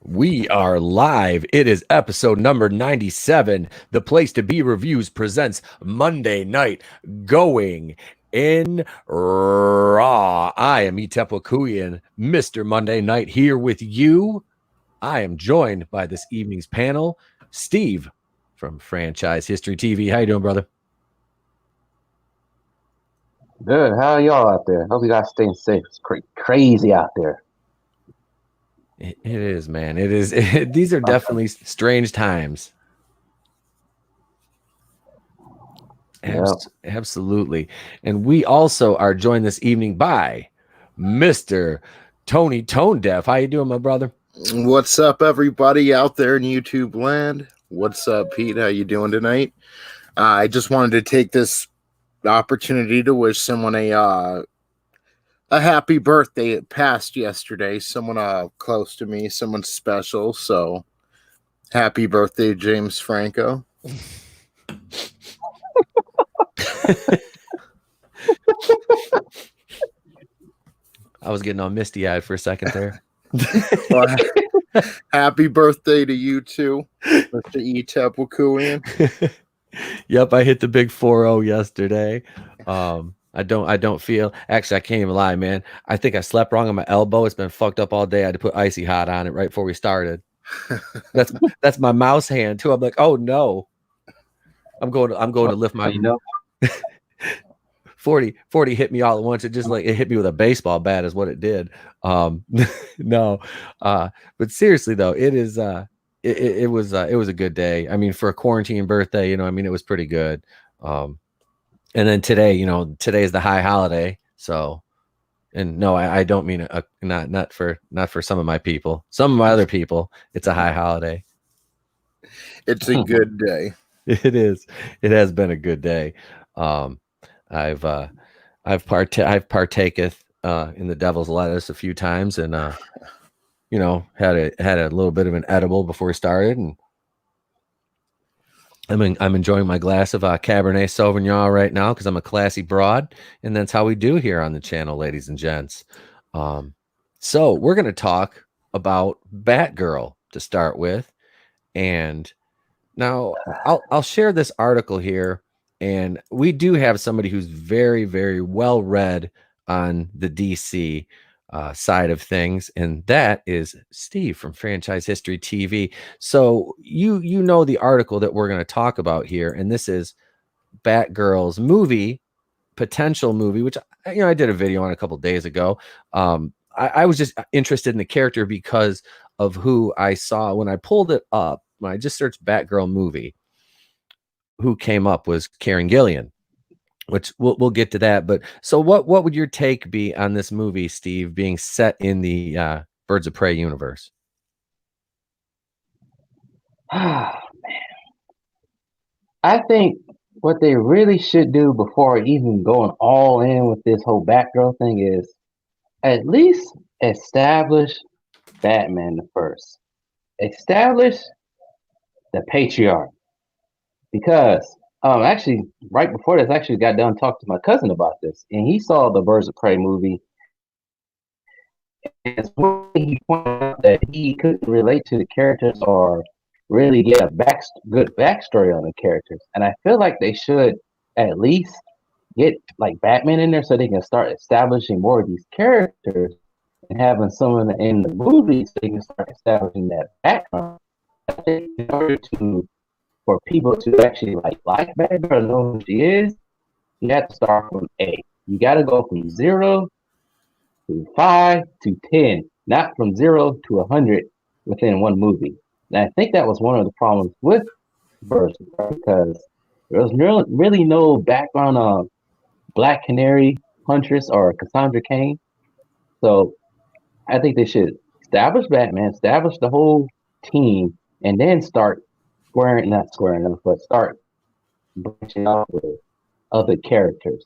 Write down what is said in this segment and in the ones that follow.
We are live. It is episode number 97. The Place to Be Reviews presents Monday Night Going in Raw. I am Kuyan, Mr. Monday Night, here with you. I am joined by this evening's panel, Steve from Franchise History TV. How you doing, brother? Good. How are y'all out there? Hope you guys staying safe. It's crazy out there. It is, man. It is. These are definitely strange times. Yeah. Absolutely. And we also are joined this evening by Mr. Tony ToneDef. How you doing, my brother? What's up, everybody out there in YouTube land? What's up, Pete? How you doing tonight? I just wanted to take this opportunity to wish someone a happy birthday. It passed yesterday. Someone close to me, someone special. So, happy birthday, James Franco. I was getting all misty-eyed for a second there. Well, happy birthday to you too, Mr. Kuyan. Yep, I hit the big 4-0 yesterday. I don't feel, actually, I can't even lie, man. I think I slept wrong on my elbow. It's been fucked up all day. I had to put icy hot on it right before we started. That's my mouse hand too. I'm like, oh no. I'm going to lift my 40 hit me all at once. It just like it hit me with a baseball bat is what it did. No. But seriously though, it is it was a good day. I mean, for a quarantine birthday, it was pretty good. And then today, today is the high holiday. So, and no, I don't mean not for some of my people. Some of my other people, it's a high holiday. It's a good day. It is. It has been a good day. I've partaketh in the devil's lettuce a few times, and had a little bit of an edible before we started, and I'm enjoying my glass of Cabernet Sauvignon right now because I'm a classy broad, and that's how we do here on the channel, ladies and gents. So we're going to talk about Batgirl to start with, and now I'll share this article here, and we do have somebody who's very, very well read on the DC side of things, and that is Steve from Franchise History TV. So you know the article that we're going to talk about here, and this is Batgirl's potential movie, which I did a video on a couple days ago. I was just interested in the character because of who I saw when I pulled it up. When I just searched Batgirl movie, who came up was Karen Gillian, which we'll get to that. But so what would your take be on this movie, Steve, being set in the Birds of Prey universe? Man. I think what they really should do before even going all in with this whole Batgirl thing is at least establish Batman the first. Establish the patriarch. Because actually right before this, I actually got done talking to my cousin about this, and he saw the Birds of Prey movie, and he pointed out that he couldn't relate to the characters or really get a good backstory on the characters. And I feel like they should at least get like Batman in there so they can start establishing more of these characters and having someone in the movie so they can start establishing that background. I think in order for people to actually like Batgirl, know who she is, you have to start from A. You got to go from 0 to 5 to 10, not from 0 to 100 within one movie. And I think that was one of the problems with Birds because there was really no background on Black Canary, Huntress, or Cassandra Cain. So I think they should establish Batman, establish the whole team, and then start not squaring them, but start branching out with other characters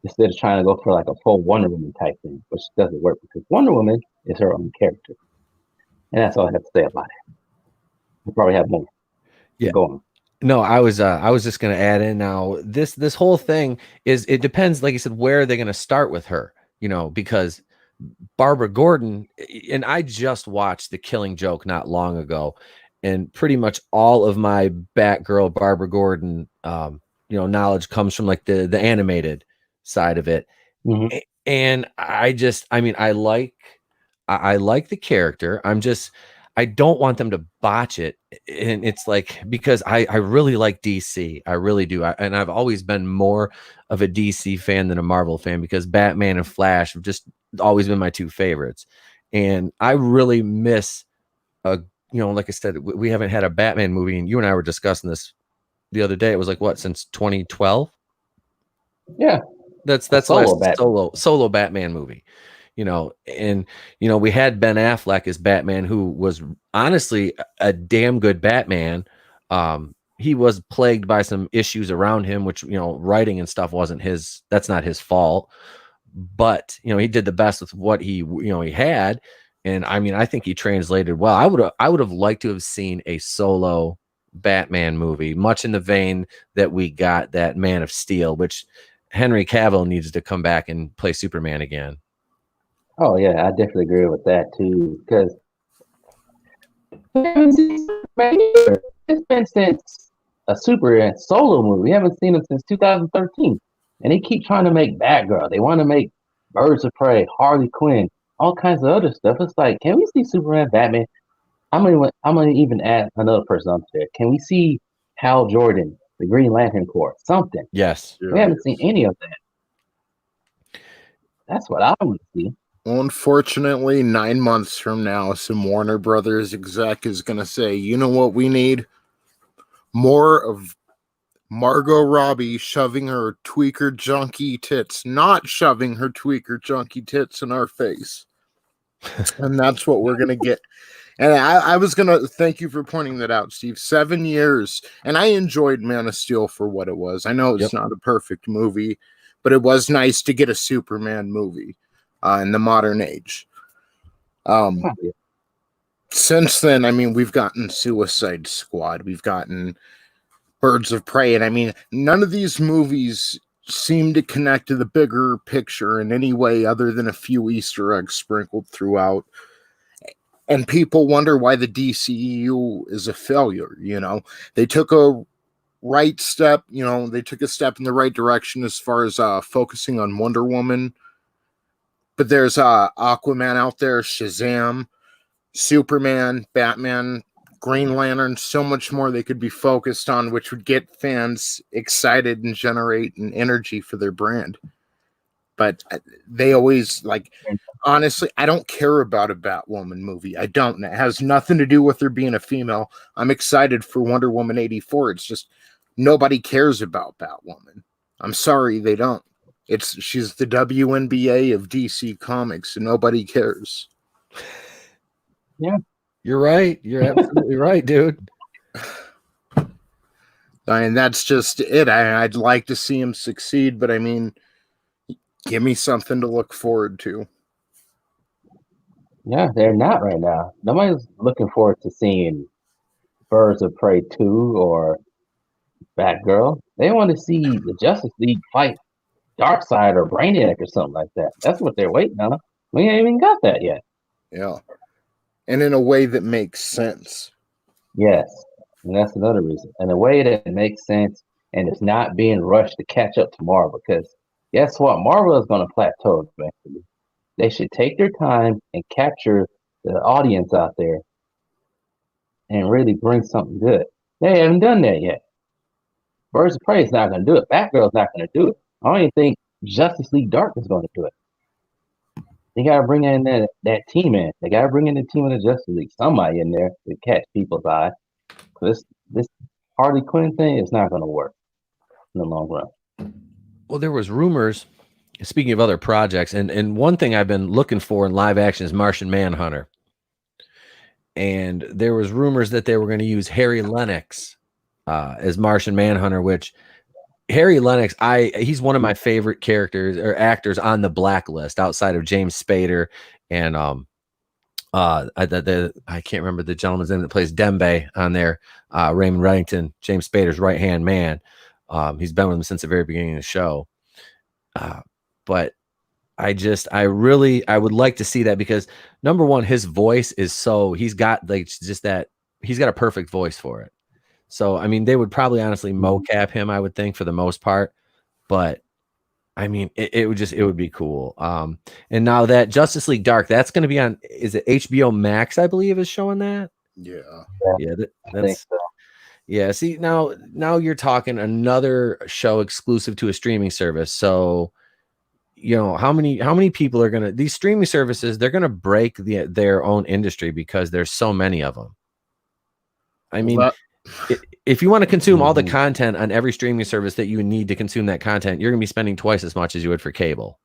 instead of trying to go for like a full Wonder Woman type thing, which doesn't work because Wonder Woman is her own character. And that's all I have to say about it. We probably have more. Yeah. Go on. No, I was just going to add in now. This whole thing it depends, like you said, where are they going to start with her? Because Barbara Gordon, and I just watched The Killing Joke not long ago, and pretty much all of my Batgirl Barbara Gordon knowledge comes from like the animated side of it. Mhm. And I mean, I like the character. I don't want them to botch it. And it's like, because I really like DC. I really do. And I've always been more of a DC fan than a Marvel fan, because Batman and Flash have just always been my two favorites. And I really miss like I said, we haven't had a Batman movie, and you and I were discussing this the other day. It was like, what, since 2012? Yeah, That's a the last solo Batman. solo Batman movie. And we had Ben Affleck as Batman, who was honestly a damn good Batman. He was plagued by some issues around him, which, writing and stuff that's not his fault. But, he did the best with what he had. And I mean, I think he translated well. I would have liked to have seen a solo Batman movie, much in the vein that we got that Man of Steel, which Henry Cavill needs to come back and play Superman again. Oh yeah, I definitely agree with that too. Because it's been since a Superman solo movie. We haven't seen him since 2013, and they keep trying to make Batgirl. They want to make Birds of Prey, Harley Quinn, all kinds of other stuff. It's like, can we see Superman, Batman? I'm gonna even add another person up there. Can we see Hal Jordan, the Green Lantern Corps, something? Yes. We haven't seen any of that. That's what I want to see. Unfortunately, 9 months from now, some Warner Brothers exec is going to say, you know what we need? More of Margot Robbie shoving her tweaker junkie tits, not shoving her tweaker junkie tits in our face. And that's what we're going to get. And I was going to thank you for pointing that out, Steve. 7 years. And I enjoyed Man of Steel for what it was. I know it's not a perfect movie, but it was nice to get a Superman movie in the modern age. Since then, I mean, we've gotten Suicide Squad. We've gotten Birds of Prey. And I mean, none of these movies seem to connect to the bigger picture in any way other than a few Easter eggs sprinkled throughout. And people wonder why the DCEU is a failure. They took a right step. They took a step in the right direction as far as focusing on Wonder Woman. But there's Aquaman out there, Shazam, Superman, Batman, Green Lantern, so much more they could be focused on, which would get fans excited and generate an energy for their brand. But they always, honestly, I don't care about a Batwoman movie. I don't. It has nothing to do with her being a female. I'm excited for Wonder Woman 84. It's just nobody cares about Batwoman. I'm sorry, they don't. She's the WNBA of DC Comics, and nobody cares. Yeah. You're right. You're absolutely right, dude. And that's just it. I'd like to see him succeed, but I mean, give me something to look forward to. Yeah, they're not right now. Nobody's looking forward to seeing Birds of Prey 2 or Batgirl. They want to see the Justice League fight Darkseid or Brainiac or something like that. That's what they're waiting on. We ain't even got that yet. Yeah. And in a way that makes sense. Yes. And that's another reason. In a way that makes sense, and it's not being rushed to catch up to Marvel, because guess what? Marvel is going to plateau eventually. They should take their time and capture the audience out there and really bring something good. They haven't done that yet. Birds of Prey is not going to do it. Batgirl's not going to do it. I don't even think Justice League Dark is going to do it. They got to bring in that team in. They got to bring in the team of the Justice League. Somebody in there to catch people's eye. This Harley Quinn thing is not going to work in the long run. Well, there was rumors, speaking of other projects, and one thing I've been looking for in live action is Martian Manhunter. And there was rumors that they were going to use Harry Lennox as Martian Manhunter, which Harry Lennox, he's one of my favorite characters or actors on the Blacklist outside of James Spader and I can't remember the gentleman's name that plays Dembe on there, Raymond Reddington, James Spader's right-hand man. He's been with him since the very beginning of the show. But I would like to see that because number one, his voice is he's got like just that he's got a perfect voice for it. So I mean, they would probably honestly mocap him, I would think, for the most part, but I mean, it would be cool. And now that Justice League Dark, that's going to be on, is it HBO Max? I believe is showing that. Yeah. Yeah, I think so. yeah. See, now you're talking another show exclusive to a streaming service. So, you know, how many people are gonna these streaming services? They're gonna break their own industry because there's so many of them. I mean, Well, if you want to consume all the content on every streaming service that you need to consume that content, you're going to be spending twice as much as you would for cable.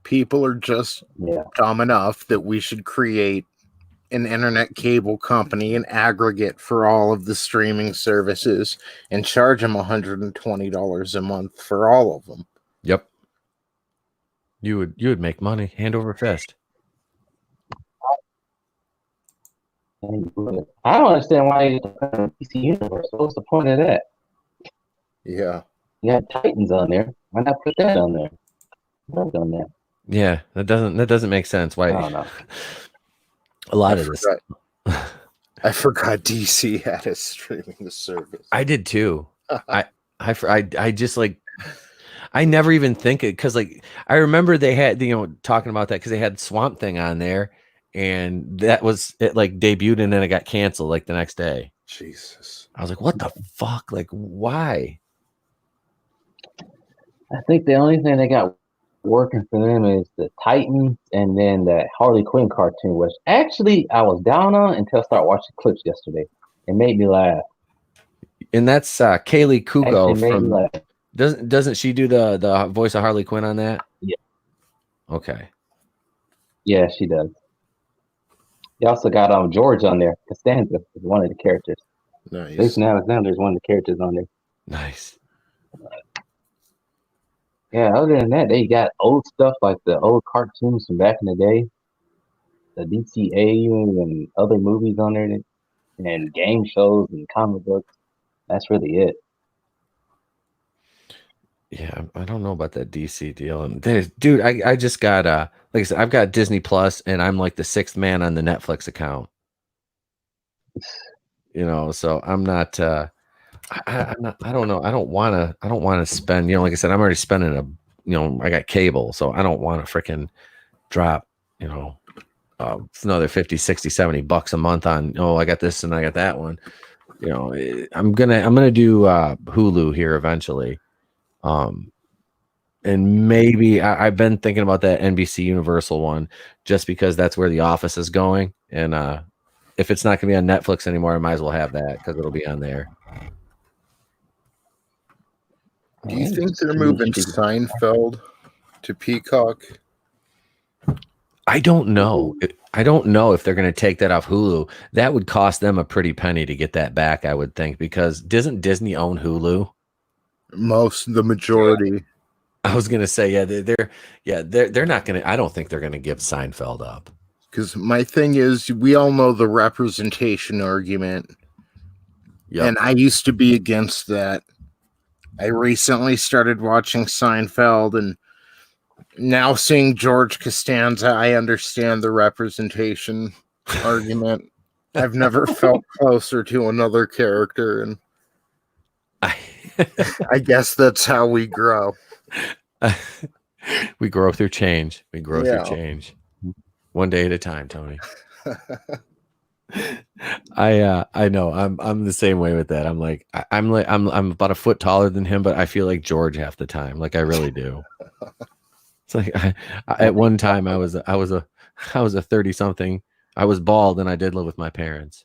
people are just dumb enough that we should create an internet cable company, an aggregate for all of the streaming services, and charge them $120 a month for all of them. Yep. You would make money hand over fist. I don't understand why you DC Universe. What's the point of that? Yeah. You have Titans on there. Why not put that on there? What's on there? Yeah, that doesn't make sense. Why? I don't know. A lot of this. I forgot DC had a streaming service. I did too. I just like I never even think it because like I remember they had talking about that because they had Swamp Thing on there. And that was it, like debuted and then it got canceled like the next day. Jesus. I was like, what the fuck? Like, why? I think the only thing they got working for them is the Titans and then that Harley Quinn cartoon, which actually I was down on until I started watching clips yesterday. It made me laugh. And that's Kaylee Kuko from doesn't she do the voice of Harley Quinn on that? Yeah. Okay. Yeah, she does. They also got George on there. Costanza is one of the characters. Nice. At least now there's one of the characters on there. Nice. Yeah, other than that, they got old stuff like the old cartoons from back in the day, the DCA and other movies on there, and game shows and comic books. That's really it. Yeah, I don't know about that DC deal. And dude, I just got like I said, I've got Disney Plus, and I'm like the sixth man on the Netflix account. So I'm not. I'm not. I don't know. I don't want to spend. Like I said, I'm already spending I got cable, so I don't want to freaking drop. Another 50, 60, 70 bucks a month on. Oh, I got this and I got that one. I'm gonna do Hulu here eventually. And maybe I've been thinking about that NBC Universal one just because that's where The Office is going. And if it's not going to be on Netflix anymore, I might as well have that because it'll be on there. Do you think they're moving Seinfeld to Peacock? I don't know. I don't know if they're going to take that off Hulu. That would cost them a pretty penny to get that back, I would think, because doesn't Disney own Hulu? The majority. I was gonna say, they're not gonna. I don't think they're gonna give Seinfeld up. Because my thing is, we all know the representation argument, and I used to be against that. I recently started watching Seinfeld, and now seeing George Costanza, I understand the representation argument. I've never felt closer to another character, and I guess that's how we grow. We grow through change. We grow through change. One day at a time, Tony. I know. I'm the same way with that. I'm like I'm about a foot taller than him, but I feel like George half the time. Like I really do. It's like at one time I was a 30-something. I was bald and I did live with my parents.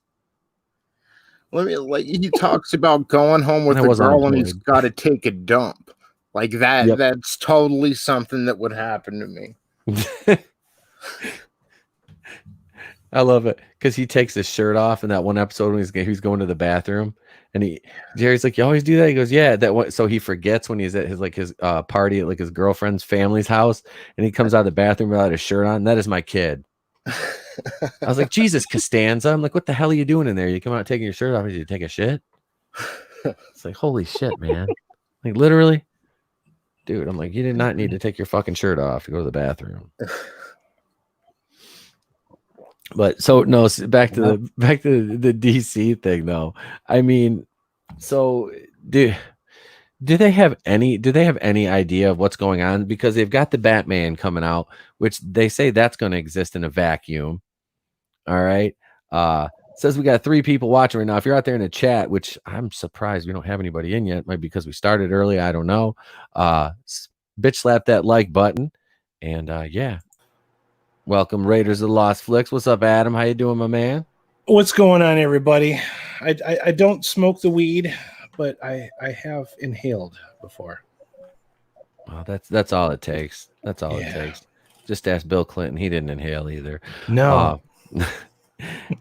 He talks about going home with a girl and he's got to take a dump. Like that. Yep. That's totally something that would happen to me. I love it because he takes his shirt off in that one episode when he's going to the bathroom, and Jerry's like, "You always do that?" He goes, "Yeah." So he forgets when he's at his party at like his girlfriend's family's house, and he comes out of the bathroom without his shirt on. That is my kid. I was like, Jesus, Costanza. I'm like, what the hell are you doing in there? You come out taking your shirt off. Did you take a shit? It's like, holy shit, man. Like literally. dude, I'm like, you did not need to take your fucking shirt off to go to the bathroom. But so no, back to the DC thing though. I mean, so do they have any idea of what's going on? Because they've got the Batman coming out, which they say that's going to exist in a vacuum. All right. Says we got 3 people watching right now. If you're out there in the chat, which I'm surprised we don't have anybody in yet, maybe because we started early, I don't know. Bitch slap that like button. And yeah. Welcome, Raiders of the Lost Flicks. What's up, Adam? How you doing, my man? What's going on, everybody? I don't smoke the weed, but I have inhaled before. Well, that's all it takes. That's all it takes. Just ask Bill Clinton. He didn't inhale either. No.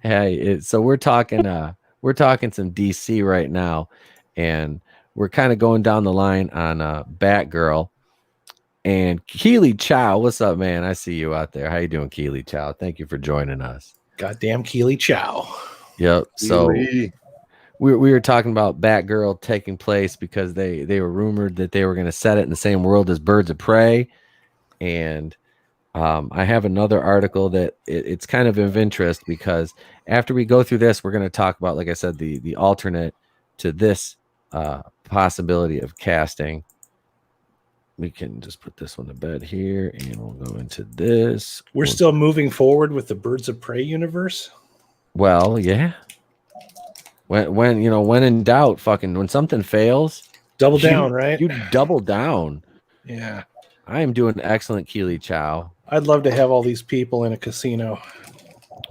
Hey, so we're talking some DC right now, and we're kind of going down the line on Batgirl. And Keely Chow, what's up, man? I see you out there. How you doing, Keely Chow? Thank you for joining us. Goddamn Keely Chow. Yep. So we were talking about Batgirl taking place because they were rumored that they were going to set it in the same world as Birds of Prey, and I have another article that it's kind of interest because after we go through this, we're going to talk about, like I said, the alternate to this possibility of casting. We can just put this one to bed here, and we'll go into this. We're still moving forward with the Birds of Prey universe. Well, yeah. When in doubt, when something fails, double down, right? You double down. Yeah. I am doing excellent, Keely Chow. I'd love to have all these people in a casino.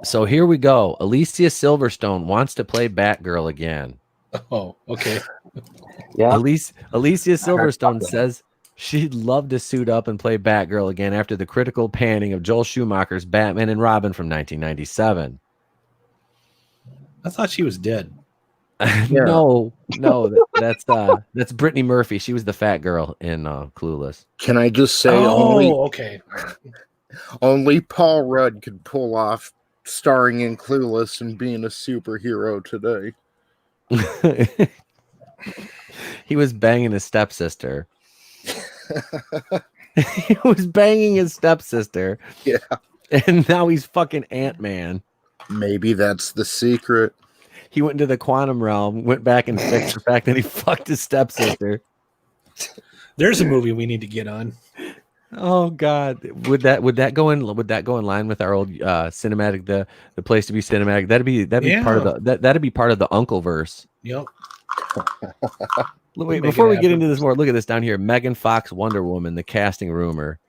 So here we go. Alicia Silverstone wants to play Batgirl again. Oh, okay. Yeah. Alicia Silverstone says she'd love to suit up and play Batgirl again after the critical panning of Joel Schumacher's Batman and Robin from 1997. I thought she was dead. No, that's Brittany Murphy. She was the fat girl in Clueless. Can I just say only Paul Rudd could pull off starring in Clueless and being a superhero today. He was banging his stepsister. He was banging his stepsister. Yeah. And now he's fucking Ant-Man. Maybe that's the secret. He went into the quantum realm, went back and fixed the fact that he fucked his stepsister. There's a movie we need to get on. Oh God, would that go in line with our old cinematic the place to be cinematic? That'd be part of that'd be part of the Uncle-verse. Yep. Wait, before we get into this more, look at this down here. Megan Fox Wonder Woman, the casting rumor.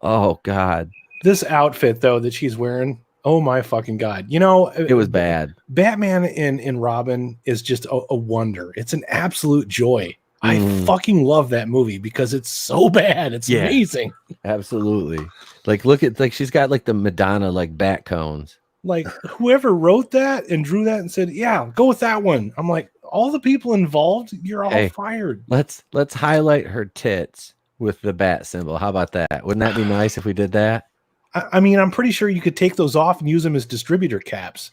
Oh God. This outfit though that she's wearing, oh my fucking God. You know, it was bad. Batman in Robin is just a wonder. It's an absolute joy. I fucking love that movie because it's so bad. It's amazing. Absolutely. Look at she's got the Madonna bat cones. Whoever wrote that and drew that and said, yeah, go with that one. I'm like, all the people involved, you're all fired. Let's highlight her tits with the bat symbol. How about that? Wouldn't that be nice if we did that? I mean, I'm pretty sure you could take those off and use them as distributor caps.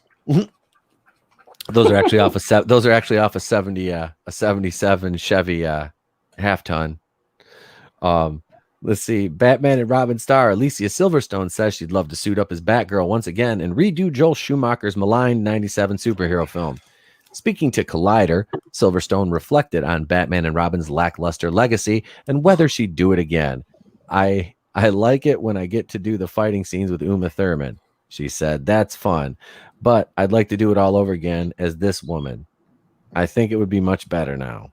Those are actually off a 77 Chevy half ton. Let's see. Batman and Robin star Alicia Silverstone says she'd love to suit up as Batgirl once again and redo Joel Schumacher's maligned 97 superhero film. Speaking to Collider, Silverstone reflected on Batman and Robin's lackluster legacy and whether she'd do it again. I like it when I get to do the fighting scenes with Uma Thurman. She said, that's fun, but I'd like to do it all over again as this woman. I think it would be much better now.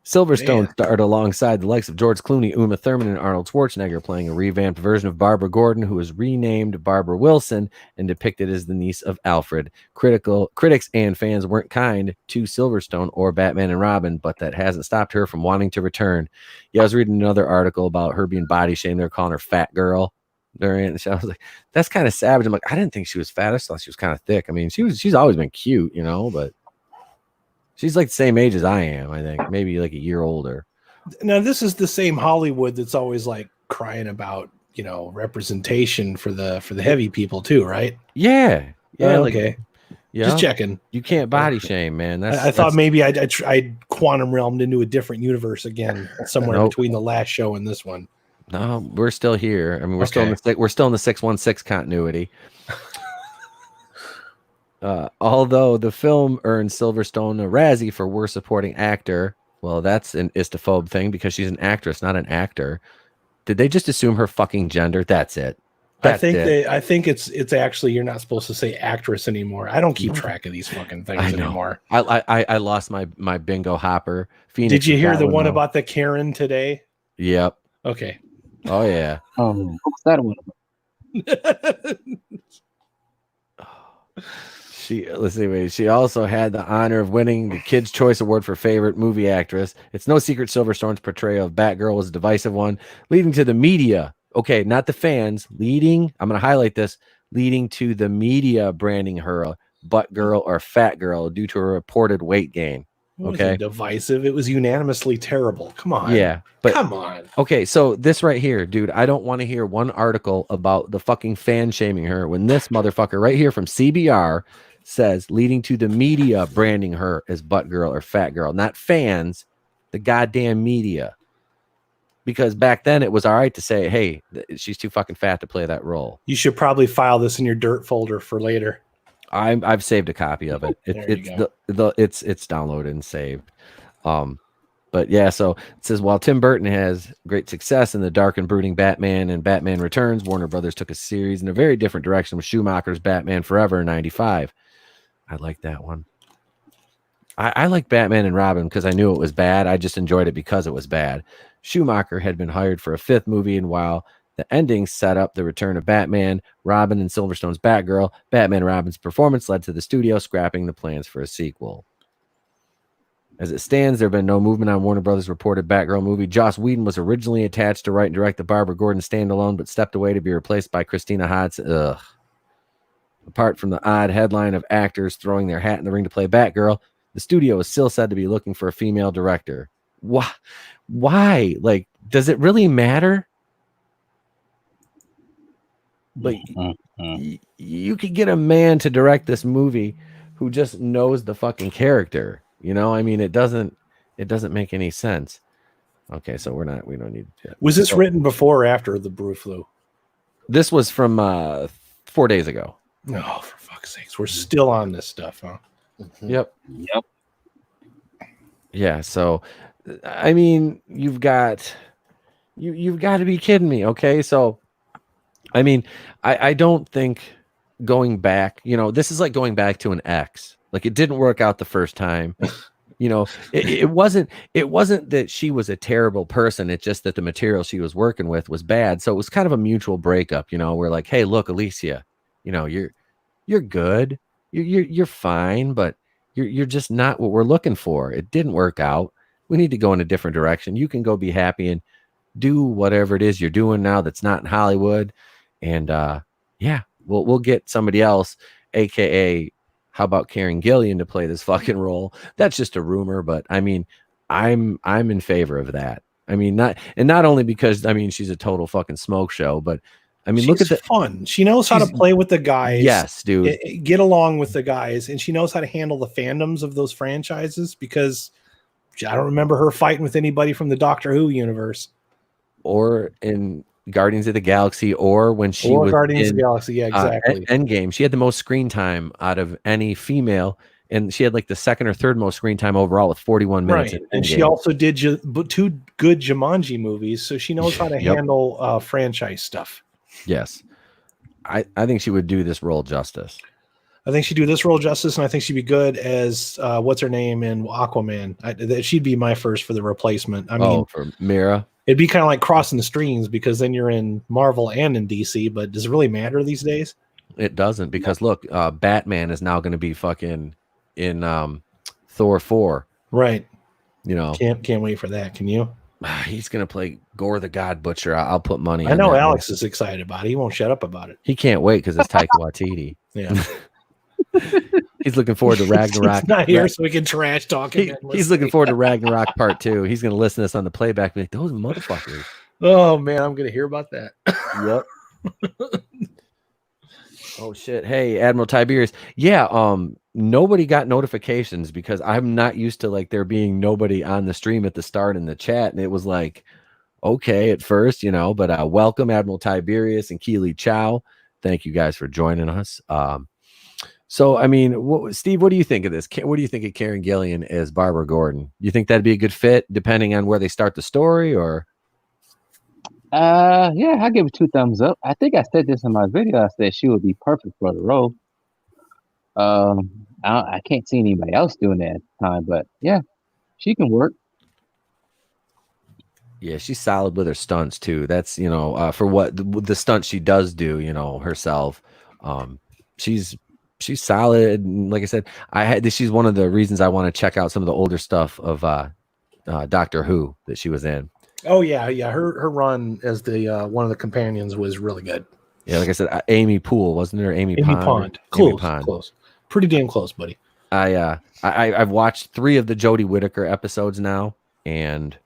Silverstone starred alongside the likes of George Clooney, Uma Thurman, and Arnold Schwarzenegger, playing a revamped version of Barbara Gordon, who was renamed Barbara Wilson and depicted as the niece of Alfred. Critics and fans weren't kind to Silverstone or Batman and Robin, but that hasn't stopped her from wanting to return. Yeah, I was reading another article about her being body shamed. They're calling her Fat Girl during the show. I was like, that's kind of savage. I'm like, I didn't think she was fat. I thought she was kind of thick. I mean, she's always been cute, but she's the same age as I am, I think. Maybe a year older. Now, this is the same Hollywood that's always crying about, representation for the heavy people too, right? Yeah. Yeah. Okay. Yeah, Just checking. you can't body shame, man. I thought maybe I'd quantum realmed into a different universe again, somewhere Nope. between the last show and this one. No, we're still here. I mean, we're still in Okay. we're still in the 616 continuity. Although the film earned Silverstone a Razzie for Worst Supporting Actor, well, that's an istophobe thing because she's an actress, not an actor. Did they just assume her fucking gender? That's it. I think it's actually you're not supposed to say actress anymore. I don't keep track of these fucking things anymore. I lost my bingo hopper. Phoenix, did you hear the one about the Karen today? Yep. Okay. Oh yeah. What's that one? She also had the honor of winning the Kids' Choice Award for Favorite Movie Actress. It's no secret Silverstone's portrayal of Batgirl was a divisive one, leading to the media. Okay, not the fans. I'm going to highlight this. Leading to the media branding her a butt girl or fat girl due to a reported weight gain. Okay, divisive. It was unanimously terrible. Come on. Yeah, but come on. Okay, so this right here, dude, I don't want to hear one article about the fucking fan shaming her when this motherfucker right here from CBR says leading to the media branding her as butt girl or fat girl, not fans, the goddamn media. Because back then it was all right to say, hey, she's too fucking fat to play that role. You should probably file this in your dirt folder for later. I've saved a copy of it. It's downloaded and saved. But yeah, so it says while Tim Burton has great success in the dark and brooding Batman and Batman Returns, Warner Brothers took a series in a very different direction with Schumacher's Batman Forever in '95. I like that one. I like Batman and Robin because I knew it was bad. I just enjoyed it because it was bad. Schumacher had been hired for a 5th movie, and while the ending set up the return of Batman, Robin, and Silverstone's Batgirl, Batman and Robin's performance led to the studio scrapping the plans for a sequel. As it stands, there have been no movement on Warner Brothers' reported Batgirl movie. Joss Whedon was originally attached to write and direct the Barbara Gordon standalone, but stepped away to be replaced by Christina Hodson. Ugh. Apart from the odd headline of actors throwing their hat in the ring to play Batgirl, the studio is still said to be looking for a female director. Why? Like, does it really matter? Like, you could get a man to direct this movie who just knows the fucking character. You know, I mean, it doesn't make any sense. Okay, so we don't need to. Was this written before or after the Brew Flu? This was from 4 days ago. No, for fuck's sakes. We're still on this stuff, huh? Yep. Yeah, so I mean, you've got to be kidding me, okay? So I mean, I don't think going back, this is like going back to an ex. Like, it didn't work out the first time. It wasn't that she was a terrible person. It's just that the material she was working with was bad. So it was kind of a mutual breakup, we're like, hey, look, Alicia, you're good. You're fine, but you're just not what we're looking for. It didn't work out. We need to go in a different direction. You can go be happy and do whatever it is you're doing now that's not in Hollywood. And yeah, we'll get somebody else, aka how about Karen Gillian to play this fucking role? That's just a rumor, but I mean, I'm in favor of that. I mean, not only because she's a total fucking smoke show, but I mean, look at the fun. She knows how to play with the guys. Yes, dude. Get along with the guys, and she knows how to handle the fandoms of those franchises because I don't remember her fighting with anybody from the Doctor Who universe or in Guardians of the Galaxy, or when she was Guardians of the Galaxy. Yeah, exactly. Endgame. She had the most screen time out of any female, and she had like the second or third most screen time overall with 41 minutes. Right. And she also did 2 good Jumanji movies, so she knows how to handle franchise stuff. Yes. I think she would do this role justice. I think she'd do this role justice, and I think she'd be good as what's her name in Aquaman. She'd be my first for the replacement. I mean, for Mira. It'd be kind of like crossing the streams because then you're in Marvel and in DC, but does it really matter these days? It doesn't, because look, Batman is now going to be fucking in Thor 4. Right. Can't wait for that. Can you? He's going to play Gore the God Butcher. I'll put money on I know that. Alex is excited about it. He won't shut up about it. He can't wait because it's Taika Waititi. Yeah. He's looking forward to Ragnarok. He's not here so we can trash talk him. He's looking forward to Ragnarok Part 2. He's going to listen to this on the playback and be like, those motherfuckers. Oh, man, I'm going to hear about that. Yep. Oh, shit. Hey, Admiral Tiberius. Yeah, nobody got notifications because I'm not used to like there being nobody on the stream at the start in the chat, and it was like, okay at first, but welcome Admiral Tiberius and Keely Chow. Thank you guys for joining us. So I mean, Steve, what do you think of this? What do you think of Karen Gillian as Barbara Gordon? You think that'd be a good fit depending on where they start the story, or? Yeah, I give it 2 thumbs up. I think I said this in my video. I said she would be perfect for the role. I can't see anybody else doing that at the time, but yeah, she can work. Yeah, she's solid with her stunts too. That's for what the stunts she does do, herself. She's solid. And like I said, she's one of the reasons I want to check out some of the older stuff of Doctor Who that she was in. Oh yeah. Her run as the one of the companions was really good. Yeah, like I said, Amy Poole, wasn't it? Or Amy Pond. Close. Pretty damn close, buddy. I've watched 3 of the Jodie Whittaker episodes now, and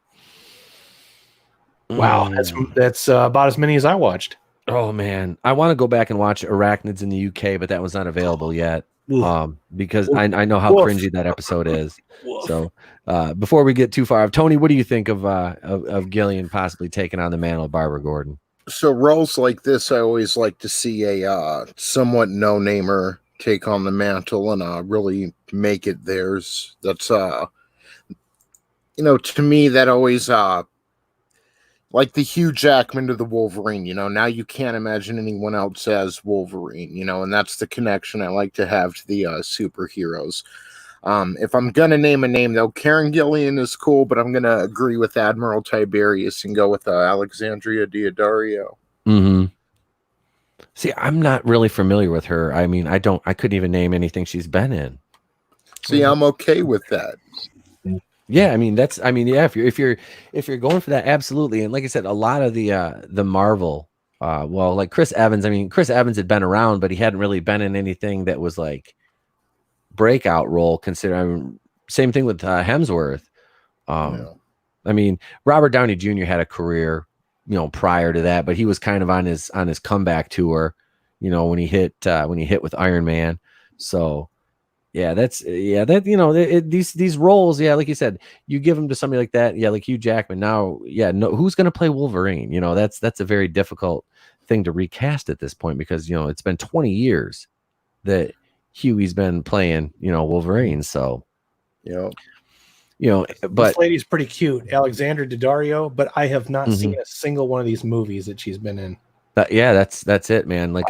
wow, that's about as many as I watched. Oh man, I want to go back and watch Arachnids in the UK, but that was not available yet. Because I know how cringy that episode is. So before we get too far, Tony, what do you think of Gillian possibly taking on the mantle of Barbara Gordon? So roles like this, I always like to see a somewhat no-namer take on the mantle and really make it theirs. That's to me that always like the Hugh Jackman to the Wolverine. Now you can't imagine anyone else as Wolverine. And that's the connection I like to have to the superheroes. If I'm gonna name a name though, Karen Gillian is cool, but I'm gonna agree with Admiral Tiberius and go with Alexandria Daddario. Mm-hmm. See, I'm not really familiar with her. I mean, I couldn't even name anything she's been in. See, I'm okay with that. Yeah, if you're going for that, absolutely. And like I said, a lot of the Marvel, like Chris Evans. Chris Evans had been around, but he hadn't really been in anything that was like breakout role. Considering same thing with Hemsworth. Robert Downey Jr. had a career, prior to that, but he was kind of on his comeback tour, when he hit with Iron Man. So yeah, these roles, like you said, you give them to somebody like that, like Hugh Jackman. Now, who's going to play Wolverine? That's a very difficult thing to recast at this point because it's been 20 years that Huey's been playing Wolverine. So but this lady's pretty cute, Alexandra Daddario, but I have not seen a single one of these movies that she's been in. That's it, man. Like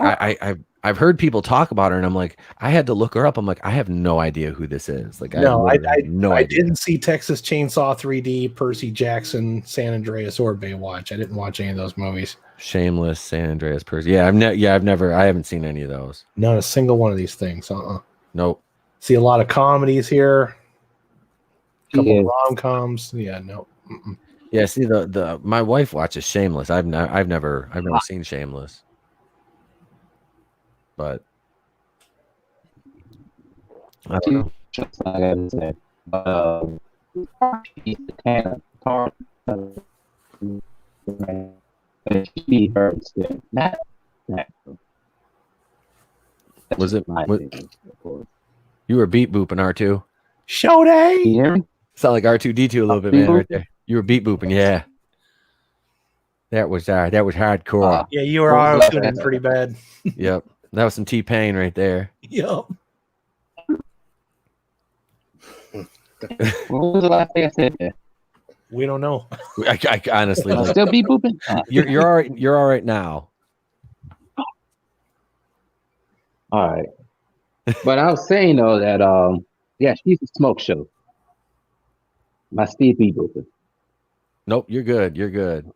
I've heard people talk about her, and I'm like, I had to look her up. I'm like, I have no idea who this is. Like, I didn't see Texas Chainsaw 3D, Percy Jackson, San Andreas, or Baywatch. I didn't watch any of those movies. Shameless, San Andreas, Percy. I haven't seen any of those. Not a single one of these things. Nope. See a lot of comedies here. A couple of rom-coms. Yeah, no. Mm-mm. Yeah, see my wife watches Shameless. I've never seen Shameless. But I don't know. I gotta say, she hurts it. Not was it? You were beat booping R2. Show day. You hear me? Sound like R2D2 a little bit, man, right there. You were beat booping, yeah. That was hardcore. Yeah, you were auto-tuning pretty bad. Yep. That was some T-Pain right there. Yep. What was the last thing I said there? We don't know. I honestly I'll still be booping. You're all right. You're all right now. All right. But I was saying though that she's a smoke show. My Steve B booping. Nope, you're good. You're good.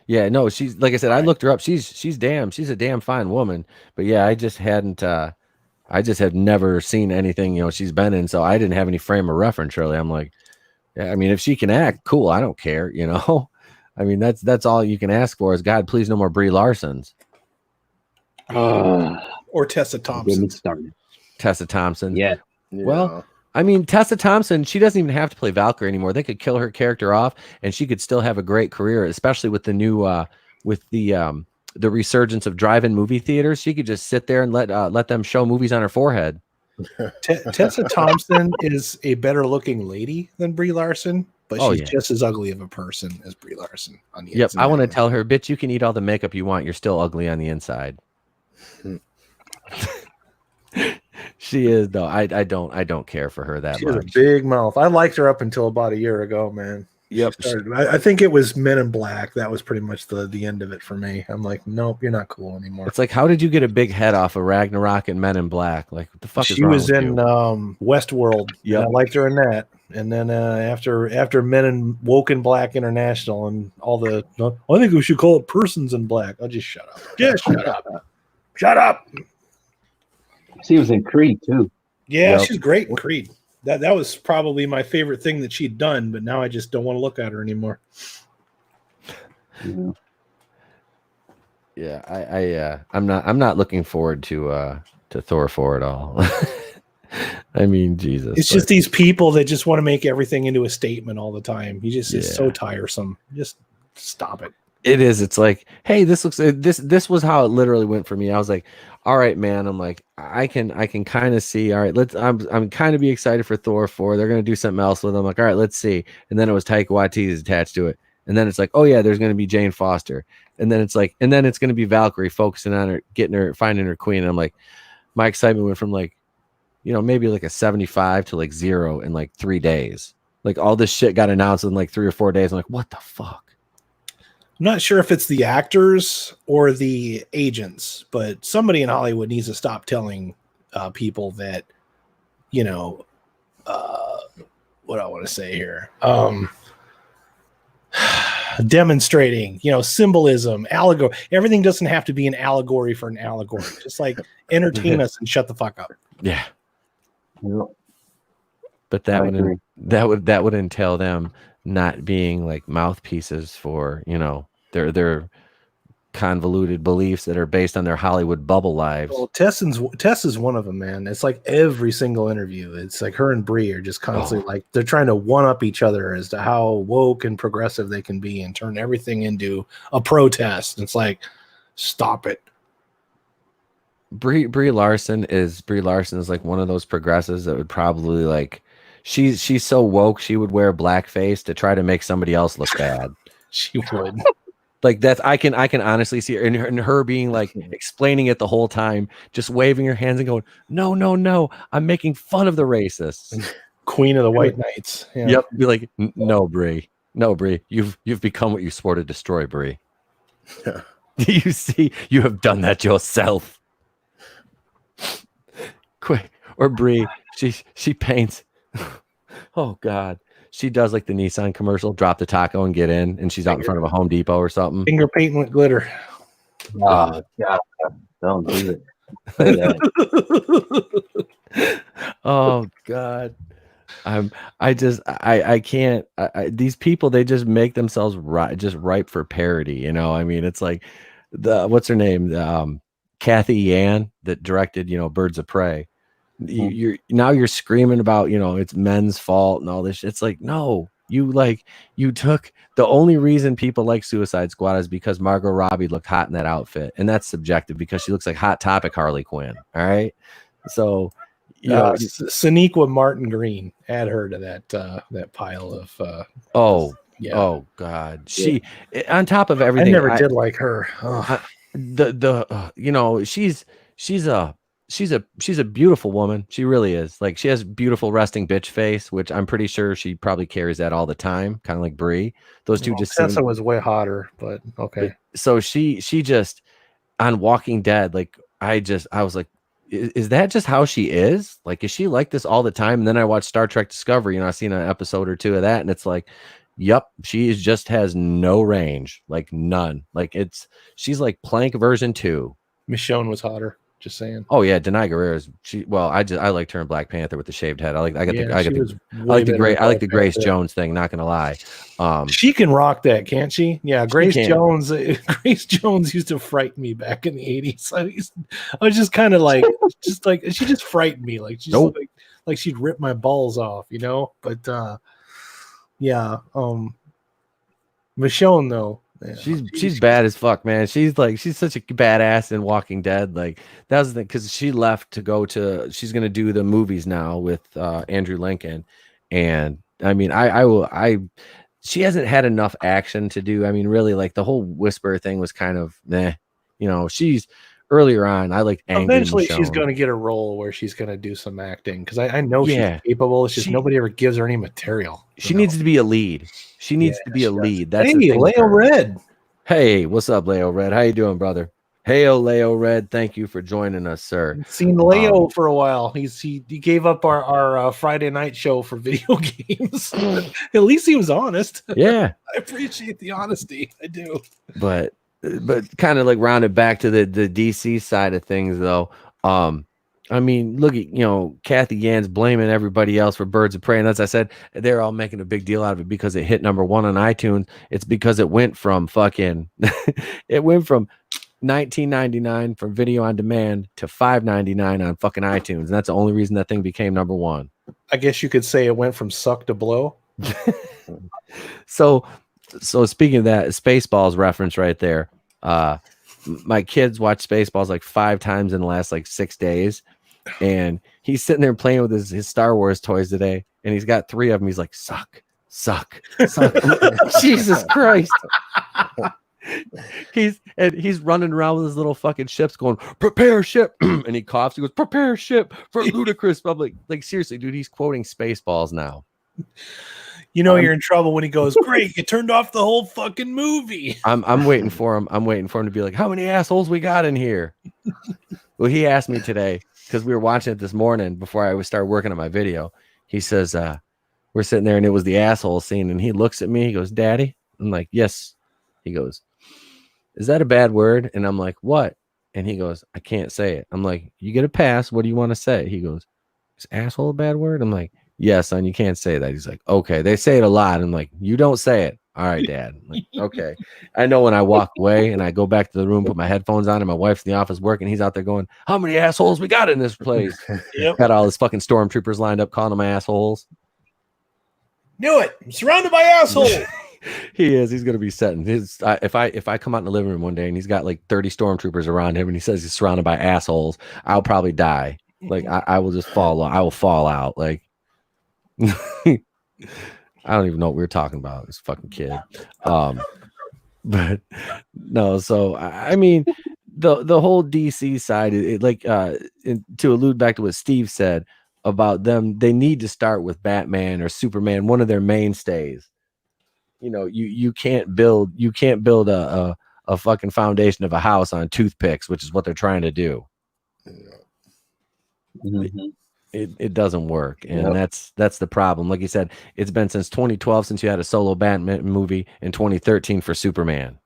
Yeah, no, she's like I said, I looked her up. She's a damn fine woman. But yeah, I just had never seen anything, she's been in, so I didn't have any frame of reference really. I'm like, yeah, if she can act, cool, I don't care, that's all you can ask for is God, please no more Brie Larsons. Or Tessa Thompson. Tessa Thompson. Yeah. Well, Tessa Thompson, she doesn't even have to play Valkyrie anymore. They could kill her character off and she could still have a great career, especially with the new with the resurgence of drive-in movie theaters. She could just sit there and let them show movies on her forehead. Tessa Thompson is a better looking lady than Brie Larson, but Oh, she's yeah. just as ugly of a person as Brie Larson on the Yep. inside. I want to tell her, bitch, you can eat all the makeup you want. You're still ugly on the inside. She is though. I don't care for her that She has a much. big mouth. I liked her up until about a year ago, man. Yep. I think it was Men in Black. That was pretty much the end of it for me. I'm like, nope, you're not cool anymore. It's like, how did you get a big head off of Ragnarok and Men in Black? Like, what the fuck is She wrong was with in you? Westworld. Yep. And I liked her in that. And then after Men in Woke in Black International and all the, I think we should call it Persons in Black. I'll just shut up. Just shut up. Shut up. She was in Creed too. Yeah, Yep. she's great in Creed. That was probably my favorite thing that she'd done, but now I just don't want to look at her anymore. Yeah, I'm not looking forward to Thor 4 at all. I mean, Jesus. It's just these people that just want to make everything into a statement all the time. It's so tiresome. Just stop it. It is. It's like, hey, this looks. This was how it literally went for me. I was like, all right, man. I'm like, I can kind of see. All right, I'm kind of be excited for Thor 4. They're gonna do something else with them. Like, all right, let's see. And then it was Taika Waititi's attached to it. And then it's like, oh yeah, there's gonna be Jane Foster. And then it's like, and then it's gonna be Valkyrie focusing on her, getting her, finding her queen. And I'm like, my excitement went from like, maybe like a 75 to like 0 in like 3 days. Like all this shit got announced in like 3 or 4 days. I'm like, what the fuck? I'm not sure if it's the actors or the agents, but somebody in Hollywood needs to stop telling people that, what I want to say here, demonstrating, symbolism, allegory. Everything doesn't have to be an allegory for an allegory. Just like entertain us and shut the fuck up. Yeah. Yep. But that would entail them not being like mouthpieces for, their convoluted beliefs that are based on their Hollywood bubble lives. Well, Tess is one of them, man. It's like every single interview. It's like her and Brie are just constantly like they're trying to one up each other as to how woke and progressive they can be and turn everything into a protest. It's like, stop it. Brie Larson is like one of those progressives that would probably like she's so woke she would wear blackface to try to make somebody else look bad. She would. Like that's I can honestly see her and her being like explaining it the whole time, just waving her hands and going, no, I'm making fun of the racists. Queen of the White Knights. Yeah. Yep. Be like, no, Brie, you've become what you swore to destroy, Brie. Yeah. You see, you have done that yourself. Quick, or Brie, she paints. Oh God. She does like the Nissan commercial, drop the taco and get in, and she's out in front of a Home Depot or something. Finger painting with glitter. Oh, God, don't do it. Oh God. I can't. These people, they just make themselves ripe for parody. I mean, it's like what's her name? Kathy Yan that directed, Birds of Prey. You're screaming about, it's men's fault and all this shit. It's like, no, you took the only reason people like Suicide Squad is because Margot Robbie looked hot in that outfit, and that's subjective because she looks like Hot Topic Harley Quinn. All right, so Sonequa Martin Green, add her to that pile of oh God, she on top of everything. I never did like her. She's a beautiful woman. She really is. Like she has beautiful resting bitch face, which I'm pretty sure she probably carries that all the time, kind of like Brie. Those two just Tessa was way hotter, but okay. So she just on Walking Dead, like I was like, is that just how she is? Like, is she like this all the time? And then I watched Star Trek Discovery, I seen an episode or two of that, and it's like, yep, she just has no range, like none. Like she's like Plank version 2. Michonne was hotter. Just saying. Oh yeah, Denai Guerrera's. I liked her in Black Panther with the shaved head. I like the Grace Jones thing. Not gonna lie, she can rock that, can't she? Yeah, Grace Jones. Grace Jones used to frighten me back in the 80s. I was just kind of like, she just frightened me. Like she's like she'd rip my balls off, But yeah, Michonne though. Yeah. She's bad as fuck, man. She's such a badass in Walking Dead. Like that was the because she left to go to she's gonna do the movies now with Andrew Lincoln, and I mean she hasn't had enough action to do. I mean, really, like the whole Whisper thing was kind of meh. You know, she's earlier on. I liked Angry Eventually, she's Michonne. going to get a role where she's going to do some acting because I know Yeah. she's capable. It's just She- nobody ever gives her any material. She needs to be a lead. She needs to be a she does. lead. That's Hey, the thing with Leo her. Red. Hey, what's up, Leo Red? How you doing, brother? Hey, Leo Red. Thank you for joining us, sir. Seen Leo for a while. He gave up our Friday night show for video games. At least he was honest. Yeah, I appreciate the honesty. I do. but kind of like rounded back to the DC side of things, though. I mean, look at Kathy Yann's blaming everybody else for Birds of Prey, and as I said, they're all making a big deal out of it because it hit number 1 on iTunes. It's because it went from fucking it went from $19.99 from video on demand to $5.99 on fucking iTunes, and that's the only reason that thing became number 1. I guess you could say it went from suck to blow. So speaking of that, Spaceballs reference right there. My kids watched Spaceballs like 5 times in the last like 6 days, and he's sitting there playing with his Star Wars toys today, and he's got 3 of them. He's like, suck. Jesus Christ. He's running around with his little fucking ships going, prepare ship, and he coughs. He goes, prepare ship for ludicrous public. Like seriously, dude, he's quoting Spaceballs now. You know you're in trouble when he goes, great, you turned off the whole fucking movie. I'm waiting for him. I'm waiting for him to be like, how many assholes we got in here? Well, he asked me today because we were watching it this morning before I would start working on my video. He says, we're sitting there and it was the asshole scene, and he looks at me. He goes, Daddy? I'm like, yes. He goes, is that a bad word? And I'm like, what? And he goes, I can't say it. I'm like, you get a pass. What do you want to say? He goes, is asshole a bad word? I'm like, yes, son, you can't say that. He's like, okay, they say it a lot. I'm like, you don't say it. All right, Dad. I'm like, okay. I know when I walk away and I go back to the room, put my headphones on, and my wife's in the office working, he's out there going, how many assholes we got in this place? Yep. Got all his fucking stormtroopers lined up calling them assholes. Knew it. I'm surrounded by assholes. He is. He's going to be setting his. If I come out in the living room one day and he's got like 30 stormtroopers around him and he says he's surrounded by assholes, I'll probably die. Like I will just fall. I will fall out. Like I don't even know what we were talking about. This fucking kid. But no. So I mean, the whole DC side, to allude back to what Steve said about them, they need to start with Batman or Superman, one of their mainstays. You know, you can't build a fucking foundation of a house on toothpicks, which is what they're trying to do. Mm-hmm. It doesn't work, and that's the problem. Like you said, it's been since 2012 since you had a solo Batman movie, in 2013 for Superman.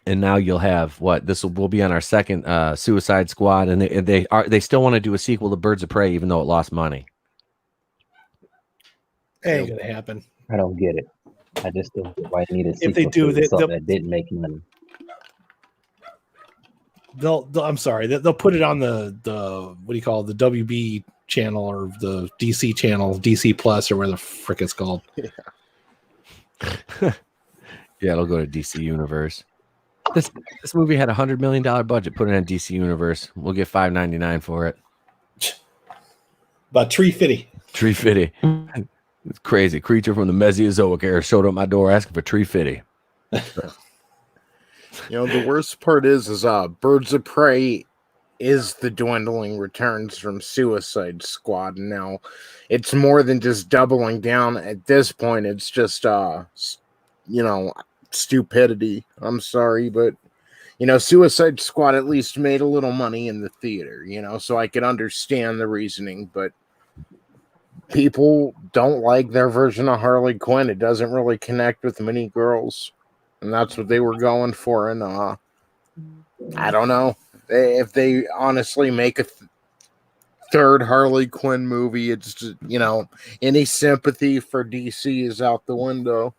And now you'll have what? We'll be on our second Suicide Squad, and they still want to do a sequel to Birds of Prey, even though it lost money. Ain't gonna happen. I don't get it. I just don't get why they need a sequel If they do, to something that didn't make money. I'm sorry, they'll put it on the what do you call it, the WB channel or the DC channel, DC Plus or whatever the frick it's called. Yeah, it'll go to DC Universe. This movie had $100 million budget. Put it on DC Universe. We'll get $5.99 for it. About $3.50. $3.50. It's crazy. Creature from the Mesozoic era showed up my door asking for $3.50. You know, the worst part is Birds of Prey is the dwindling returns from Suicide Squad. Now, it's more than just doubling down at this point. It's just, stupidity. I'm sorry, but, Suicide Squad at least made a little money in the theater, so I could understand the reasoning, but people don't like their version of Harley Quinn. It doesn't really connect with many girls. And that's what they were going for. And I don't know if they honestly make a third Harley Quinn movie. It's just, any sympathy for DC is out the window.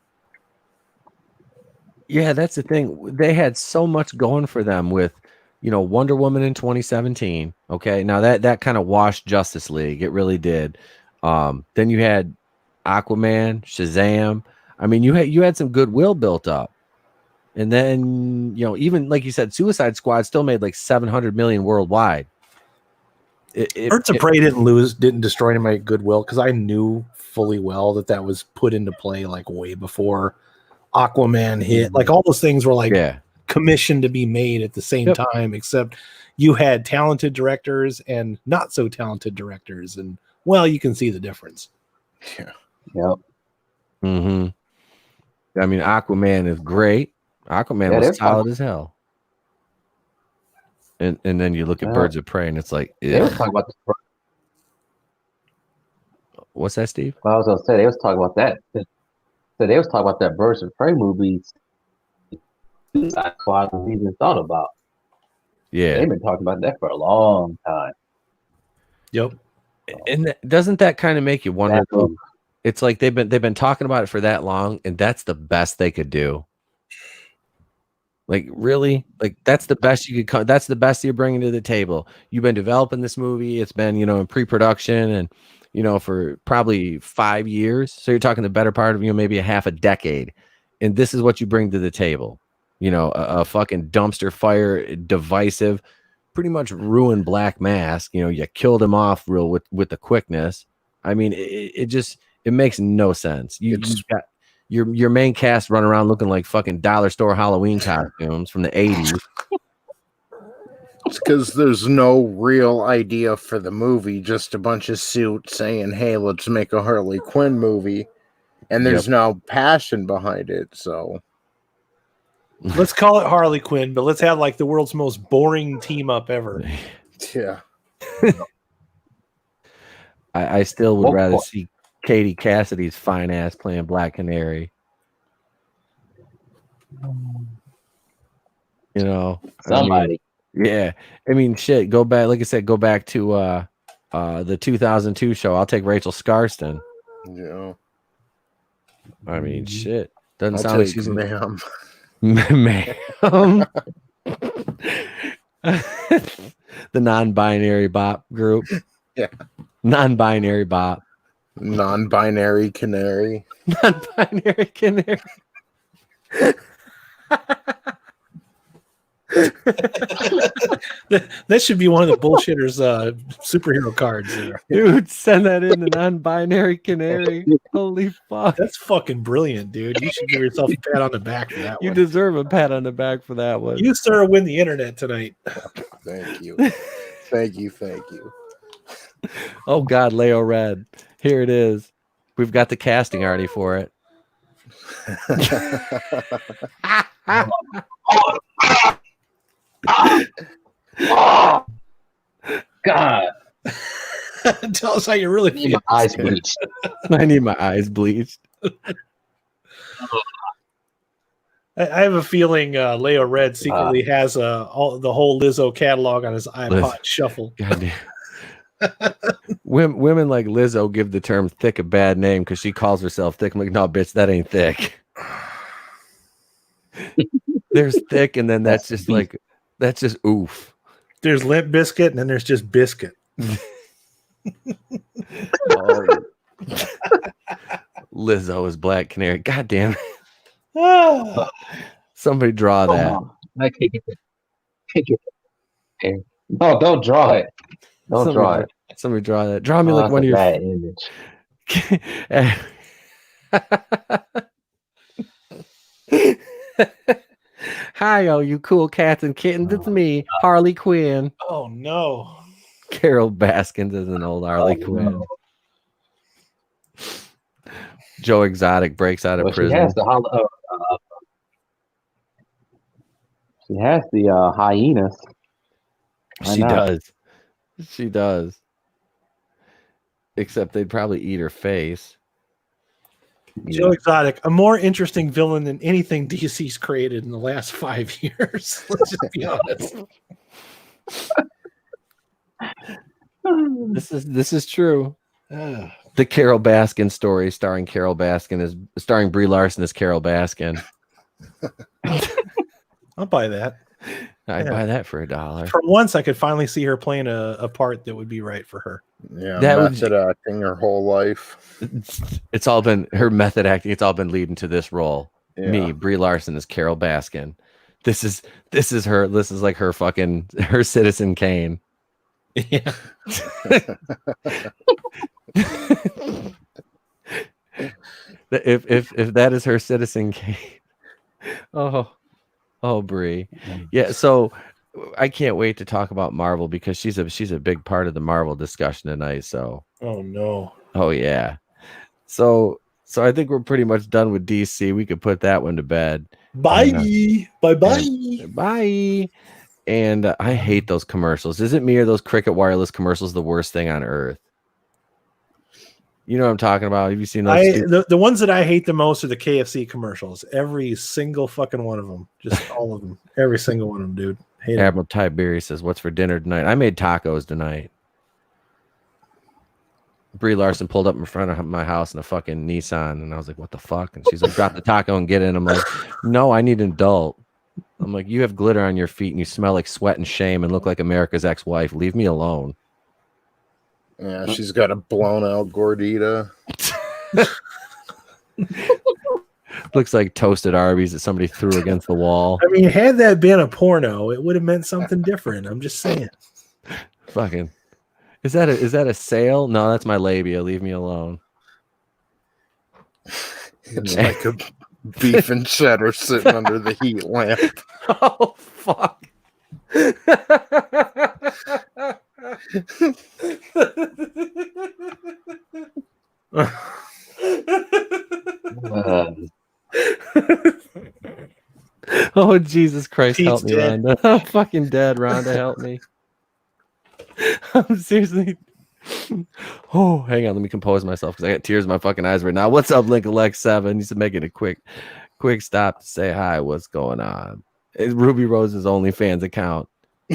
Yeah, that's the thing. They had so much going for them with, Wonder Woman in 2017. Okay, now that kind of washed Justice League. It really did. Then you had Aquaman, Shazam. I mean, you had some goodwill built up. And then, even like you said, Suicide Squad still made like 700 million worldwide. Birds of Prey didn't destroy my goodwill, because I knew fully well that was put into play like way before Aquaman hit. Like all those things were like commissioned to be made at the same time, except you had talented directors and not so talented directors, and you can see the difference. Yep. Mm-hmm. I mean, Aquaman is great. Aquaman was solid as hell. And then you look at Birds of Prey, and it's like, they was talking about what's that, Steve? Well, I was gonna say they was talking about that. So they was talking about that Birds of Prey movie. Suicide Squad was even thought about. Yeah, they've been talking about that for a long time. Yep. And doesn't that kind of make you wonder? It's like they've been talking about it for that long, and that's the best they could do. Like, really? Like, that's the best you could that's the best you're bringing to the table. You've been developing this movie. It's been, in pre-production and, for probably 5 years. So you're talking the better part of, maybe a half a decade. And this is what you bring to the table. A fucking dumpster fire, divisive, pretty much ruined Black Mask. You killed him off real with the quickness. I mean, it makes no sense. You got your main cast run around looking like fucking dollar store Halloween costumes from the 80s. It's because there's no real idea for the movie, just a bunch of suits saying, hey, let's make a Harley Quinn movie. And there's no passion behind it, so. Let's call it Harley Quinn, but let's have like the world's most boring team up ever. Yeah. I still would rather see Katie Cassidy's fine ass playing Black Canary. Somebody. I mean, shit. Go back, like I said, go back to the 2002 show. I'll take Rachel Scarston. Yeah. I mean, shit. Doesn't sound like she's ma'am. Ma'am. The non-binary bop group. Yeah. Non-binary bop. Non-binary canary. Non-binary canary. That should be one of the bullshitters superhero cards there. Dude, send that in, the non-binary canary. Holy fuck. That's fucking brilliant, dude. You should give yourself a pat on the back for that You one. deserve a pat on the back for that one. You, sir, win the internet tonight. Thank you. Thank you. Oh God, Leo Red. Here it is. We've got the casting already for it. Oh, God. Tell us how you really need feel. my eyes bleached. I need my eyes bleached. I have a feeling Leo Red secretly has the whole Lizzo catalog on his iPod shuffle. Goddamn. Women like Lizzo give the term thick a bad name because she calls herself thick. I'm like, no, bitch, that ain't thick. There's thick, and then that's just oof. There's Limp Biscuit, and then there's just Biscuit. Lizzo is Black Canary. God damn it. Somebody draw that. I can't get it. No, don't draw it. Don't draw it. Somebody draw that. Draw me like one of your bad image. Hi, all you cool cats and kittens. It's me, Harley Quinn. Oh no. Carol Baskins is an old Harley Quinn. No. Joe Exotic breaks out of prison. She has the hyenas. She does. Except they'd probably eat her face. Joe Exotic, a more interesting villain than anything DC's created in the last 5 years. Let's just be honest. This is true. The Carol Baskin story, starring Brie Larson as Carol Baskin. I'll buy that. I'd buy that for $1. For once, I could finally see her playing a part that would be right for her. Yeah, That would- method acting her whole life. It's all been her method acting. It's all been leading to this role. Yeah. Me, Brie Larson, is Carol Baskin. This is her. This is like her fucking her Citizen Kane. Yeah. if that is her Citizen Kane. Oh, Brie. Yeah. So I can't wait to talk about Marvel because she's a big part of the Marvel discussion tonight. So. Oh no. Oh yeah. So I think we're pretty much done with DC. We could put that one to bed. Bye. Bye. Bye. And I hate those commercials. Is it me or those Cricket Wireless commercials the worst thing on earth? You know what I'm talking about? Have you seen those? The ones that I hate the most are the KFC commercials. Every single fucking one of them. Just all of them. Every single one of them, dude. Hate Admiral Tiberi says, "What's for dinner tonight?" I made tacos tonight. Brie Larson pulled up in front of my house in a fucking Nissan, and I was like, "What the fuck?" And she's like, "Drop the taco and get in." I'm like, "No, I need an adult." I'm like, "You have glitter on your feet and you smell like sweat and shame and look like America's ex-wife. Leave me alone." Yeah, she's got a blown out gordita. Looks like toasted Arby's that somebody threw against the wall. I mean, had that been a porno, it would have meant something different. I'm just saying. Fucking. Is that a sale? No, that's my labia. Leave me alone. It's like a beef and cheddar sitting under the heat lamp. Oh fuck. Oh Jesus Christ, Pete's help me, dead. Rhonda. I'm fucking dead, Rhonda, help me. I'm seriously. Oh, hang on, let me compose myself because I got tears in my fucking eyes right now. What's up, Link Alex 7? He's making a quick stop to say hi. What's going on? It's Ruby Rose's OnlyFans account.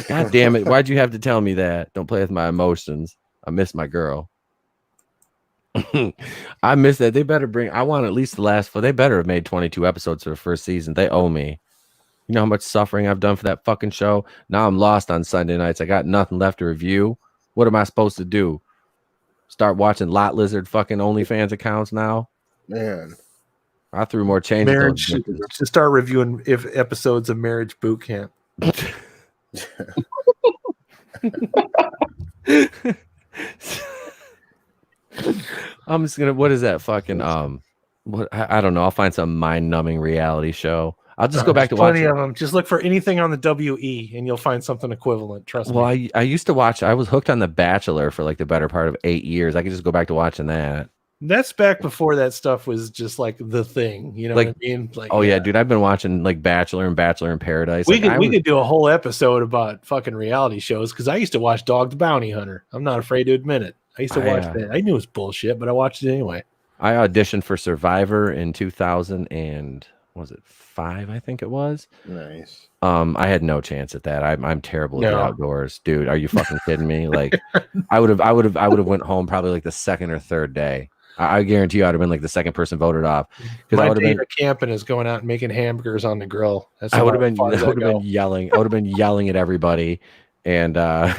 God damn it. Why'd you have to tell me that? Don't play with my emotions. I miss my girl. I miss that. They better I want at least the last 4. They better have made 22 episodes for the first season. They owe me. You know how much suffering I've done for that fucking show? Now I'm lost on Sunday nights. I got nothing left to review. What am I supposed to do? Start watching Lot Lizard fucking OnlyFans accounts now? Man. I threw more change at Marriage. To start reviewing episodes of Marriage Boot Camp. I'm just gonna. What is that fucking What I don't know. I'll find some mind-numbing reality show. I'll just go back to plenty watching. of them. Just look for anything on the WE, and you'll find something equivalent. Trust me. Well, I used to watch. I was hooked on The Bachelor for like the better part of 8 years. I could just go back to watching that. That's back before that stuff was just like the thing. You know Like, what I mean? Like, Oh yeah, dude. I've been watching like Bachelor and Bachelor in Paradise. We Like, could do a whole episode about fucking reality shows because I used to watch Dog the Bounty Hunter. I'm not afraid to admit it. I used to watch that. I knew it was bullshit, but I watched it anyway. I auditioned for Survivor in 2005, I think it was. Nice. I had no chance at that. I'm terrible at the outdoors, dude. Are you fucking kidding me? Like, I would have went home probably like the second or third day. I guarantee you, I'd have been like the second person voted off. My day of camping is going out and making hamburgers on the grill. I would have been yelling. I would have been yelling at everybody, and I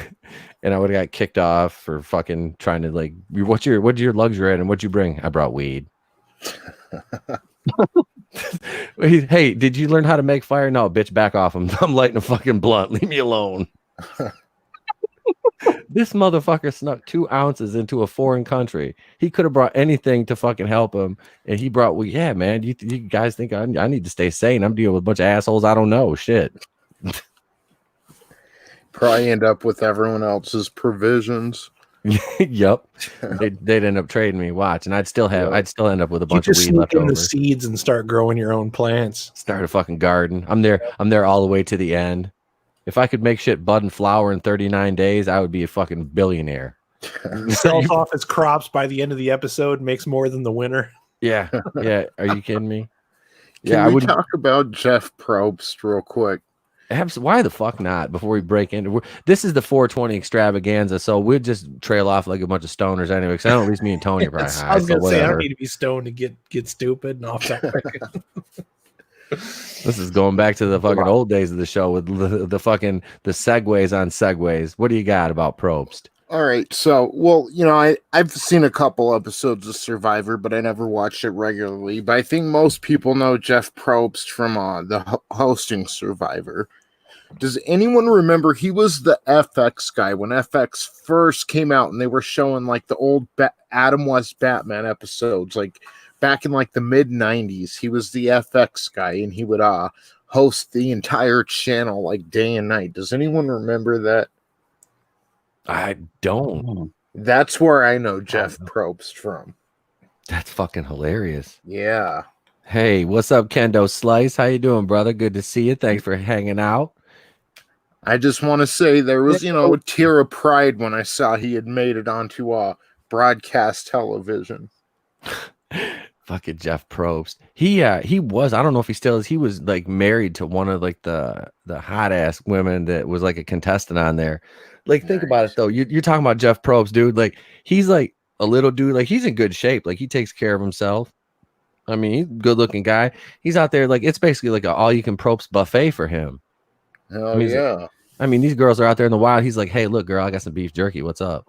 would have got kicked off for fucking trying to like, what's your luxury item? What'd you bring? I brought weed. Hey, did you learn how to make fire? No, bitch, back off. I'm lighting a fucking blunt. Leave me alone. This motherfucker snuck 2 ounces into a foreign country. He could have brought anything to fucking help him, and he brought weed. Yeah, man. You guys think I need to stay sane? I'm dealing with a bunch of assholes. I don't know shit. Probably end up with everyone else's provisions. Yep. They'd end up trading me. Watch, and I'd still end up with a bunch of weed left over. The seeds and start growing your own plants. Start a fucking garden. I'm there all the way to the end. If I could make shit bud and flower in 39 days, I would be a fucking billionaire. Sells off his crops by the end of the episode, makes more than the winner. Yeah. Yeah. Are you kidding me? Can we talk about Jeff Probst real quick? Why the fuck not? Before we break into this is the 420 extravaganza, so we'll just trail off like a bunch of stoners anyway. Because I know at least me and Tony are probably high. I was gonna say I don't need to be stoned to get stupid and off that. This is going back to the fucking old days of the show with the fucking the segues on segues. What do you got about Probst? All right, so I've seen a couple episodes of Survivor, but I never watched it regularly. But I think most people know Jeff Probst from the hosting Survivor. Does anyone remember he was the FX guy when FX first came out, and they were showing like the old Adam West Batman episodes, like back in like the mid '90s? He was the FX guy, and he would host the entire channel like day and night. Does anyone remember that? I don't. That's where I know Jeff Probst from. That's fucking hilarious. Yeah. Hey, what's up, Kendo Slice? How you doing, brother? Good to see you. Thanks for hanging out. I just want to say there was, a tear of pride when I saw he had made it onto broadcast television. Fucking Jeff Probst. He was, I don't know if he still is. He was like married to one of like the hot ass women that was like a contestant on there. Like, think about it though. You're talking about Jeff Probst, dude. Like, he's like a little dude. Like, he's in good shape. Like, he takes care of himself. I mean, he's a good looking guy. He's out there. Like, it's basically like an all you can Probst buffet for him. Hell yeah. I mean, these girls are out there in the wild. He's like, hey, look, girl, I got some beef jerky. What's up?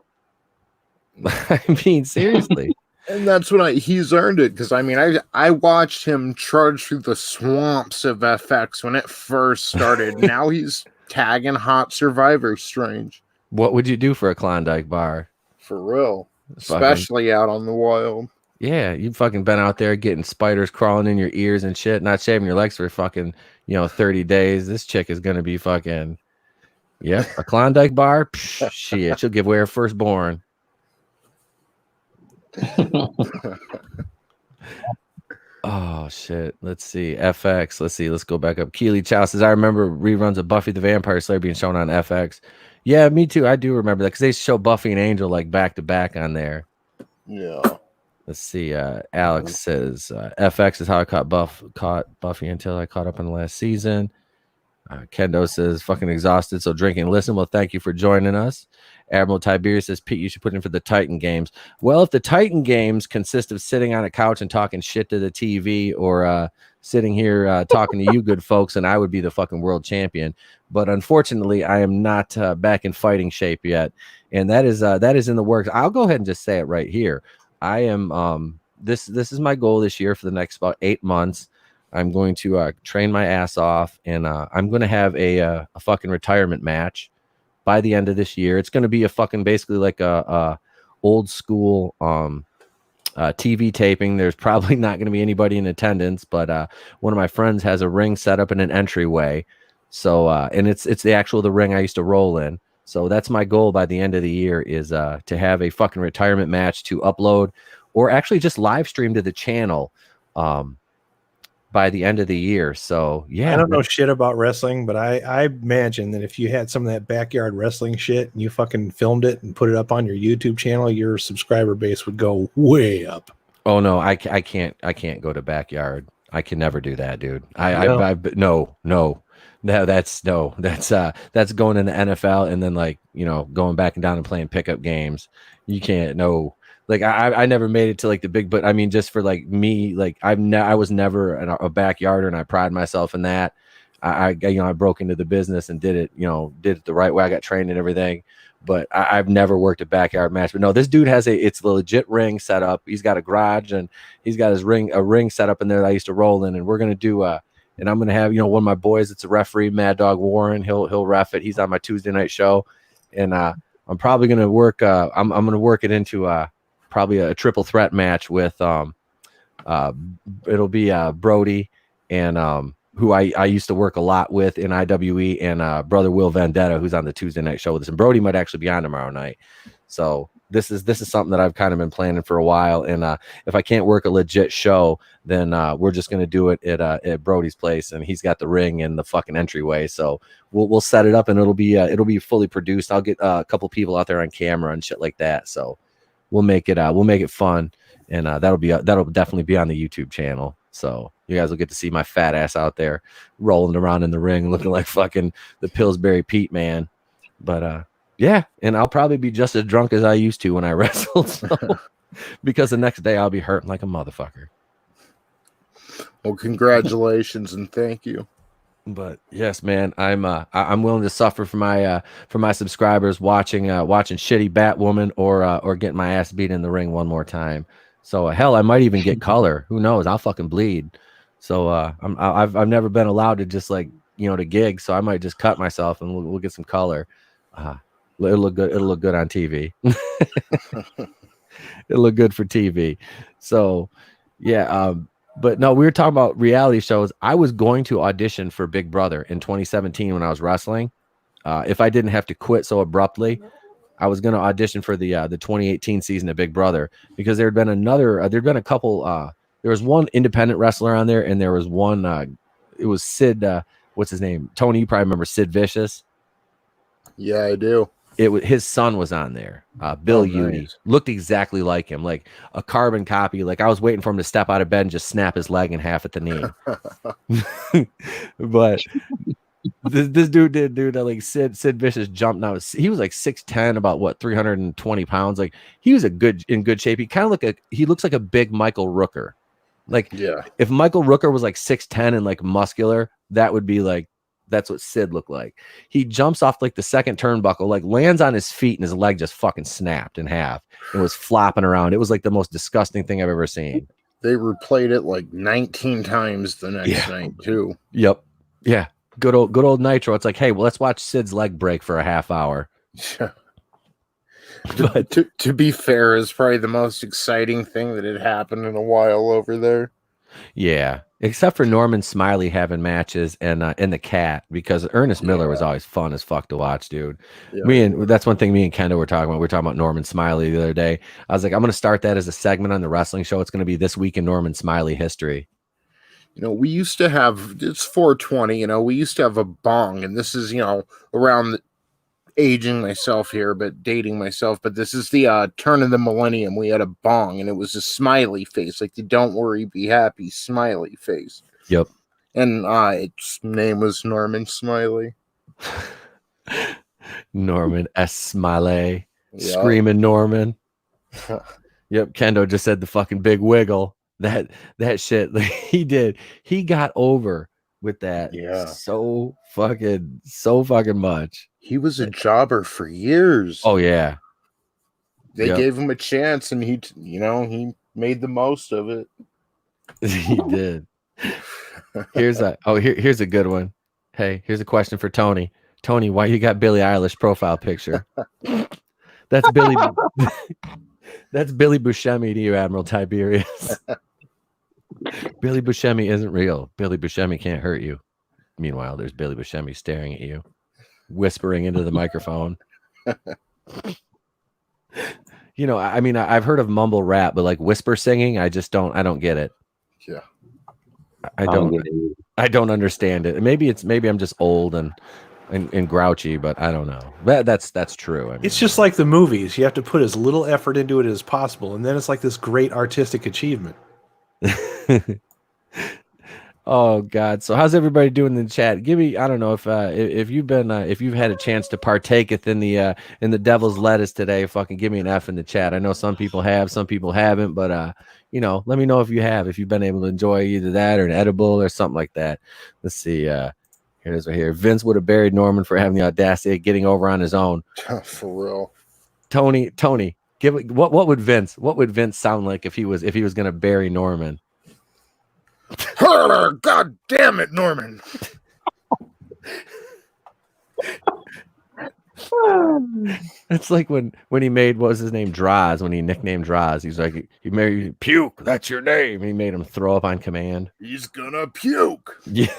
I mean, seriously. And that's what he's earned it, because I mean, I watched him trudge through the swamps of FX when it first started. Now he's tagging hot Survivor Strange. What would you do for a Klondike bar? For real. Especially out on the wild. Yeah, you've fucking been out there getting spiders crawling in your ears and shit, not shaving your legs for fucking, 30 days. This chick is going to be fucking, yep, a Klondike bar? Psh, shit, she'll give away her firstborn. Oh, shit. Let's see. FX. Let's go back up. Keely Chow says, I remember reruns of Buffy the Vampire Slayer being shown on FX. Yeah, me too. I do remember that because they show Buffy and Angel like back to back on there. Yeah. Let's see. Alex says, FX is how I caught Buffy until I caught up in the last season. Kendo says, fucking exhausted, so drink and listen. Well, thank you for joining us. Admiral Tiberius says, Pete, you should put in for the Titan games. Well, if the Titan games consist of sitting on a couch and talking shit to the TV, or sitting here talking to you good folks, and I would be the fucking world champion. But unfortunately, I am not back in fighting shape yet. And that is in the works. I'll go ahead and just say it right here. I am this is my goal this year for the next about 8 months. I'm going to train my ass off, and I'm going to have a fucking retirement match by the end of this year. It's going to be a fucking basically like a old school TV taping. There's probably not going to be anybody in attendance, but one of my friends has a ring set up in an entryway. So and it's the ring I used to roll in. So that's my goal by the end of the year, is to have a fucking retirement match to upload, or actually just live stream to the channel by the end of the year. So yeah, I don't know shit about wrestling, but I imagine that if you had some of that backyard wrestling shit and you fucking filmed it and put it up on your YouTube channel, your subscriber base would go way up. Oh no, I can't go to backyard. I can never do that, dude. That's going in the NFL and then like, going back and down and playing pickup games. You can't, no. Like I never made it to like the big, but I mean, just for like me, like I was never a backyarder, and I pride myself in that. I broke into the business and did it the right way. I got trained and everything, but I've never worked a backyard match. But no, this dude it's a legit ring set up. He's got a garage, and he's got a ring set up in there that I used to roll in, and we're gonna do and I'm gonna have one of my boys. It's a referee, Mad Dog Warren. He'll ref it. He's on my Tuesday night show, and I'm probably gonna work. I'm gonna work it into probably a triple threat match with it'll be Brody and who I used to work a lot with in IWE, and brother Will Vendetta, who's on the Tuesday night show with us, and Brody might actually be on tomorrow night. So this is something that I've kind of been planning for a while, and if I can't work a legit show, then we're just gonna do it at Brody's place, and he's got the ring and the fucking entryway. So we'll set it up, and it'll be fully produced. I'll get a couple people out there on camera and shit like that. So we'll make it fun, and that'll definitely be on the YouTube channel. So you guys will get to see my fat ass out there rolling around in the ring, looking like fucking the Pillsbury Pete man. But yeah, and I'll probably be just as drunk as I used to when I wrestled, so, because the next day I'll be hurting like a motherfucker. Well, congratulations and thank you. But yes, man, I'm willing to suffer for my subscribers watching shitty Batwoman or getting my ass beat in the ring one more time. So hell, I might even get color. Who knows? I'll fucking bleed. So I've never been allowed to just like to gig. So I might just cut myself and we'll get some color. It'll look good. It'll look good on TV. It'll look good for TV. So yeah. But no, we were talking about reality shows. I was going to audition for Big Brother in 2017 when I was wrestling. If I didn't have to quit so abruptly, I was going to audition for the 2018 season of Big Brother because there'd been a couple. There was one independent wrestler on there, and there was one. It was Sid. What's his name? Tony. You probably remember Sid Vicious. Yeah, I do. His son was on there. Bill Udi nice. looked exactly like him, like a carbon copy. Like I was waiting for him to step out of bed and just snap his leg in half at the knee. But this dude did like Sid Vicious jumped. Now he was like 6'10", about what 320 pounds. Like he was in good shape. He looks like a big Michael Rooker. Like if Michael Rooker was like 6'10" and like muscular, that would be like. That's what Sid looked like. He jumps off like the second turnbuckle, like lands on his feet, and his leg just fucking snapped in half. It was flopping around. It was like the most disgusting thing I've ever seen. They replayed it like 19 times the next night too. Yep. Yeah. Good old Nitro. It's like, hey, well, let's watch Sid's leg break for a half hour. But to be fair, is probably the most exciting thing that had happened in a while over there. Yeah, except for Norman Smiley having matches and the cat, because Ernest Miller was always fun as fuck to watch, dude. That's one thing me and Kendall were talking about. We were talking about Norman Smiley the other day. I was like, I'm going to start that as a segment on the wrestling show. It's going to be This Week in Norman Smiley History. We used to have, it's 420, we used to have a bong, and this is, around aging myself here, but dating myself, but this is the turn of the millennium. We had a bong, and it was a smiley face, like the don't worry, be happy smiley face. Yep. And its name was Norman Smiley. Norman S. Smiley. Yep. Screaming Norman. Yep. Kendo just said the fucking big wiggle. That shit, like, he got over with that so fucking much. He was a jobber for years. Oh yeah. They gave him a chance, and he made the most of it. He did. Here's a good one. Hey, here's a question for Tony. Tony, why you got Billie Eilish profile picture? That's Billy. That's Billy Buscemi to you, Admiral Tiberius. Billy Buscemi isn't real. Billy Buscemi can't hurt you. Meanwhile, there's Billy Buscemi staring at you, whispering into the microphone. I mean, I've heard of mumble rap, but like whisper singing, I don't get it. Yeah. I don't understand it. Maybe I'm just old and grouchy, but I don't know. That's true. I mean, it's just like the movies. You have to put as little effort into it as possible, and then it's like this great artistic achievement. Oh God! So how's everybody doing in the chat? Give me, I don't know if you've been if you've had a chance to partake in the devil's lettuce today. Fucking give me an F in the chat. I know some people have, some people haven't, but let me know if you've been able to enjoy either that or an edible or something like that. Let's see. Here it is right here. Vince would have buried Norman for having the audacity of getting over on his own. For real. Tony, give it. What would Vince sound like if he was going to bury Norman? God damn it, Norman. It's like when he made, what was his name, Droz, when he nicknamed Droz. He's like, he made puke, that's your name. He made him throw up on command. He's gonna puke. Yeah.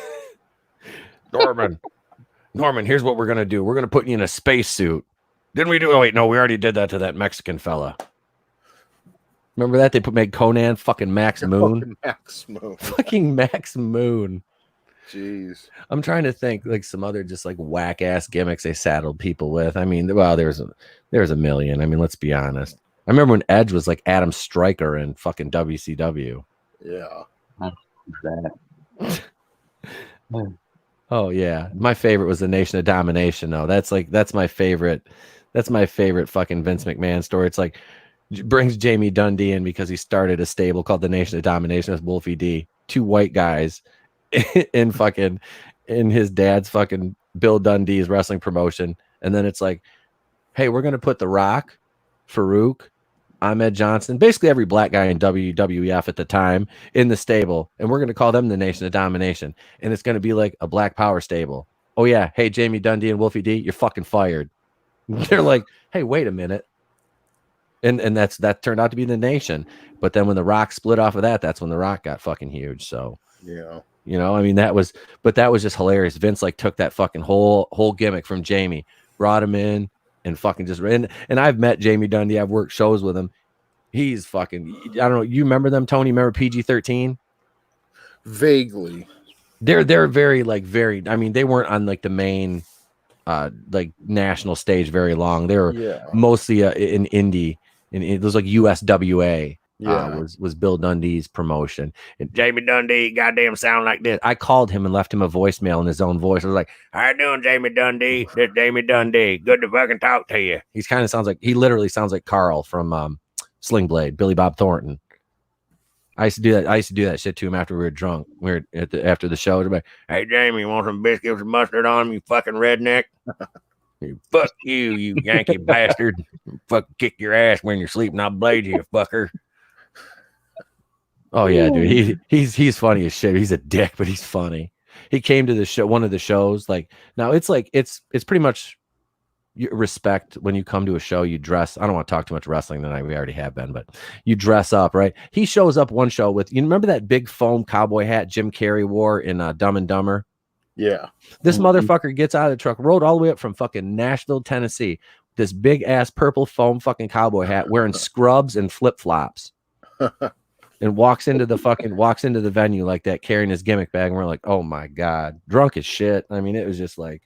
Norman, here's what we're gonna do. We're gonna put you in a spacesuit. Didn't we do? Oh wait, no, we already did that to that Mexican fella. Remember that? They made Conan fucking Max Moon. Fucking Max Moon. Jeez. I'm trying to think like some other just like whack ass gimmicks they saddled people with. I mean, well, there's a million. I mean, let's be honest. I remember when Edge was like Adam Stryker in fucking WCW. Yeah. Oh yeah. My favorite was the Nation of Domination though. That's my favorite. That's my favorite fucking Vince McMahon story. It's like brings Jamie Dundee in because he started a stable called the Nation of Domination with Wolfie D. Two white guys in fucking in his dad's fucking Bill Dundee's wrestling promotion, and then it's like, hey, we're gonna put The Rock, Farouk, Ahmed Johnson, basically every black guy in WWF at the time in the stable, and we're gonna call them the Nation of Domination, and it's gonna be like a Black Power stable. Oh yeah, hey Jamie Dundee and Wolfie D, you're fucking fired. They're like, hey, wait a minute. And that turned out to be the Nation. But then when The Rock split off of that, that's when The Rock got fucking huge. So Yeah. you know, I mean, that was just hilarious. Vince like took that fucking whole gimmick from Jamie, brought him in, and fucking just and I've met Jamie Dundee. I've worked shows with him. He's fucking, I don't know. You remember them, Tony? Remember PG-13? Vaguely. They're very I mean, they weren't on like the main like national stage very long. They were mostly in indie, and it was like USWA. Was Bill Dundee's promotion. And Jamie Dundee, goddamn sound like this. I called him and left him a voicemail in his own voice. I was like, how you doing, Jamie Dundee? This Jamie Dundee. Good to fucking talk to you. He literally sounds like Carl from Sling Blade, Billy Bob Thornton. I used to do that. I used to do that shit to him after we were drunk. We were after the show. Like, hey Jamie, you want some biscuits with mustard on them, you fucking redneck? Fuck you, you Yankee bastard. Fuck kick your ass when you're sleeping. I'll blade you, fucker. Oh yeah, dude. He's funny as shit. He's a dick, but he's funny. He came to the show, one of the shows. Like now, it's like it's pretty much respect when you come to a show. You dress. I don't want to talk too much wrestling tonight. We already have been, but you dress up, right? He shows up one show with, you remember that big foam cowboy hat Jim Carrey wore in Dumb and Dumber? Yeah. This motherfucker gets out of the truck, rode all the way up from fucking Nashville, Tennessee, this big ass purple foam fucking cowboy hat, wearing scrubs and flip flops. And walks into the venue like that, carrying his gimmick bag, and we're like, oh my god, drunk as shit. I mean, it was just like,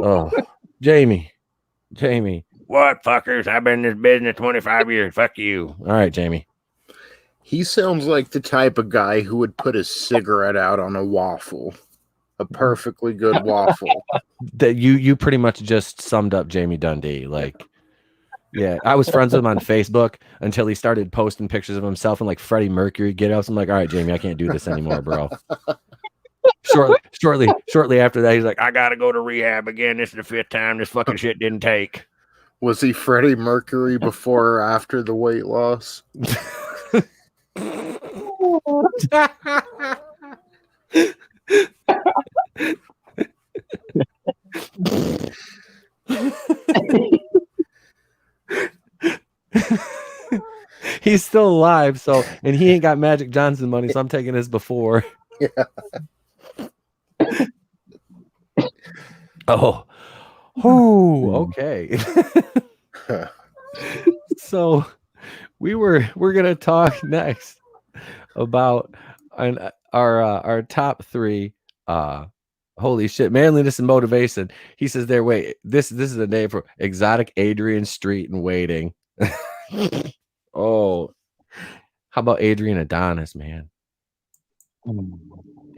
oh, Jamie, what fuckers? I've been in this business 25 years. Fuck you. All right, Jamie. He sounds like the type of guy who would put a cigarette out on a waffle, a perfectly good waffle. That you pretty much just summed up Jamie Dundee. Like, yeah, I was friends with him on Facebook until he started posting pictures of himself and like Freddie Mercury get-ups. I'm like, all right, Jamie, I can't do this anymore, bro. Shortly after that, he's like, I gotta go to rehab again. This is the 5th time this fucking shit didn't take. Was he Freddie Mercury before or after the weight loss? He's still alive, so, and he ain't got Magic Johnson money, so I'm taking his before. Yeah. Oh, okay. So we're gonna talk next about our top 3 holy shit, manliness and motivation. He says there, wait, this is a name for Exotic Adrian Street and Waiting. Oh, how about Adrian Adonis, man?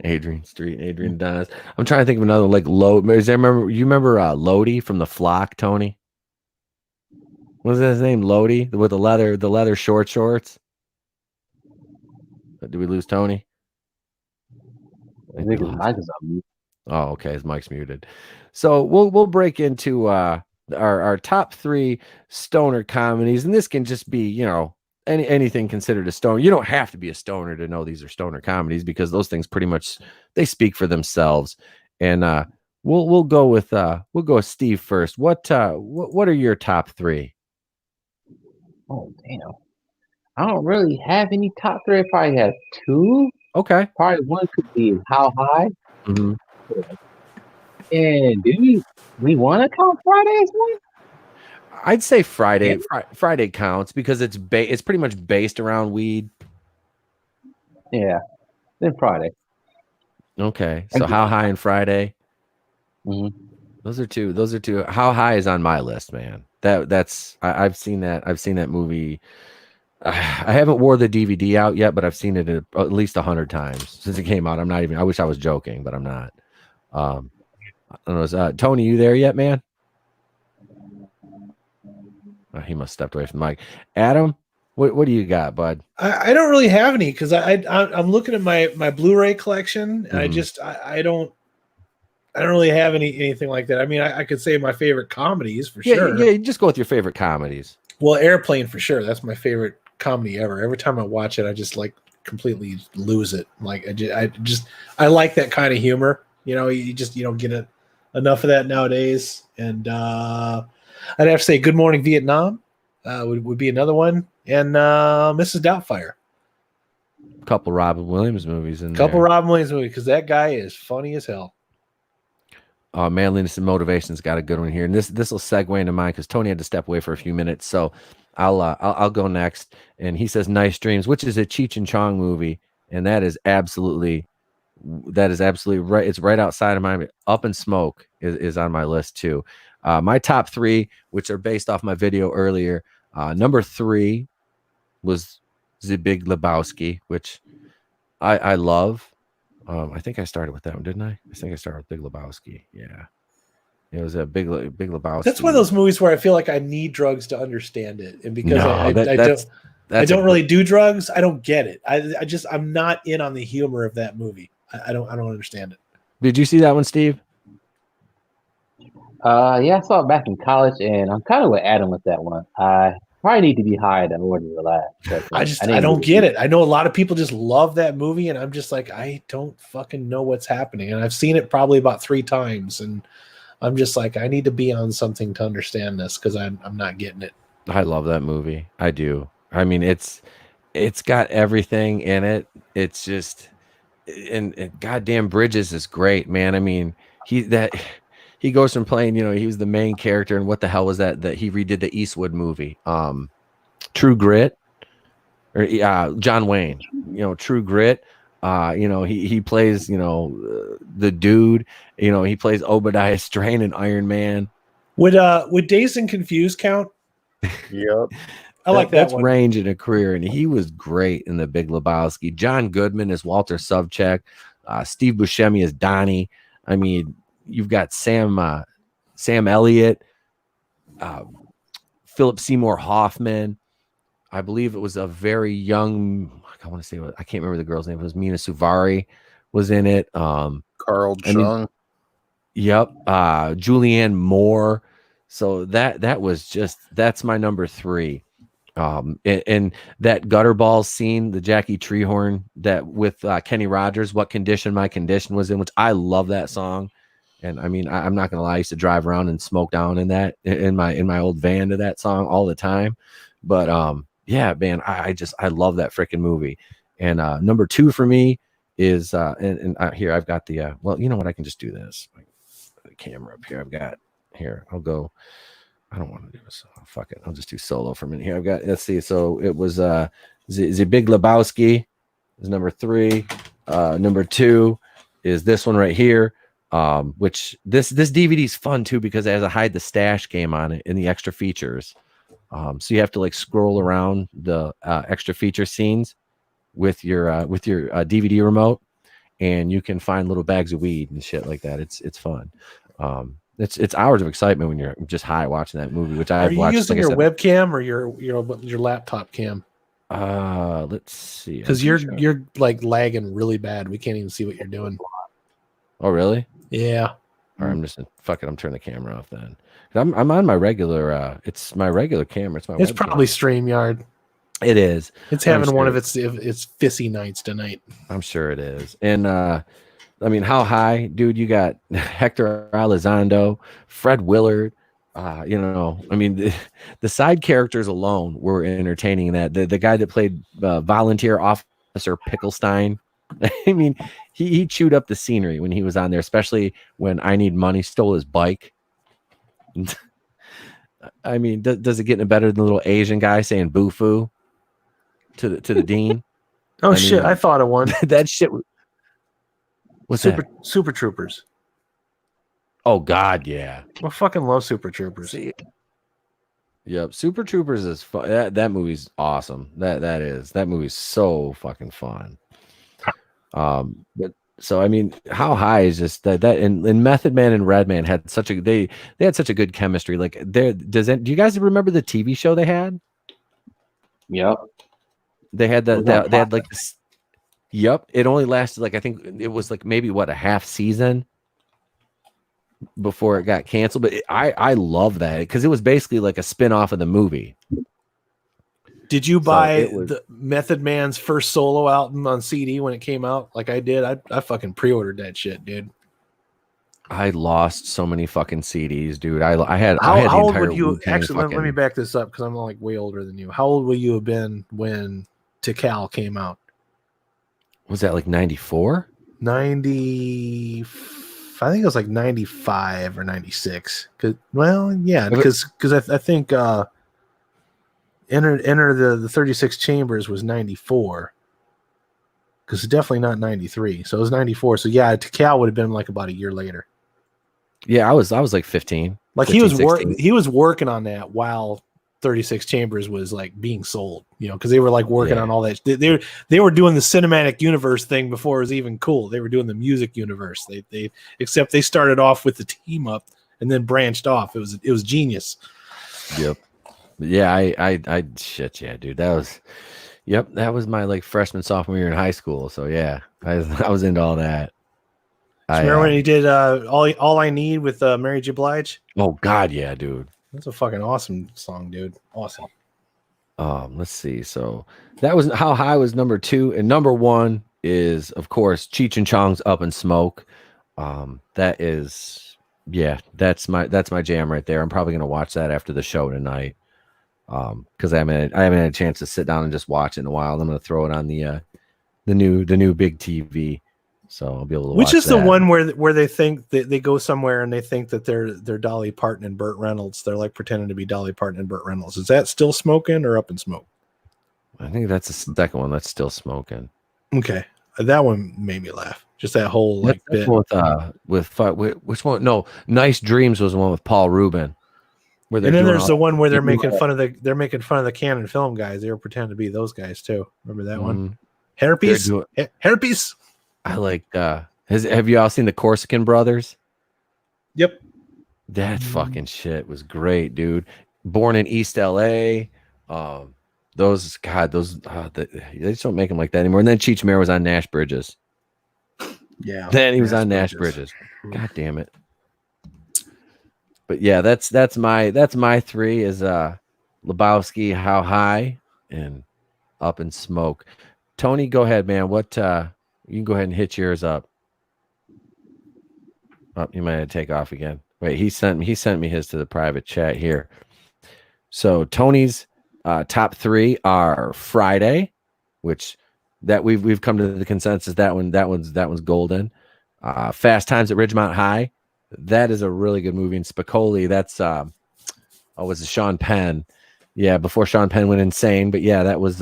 Adrian Street, Adrian Adonis. I'm trying to think of another like you remember Lodi from The Flock, Tony? What was his name? Lodi with the leather shorts. Did we lose Tony? I think his mic is on mute. Oh, okay. His mic's muted. So we'll break into our top 3 stoner comedies, and this can just be, you know, anything considered a stoner. You don't have to be a stoner to know these are stoner comedies, because those things pretty much, they speak for themselves. And we'll go with Steve first. What are your top 3? Oh damn! I don't really have any top 3. I probably have 2. Okay. Probably one could be How High. Mm-hmm. And did we want to count Friday's one? I'd say Friday. Friday counts because it's pretty much based around weed. Yeah, then Friday. Okay, so How High and Friday. Mm-hmm. Those are two. How High is on my list, man. I've seen that. I've seen that movie. I haven't wore the DVD out yet, but I've seen it at least 100 times since it came out. I wish I was joking, but I'm not. I don't know. Tony, you there yet, man? Oh, he must have stepped away from the mic. Adam, what do you got, bud? I don't really have any, because I'm looking at my Blu-ray collection, and I don't. I don't really have anything like that. I mean, I could say my favorite comedies for Yeah, sure. yeah. You just go with your favorite comedies. Well, Airplane for sure. That's my favorite comedy ever. Every time I watch it, I just like completely lose it. Like I like that kind of humor. You know, you don't get enough of that nowadays. And I'd have to say Good Morning Vietnam would be another one, and Mrs. Doubtfire. A couple Robin Williams movies in Couple there. Robin Williams movies because that guy is funny as hell. Manliness and Motivation's got a good one here, and this will segue into mine because Tony had to step away for a few minutes, so I'll go next. And he says Nice Dreams, which is a Cheech and Chong movie, and that is absolutely right. It's right outside of mine. Up in Smoke is on my list too. My top three, which are based off my video earlier. Number 3 was The Big Lebowski, which I love. I think I started with that one, didn't I? I think I started with Big Lebowski. Yeah, it was a Big Lebowski. That's one of those movies where I feel like I need drugs to understand it, and because I don't really do drugs, I don't get it. I'm not in on the humor of that movie. I don't understand it. Did you see that one, Steve? Yeah, I saw it back in college, and I'm kind of with Adam with that one. I probably need to be high in order to relax. I don't get it. I know a lot of people just love that movie, and I'm just like, I don't fucking know what's happening. And I've seen it probably about 3 times, and I'm just like, I need to be on something to understand this because I'm not getting it. I love that movie. I do. I mean, it's got everything in it. It's just, and goddamn Bridges is great, man. I mean, he goes from playing, he was the main character, and what the hell was that he redid the Eastwood movie, True Grit, or John Wayne, True Grit. He plays, the dude, he plays Obadiah Strain in Iron Man. Would Dazed and Confused count? Yep. I like that That's one. range in a career, and he was great in The Big Lebowski. John Goodman is Walter Sobchak. Steve Buscemi is Donnie. I mean, you've got Sam Elliott, Philip Seymour Hoffman. I believe it was a very young, I want to say, I can't remember the girl's name. It was Mina Suvari was in it. Carl Chung. Yep. Julianne Moore. So that's my number 3. And that Gutterball scene, the Jackie Treehorn that with Kenny Rogers, What Condition My Condition was in, which I love that song. And I mean, I'm not gonna lie, I used to drive around and smoke down in my old van to that song all the time. But yeah, man, I love that freaking movie. And number 2 for me is here I've got the well, you know what, I can just do this. The camera up here. I've got here. I'll go. I don't want to do this. Oh, fuck it. I'll just do solo for a minute here. I've got, let's see. So it was the Big Lebowski is number 3. Number 2 is this one right here. Which this DVD is fun too because it has a hide the stash game on it in the extra features. So you have to like scroll around the extra feature scenes with your DVD remote, and you can find little bags of weed and shit like that. It's fun. It's hours of excitement when you're just high watching that movie, which I've watched. Are you using your webcam or your laptop cam? Let's see. Because you're like lagging really bad. We can't even see what you're doing. Oh, really? Yeah. Or I'm just fuck it. I'm turning the camera off then. I'm on my regular. It's my regular camera. It's probably StreamYard. It is. It's having one of its fissy nights tonight. I'm sure it is. And I mean, how high, dude? You got Hector Elizondo, Fred Willard. I mean, the side characters alone were entertaining. That the guy that played volunteer officer Picklestein. I mean, he chewed up the scenery when he was on there, especially when I Need Money stole his bike. I mean, does it get any better than the little Asian guy saying "boo foo" to the dean? Oh shit! I thought of one. That shit. What's Super Troopers. Oh God, yeah. I fucking love Super Troopers. See, yep, Super Troopers is fun. That movie's awesome. That movie's so fucking fun. But so I mean, how high is just that and Method Man and Redman had such a they had such a good chemistry. Like do you guys remember the TV show they had? Yep. They had they had like this. Yep, it only lasted like I think it was like maybe a half season. before it got canceled. But I love that because it was basically like a spin-off of the movie. Did you So buy it was- the Method Man's first solo album on CD when it came out? Like I did. I fucking pre-ordered that shit, dude. I lost so many fucking CDs, dude. I had How the old entire would you Wu-Tang actually? Let me fucking- back this up because I'm like way older than you. How old would you have been when Tikal came out? Was that like 94? 90. I think it was like 95 or 96. Well, yeah, because I think enter the 36 Chambers was 94. Because it's definitely not 93. So it was 94. So yeah, Tikal would have been like about a year later. Yeah, I was like 15. Like 15, he was working on that while 36 Chambers was like being sold, because they were like working on all that. They were doing the cinematic universe thing before it was even cool. They were doing the music universe. They except they started off with the team up and then branched off. It was genius. Yep. Yeah, I shit, yeah, dude. That was my like freshman, sophomore year in high school. So yeah, I was into all that. Remember when he did All I Need with Mary J. Blige? Oh God, yeah, dude. That's a fucking awesome song, dude. Awesome. Let's see. So that was How High was number 2, and number 1 is of course Cheech and Chong's Up in Smoke. That is, yeah, that's my jam right there. I'm probably gonna watch that after the show tonight. Because I haven't had a chance to sit down and just watch it in a while. I'm gonna throw it on the new big TV, so I'll be able to. Which watch is that. the one where they think that they go somewhere and they think that they're Dolly Parton and Burt Reynolds. They're like pretending to be Dolly Parton and Burt Reynolds. Is that Still Smoking or Up in Smoke? I think that's the second one. That's Still Smoking. Okay, that one made me laugh. Just that whole like bit with which one? No, Nice Dreams was the one with Paul Rubin. And then there's the one where they're making fun of the Canon Film guys. They were pretending to be those guys too. Remember that one? Hairpiece. Hairpiece. I like. Have you all seen the Corsican Brothers? Yep. That fucking shit was great, dude. Born in East LA. They just don't make them like that anymore. And then Cheech Marin was on Nash Bridges. Yeah. Then he was on Nash Bridges. God damn it. But yeah, that's my 3 is Lebowski, How High, and Up in Smoke. Tony, go ahead, man. What you can go ahead and hit yours up. Oh, you might have to take off again. Wait, he sent me his to the private chat here. So Tony's top 3 are Friday, which that we've come to the consensus that one's golden. Fast Times at Ridgemont High. That is a really good movie. And Spicoli, that's was it Sean Penn? Yeah, before Sean Penn went insane. But yeah, that was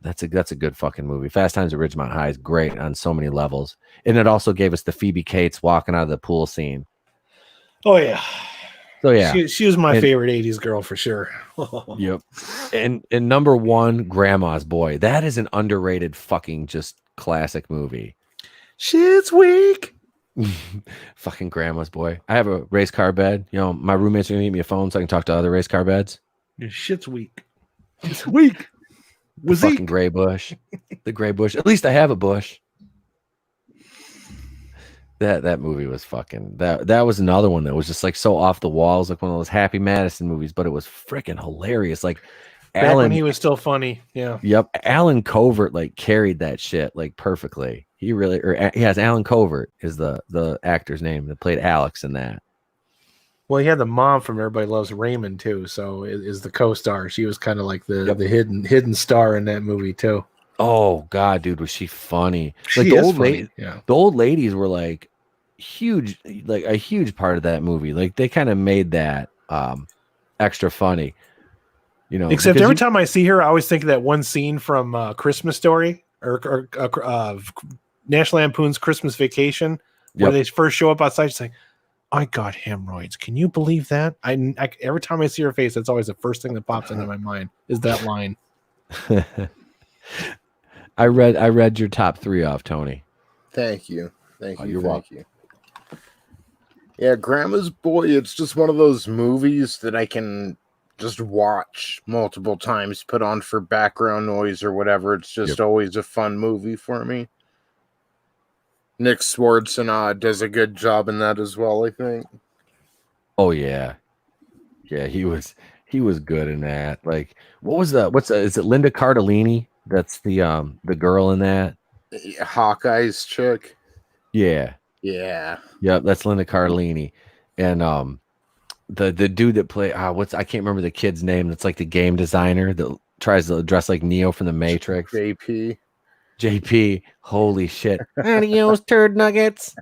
that's a good fucking movie. Fast Times at Ridgemont High is great on so many levels. And it also gave us the Phoebe Cates walking out of the pool scene. Oh yeah. So yeah. She was my favorite 80s girl for sure. Yep. And number 1, Grandma's Boy. That is an underrated fucking just classic movie. Shit's weak. Fucking Grandma's Boy. I have a race car bed. My roommates are gonna give me a phone so I can talk to other race car beds. Your shit's weak. It's weak. The fucking gray bush. The gray bush. At least I have a bush. That movie was fucking that was another one that was just like so off the walls, like one of those Happy Madison movies, but it was freaking hilarious. Like Back when he was still funny. Yeah. Yep. Alan Covert like carried that shit like perfectly. He has Alan Covert is the actor's name that played Alex in that. Well, he had the mom from Everybody Loves Raymond too, so is the co-star. She was kind of like the hidden star in that movie too. Oh God, dude, was she funny? Like the old ladies were like huge, like a huge part of that movie. Like they kind of made that extra funny. Except every time I see her, I always think of that one scene from Christmas Story or National Lampoon's Christmas Vacation, where they first show up outside. She's like, "I got hemorrhoids. Can you believe that?" I every time I see her face, that's always the first thing that pops into my mind is that line. I read your top 3 off, Tony. Thank you. You're welcome. Yeah, Grandma's Boy. It's just one of those movies that I can just watch multiple times, put on for background noise or whatever. It's just always a fun movie for me. Nick Swardson does a good job in that as well, I think. Oh yeah, yeah, he was good in that. Like, is it Linda Cardellini? That's the girl in that. Hawkeye's chick. Yeah, Yeah. yeah, that's Linda Cardellini, and the dude that play I can't remember the kid's name. That's like the game designer that tries to dress like Neo from the Matrix. JP, holy shit! Adios, turd nuggets.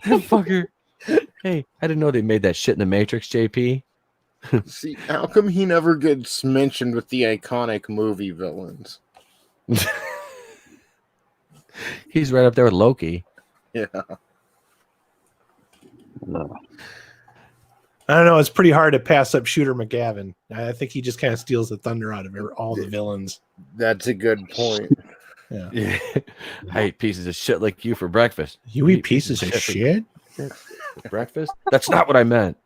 That fucker. Hey, I didn't know they made that shit in the Matrix, JP. See, how come he never gets mentioned with the iconic movie villains? He's right up there with Loki. Yeah. No. I don't know. It's pretty hard to pass up Shooter McGavin. I think he just kind of steals the thunder out of all the villains. That's a good point. Yeah. I eat pieces of shit like you for breakfast. You eat pieces of shit? For breakfast? That's not what I meant.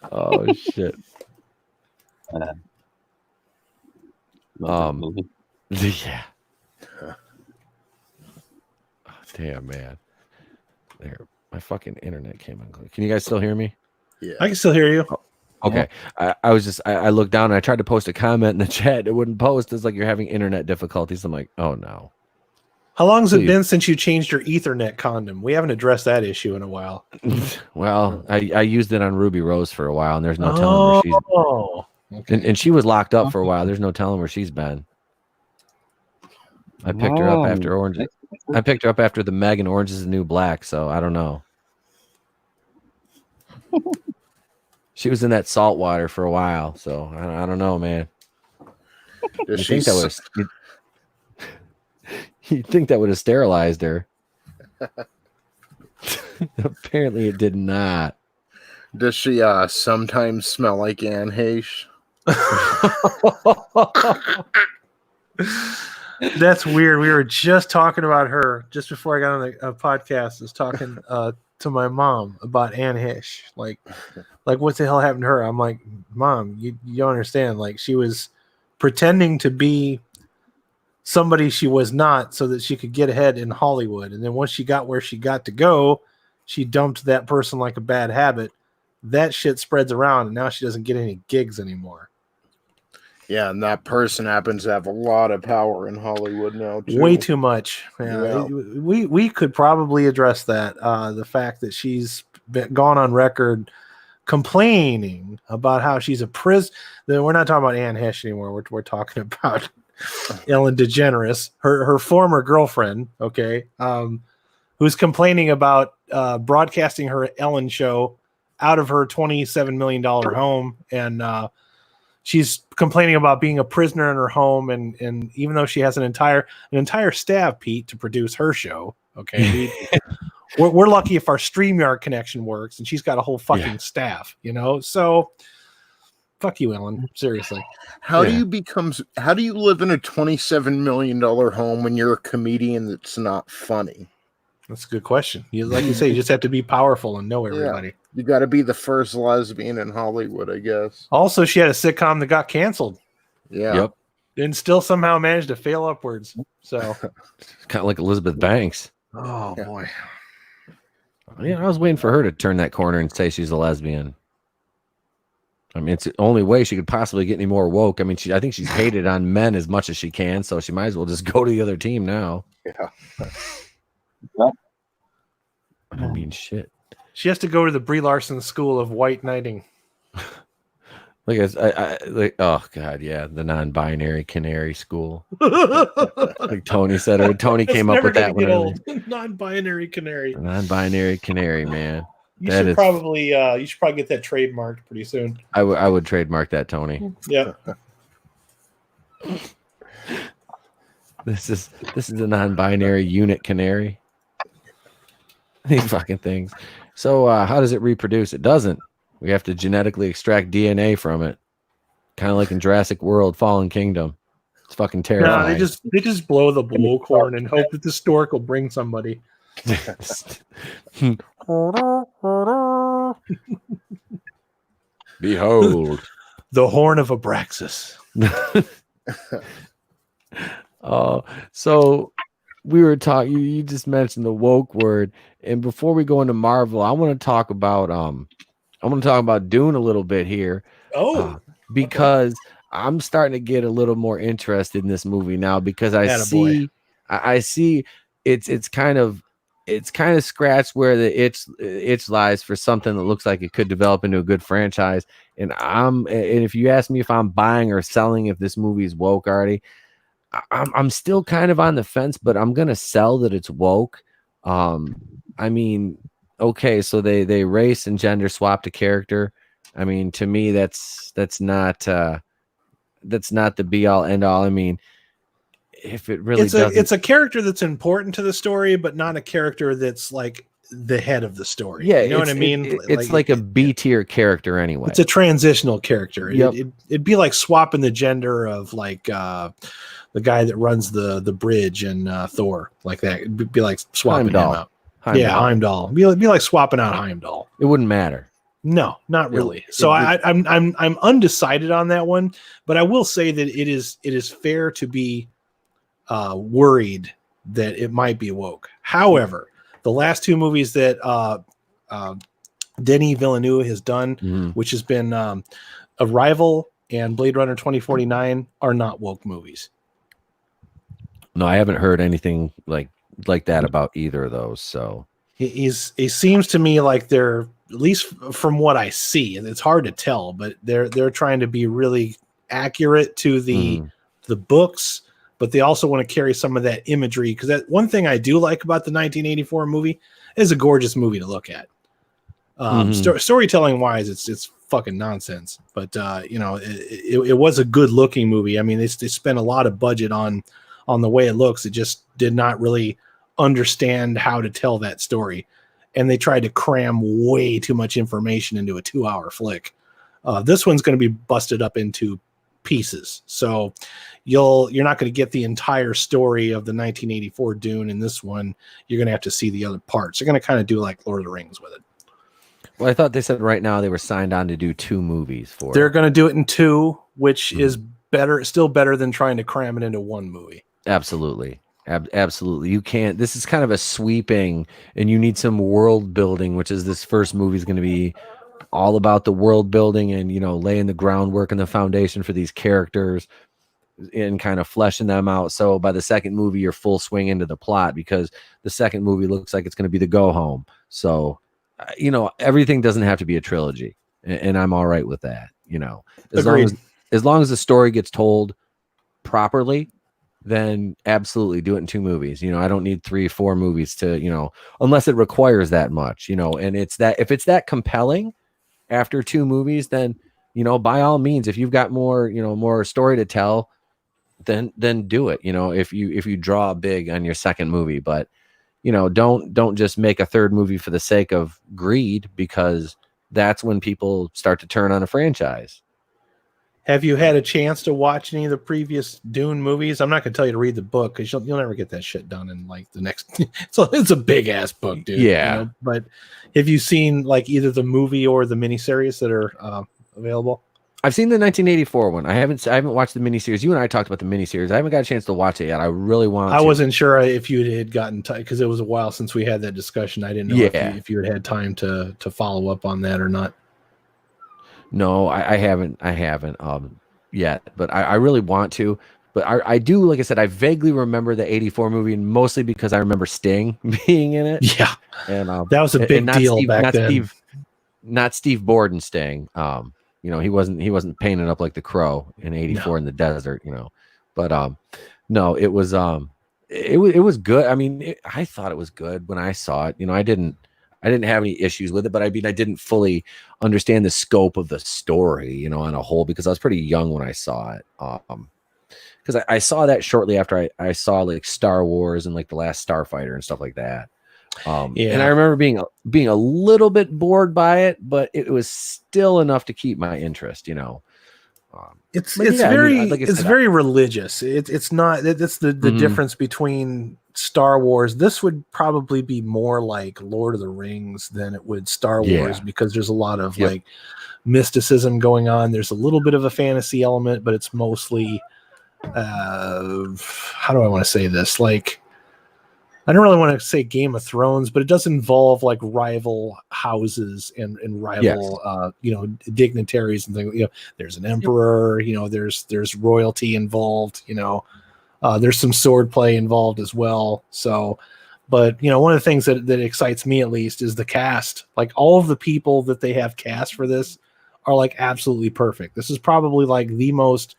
Oh shit. Yeah. Oh, damn, man. There, my fucking internet came on. Can you guys still hear me? Yeah. I can still hear you. Okay. I looked down and I tried to post a comment in the chat. It wouldn't post. It's like you're having internet difficulties. I'm like, oh no. How long has it been since you changed your Ethernet condom? We haven't addressed that issue in a while. Well, I used it on Ruby Rose for a while, and there's no telling where she's been. And she was locked up for a while. There's no telling where she's been. I picked her up after Orange. I picked her up after the Meg and Orange is the New Black, so I don't know. She was in that salt water for a while, so I don't know, man. You think that would have sterilized her? Apparently, it did not. Does she sometimes smell like Anne Heche? That's weird. We were just talking about her just before I got on the podcast. I was talking to my mom about Anne Heche. Like what the hell happened to her? I'm like, Mom, you don't understand. Like, she was pretending to be somebody she was not so that she could get ahead in Hollywood. And then once she got where she got to go, she dumped that person like a bad habit. That shit spreads around, and now she doesn't get any gigs anymore. Yeah, and that person happens to have a lot of power in Hollywood now, too. Way too much. Yeah. We could probably address that. The fact that she's gone on record complaining about how she's a prisoner. We're not talking about Anne Heche anymore. We're talking about Ellen DeGeneres, her former girlfriend, okay, who's complaining about broadcasting her Ellen show out of her $27 million home, and she's complaining about being a prisoner in her home, and even though she has an entire staff, Pete, to produce her show, okay, we're lucky if our StreamYard connection works, and she's got a whole fucking staff, so fuck you, Ellen. Seriously. How do you live in a $27 million home when you're a comedian that's not funny? That's a good question. Like you say, you just have to be powerful and know everybody. Yeah. You got to be the first lesbian in Hollywood, I guess. Also, she had a sitcom that got canceled. Yeah. Yep. And still somehow managed to fail upwards. So it's kind of like Elizabeth Banks. Oh, boy. Yeah, I was waiting for her to turn that corner and say she's a lesbian. I mean, it's the only way she could possibly get any more woke. I mean, I think she's hated on men as much as she can, so she might as well just go to the other team now. Yeah. I mean, shit. She has to go to the Brie Larson School of White Knighting. Oh god, yeah, the non-binary canary school. Like Tony said, or Tony came up with that one. Non-binary canary. Non-binary canary, man. You should probably get that trademarked pretty soon. I would trademark that, Tony. Yeah. This is a non-binary unit canary. These fucking things. So how does it reproduce? It doesn't. We have to genetically extract DNA from it. Kind of like in Jurassic World: Fallen Kingdom. It's fucking terrifying. No, they just blow the blowcorn and hope that the stork will bring somebody. Behold the horn of Abraxas. So we were talking. You just mentioned the woke word, and before we go into Marvel, I want to talk about Dune a little bit here, Oh, because I'm starting to get a little more interested in this movie now because attaboy. I see it's kind of scratched where the itch lies for something that looks like it could develop into a good franchise. And if you ask me if I'm buying or selling if this movie is woke already, I'm still kind of on the fence, but I'm gonna sell that it's woke. I mean, okay, so they race and gender swapped a character. I mean, to me, that's not the be all end all. I mean, if it really It's a character that's important to the story, but not a character that's like the head of the story. Yeah, you know what I mean? It's like a B tier character anyway. It's a transitional character. Yep. It'd be like swapping the gender of like the guy that runs the bridge in Thor, like that. It'd be like swapping Heimdall. him out. Heimdall. It'd be like swapping out Heimdall. It wouldn't matter. No, not really. I'm undecided on that one, but I will say that it is fair to be worried that it might be woke. However, the last two movies that Denis Villeneuve has done, which has been Arrival and Blade Runner 2049, are not woke movies. No, I haven't heard anything like that about either of those. So it seems to me like they're, at least from what I see, and it's hard to tell, but they're trying to be really accurate to the books, but they also want to carry some of that imagery, because that one thing I do like about the 1984 movie is a gorgeous movie to look at. Storytelling wise, it's fucking nonsense, but it was a good looking movie. I mean, they spent a lot of budget on the way it looks. It just did not really understand how to tell that story, and they tried to cram way too much information into a 2-hour flick. This one's going to be busted up into pieces, so you're not going to get the entire story of the 1984 Dune in this one. You're going to have to see the other parts. They're going to kind of do like Lord of the Rings with it. Well, I thought they said right now they were signed on to do 2 movies for They're going to do it in 2, which is still better than trying to cram it into 1 movie. Absolutely. Absolutely. You can't. This is kind of a sweeping, and you need some world building, which is this first movie is going to be all about the world building and, laying the groundwork and the foundation for these characters and kind of fleshing them out. So by the second movie, you're full swing into the plot, because the second movie looks like it's going to be the go home. So, everything doesn't have to be a trilogy, and I'm all right with that. As long as the story gets told properly, then absolutely do it in 2 movies. I don't need 3 or 4 movies to, unless it requires that much, and it's that, if it's that compelling after 2 movies, then, by all means, if you've got more, more story to tell, then do it. If you draw big on your second movie, but don't just make a third movie for the sake of greed, because that's when people start to turn on a franchise. Have you had a chance to watch any of the previous Dune movies? I'm not going to tell you to read the book, because you'll never get that shit done in like the next. So it's a big ass book, dude. Yeah. But have you seen like either the movie or the miniseries that are available? I've seen the 1984 one. I haven't watched the miniseries. You and I talked about the miniseries. I haven't got a chance to watch it yet. I really want to. I wasn't sure if you had gotten time, because it was a while since we had that discussion. I didn't know if you had time to follow up on that or not. No, I haven't yet, but I really want to. But I do, like I said, I vaguely remember the 84 movie, and mostly because I remember Sting being in it. Yeah. And that was a big deal back then. Not Steve Borden Sting. He wasn't painted up like the Crow in 84 in the desert, But no, it was good. I mean, I thought it was good when I saw it. I didn't have any issues with it, but I didn't fully understand the scope of the story, on a whole, because I was pretty young when I saw it. Because I saw that shortly after I saw like Star Wars and like The Last Starfighter and stuff like that. And I remember being a little bit bored by it, but it was still enough to keep my interest, It's very religious. It's not. That's the difference between Star Wars. This would probably be more like Lord of the Rings than it would Star Wars, because there's a lot of like mysticism going on. There's a little bit of a fantasy element, but it's mostly how do I want to say this? Like, I don't really want to say Game of Thrones, but it does involve like rival houses and rival, dignitaries and things. There's an emperor. There's royalty involved. There's some swordplay involved as well. So, but one of the things that excites me at least is the cast. Like all of the people that they have cast for this are like absolutely perfect. This is probably like the most.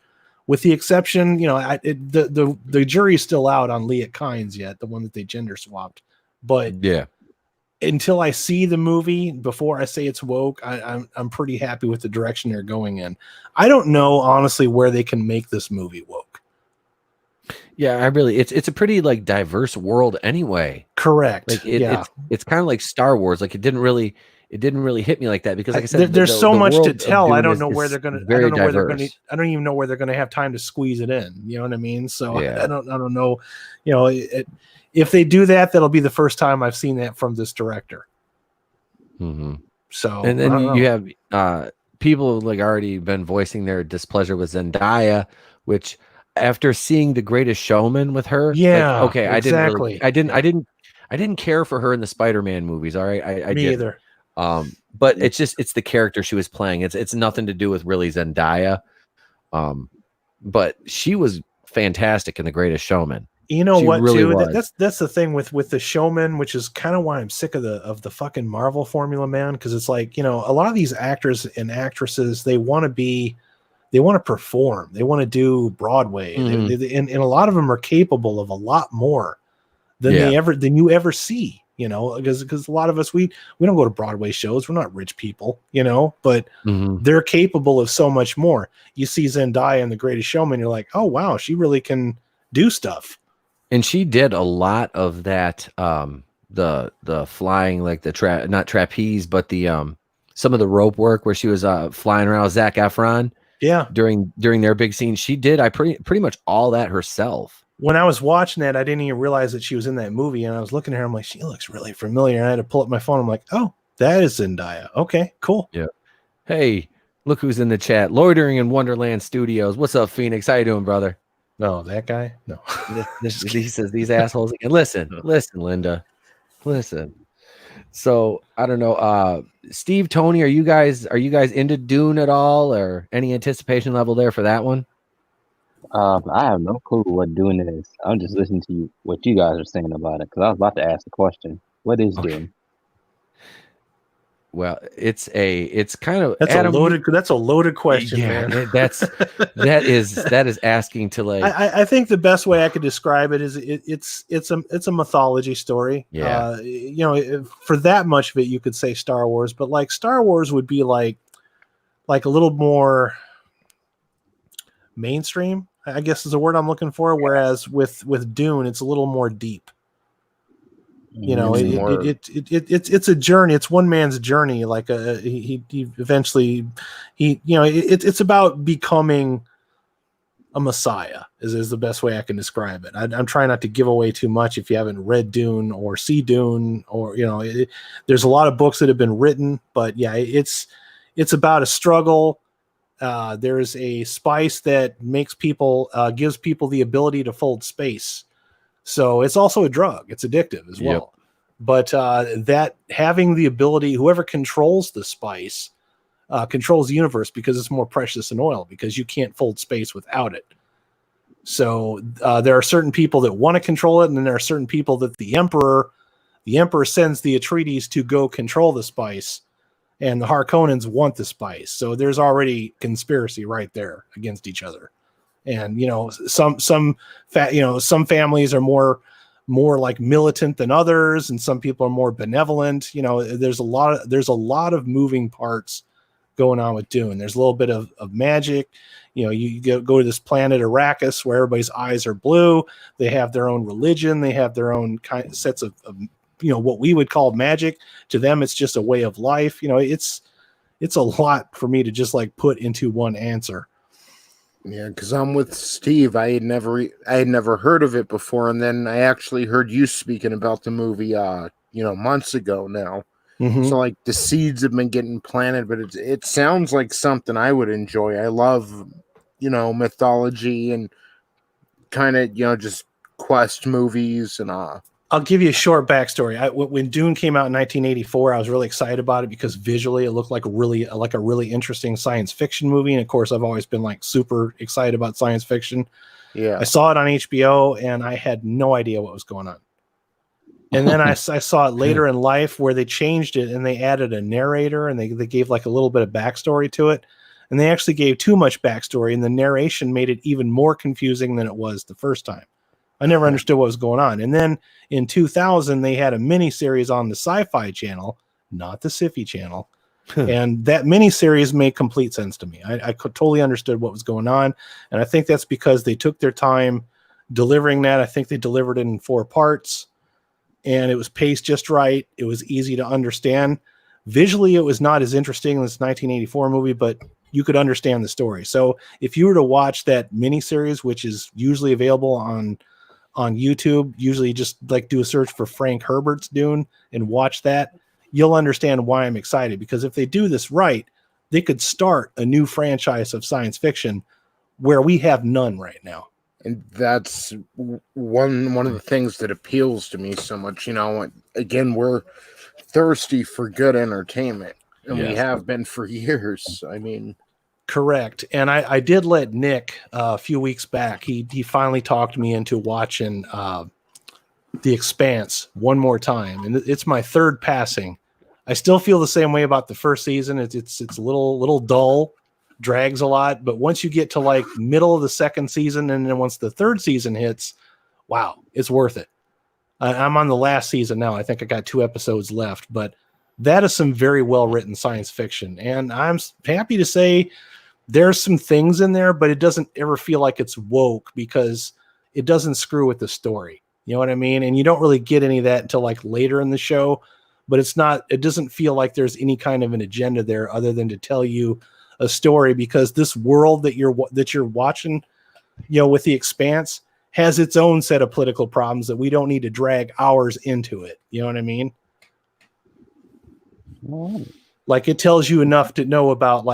With the exception, the jury's still out on Leah Kynes yet, the one that they gender swapped. But Yeah. Until I see the movie, before I say it's woke, I'm pretty happy with the direction they're going in. I don't know honestly where they can make this movie woke. Yeah, it's a pretty like diverse world anyway. Correct. Like it's kind of like Star Wars. Like it didn't really hit me like that because, like I said, there's so much to tell. I don't know where they're gonna. I don't even know where they're gonna have time to squeeze it in. You know what I mean? So Yeah. I don't know. If they do that, that'll be the first time I've seen that from this director. Mm-hmm. So and then you have people like already been voicing their displeasure with Zendaya, which after seeing The Greatest Showman with her, yeah, like, okay, exactly. I didn't care for her in the Spider-Man movies. All right, I Me didn't. either. But it's the character she was playing. It's nothing to do with really Zendaya. But she was fantastic in The Greatest Showman. You know She what, really too? was. That's the thing with the Showman, which is kind of why I'm sick of the fucking Marvel formula, man. Because it's like, a lot of these actors and actresses, they want to perform, they want to do Broadway, and a lot of them are capable of a lot more than you ever see. Because a lot of us we don't go to Broadway shows. We're not rich people, but they're capable of so much more. You see Zendaya in The Greatest Showman, you're like, oh wow, she really can do stuff. And she did a lot of that, the flying, like the not trapeze, but the some of the rope work where she was flying around with Zac Efron. Yeah, during their big scene, she did pretty much all that herself. When I was watching that, I didn't even realize that she was in that movie, and I was looking at her. I'm like, she looks really familiar. And I had to pull up my phone. I'm like, oh, that is Zendaya. Okay, cool. Yeah. Hey, look who's in the chat. Loitering in Wonderland Studios. What's up, Phoenix? How you doing, brother? No, that guy. No. He says these assholes again. Listen, Linda. Listen. So I don't know. Steve, Tony, are you guys into Dune at all, or any anticipation level there for that one? I have no clue what Dune is. I'm just listening to what you guys are saying about it because I was about to ask the question. What is Dune? Well, it's kind of that's a loaded question, man. that is asking to like. I think the best way I could describe it is it's a mythology story. Yeah. For that much of it, you could say Star Wars, but like Star Wars would be like a little more mainstream, I guess is the word I'm looking for. Whereas with Dune, it's a little more deep. It's a journey. It's one man's journey. Like he eventually it's about becoming a messiah is the best way I can describe it. I'm trying not to give away too much if you haven't read Dune or see Dune or there's a lot of books that have been written, but yeah, it's about a struggle. There's a spice that makes people gives people the ability to fold space. So it's also a drug. It's addictive as well. Yep. But that having the ability, whoever controls the spice controls the universe because it's more precious than oil because you can't fold space without it. So there are certain people that want to control it, and then there are certain people that the emperor sends the Atreides to go control the spice, and the Harkonnens want the spice. So there's already conspiracy right there against each other. And some families are more like militant than others, and some people are more benevolent. There's a lot of moving parts going on with Dune. There's a little bit of magic. You go to this planet Arrakis where everybody's eyes are blue. They have their own religion. They have their own sets of what we would call magic. To them, it's just a way of life. It's a lot for me to just like put into one answer. Yeah, because I'm with Steve. I had never heard of it before, and then I actually heard you speaking about the movie, months ago now. Mm-hmm. So like the seeds have been getting planted, but it sounds like something I would enjoy. I love, mythology and kind of, just quest movies and I'll give you a short backstory. When Dune came out in 1984, I was really excited about it because visually it looked like a really interesting science fiction movie. And of course, I've always been like super excited about science fiction. yeah. I saw it on HBO and I had no idea what was going on. And then I saw it later in life where they changed it and they added a narrator and they gave like a little bit of backstory to it. And they actually gave too much backstory and the narration made it even more confusing than it was the first time. I never understood what was going on. And then in 2000, they had a mini series on the Sci-Fi Channel, not the Sci-Fi Channel. And that mini series made complete sense to me. I totally understood what was going on. And I think that's because they took their time delivering that. I think they delivered it in 4 parts and it was paced just right. It was easy to understand. Visually, it was not as interesting as this 1984 movie, but you could understand the story. So if you were to watch that mini series, which is usually available on YouTube, usually just like do a search for Frank Herbert's Dune and watch that, you'll understand why I'm excited. Because if they do this right, they could start a new franchise of science fiction where we have none right now. And that's one of the things that appeals to me so much. Again, we're thirsty for good entertainment, and we have been for years. I mean, correct. And I did let Nick a few weeks back. He finally talked me into watching The Expanse one more time, and it's my 3rd passing. I still feel the same way about the first season. It's a little dull, drags a lot, but once you get to like middle of the 2nd season, and then once the 3rd season hits, wow, it's worth it. I'm on the last season now. I think I got 2 episodes left, but that is some very well written science fiction, and I'm happy to say there's some things in there, but it doesn't ever feel like it's woke because it doesn't screw with the story. You know what I mean? And you don't really get any of that until like later in the show, but it doesn't feel like there's any kind of an agenda there other than to tell you a story, because this world that you're watching, with The Expanse has its own set of political problems that we don't need to drag ours into it. You know what I mean? Like it tells you enough to know about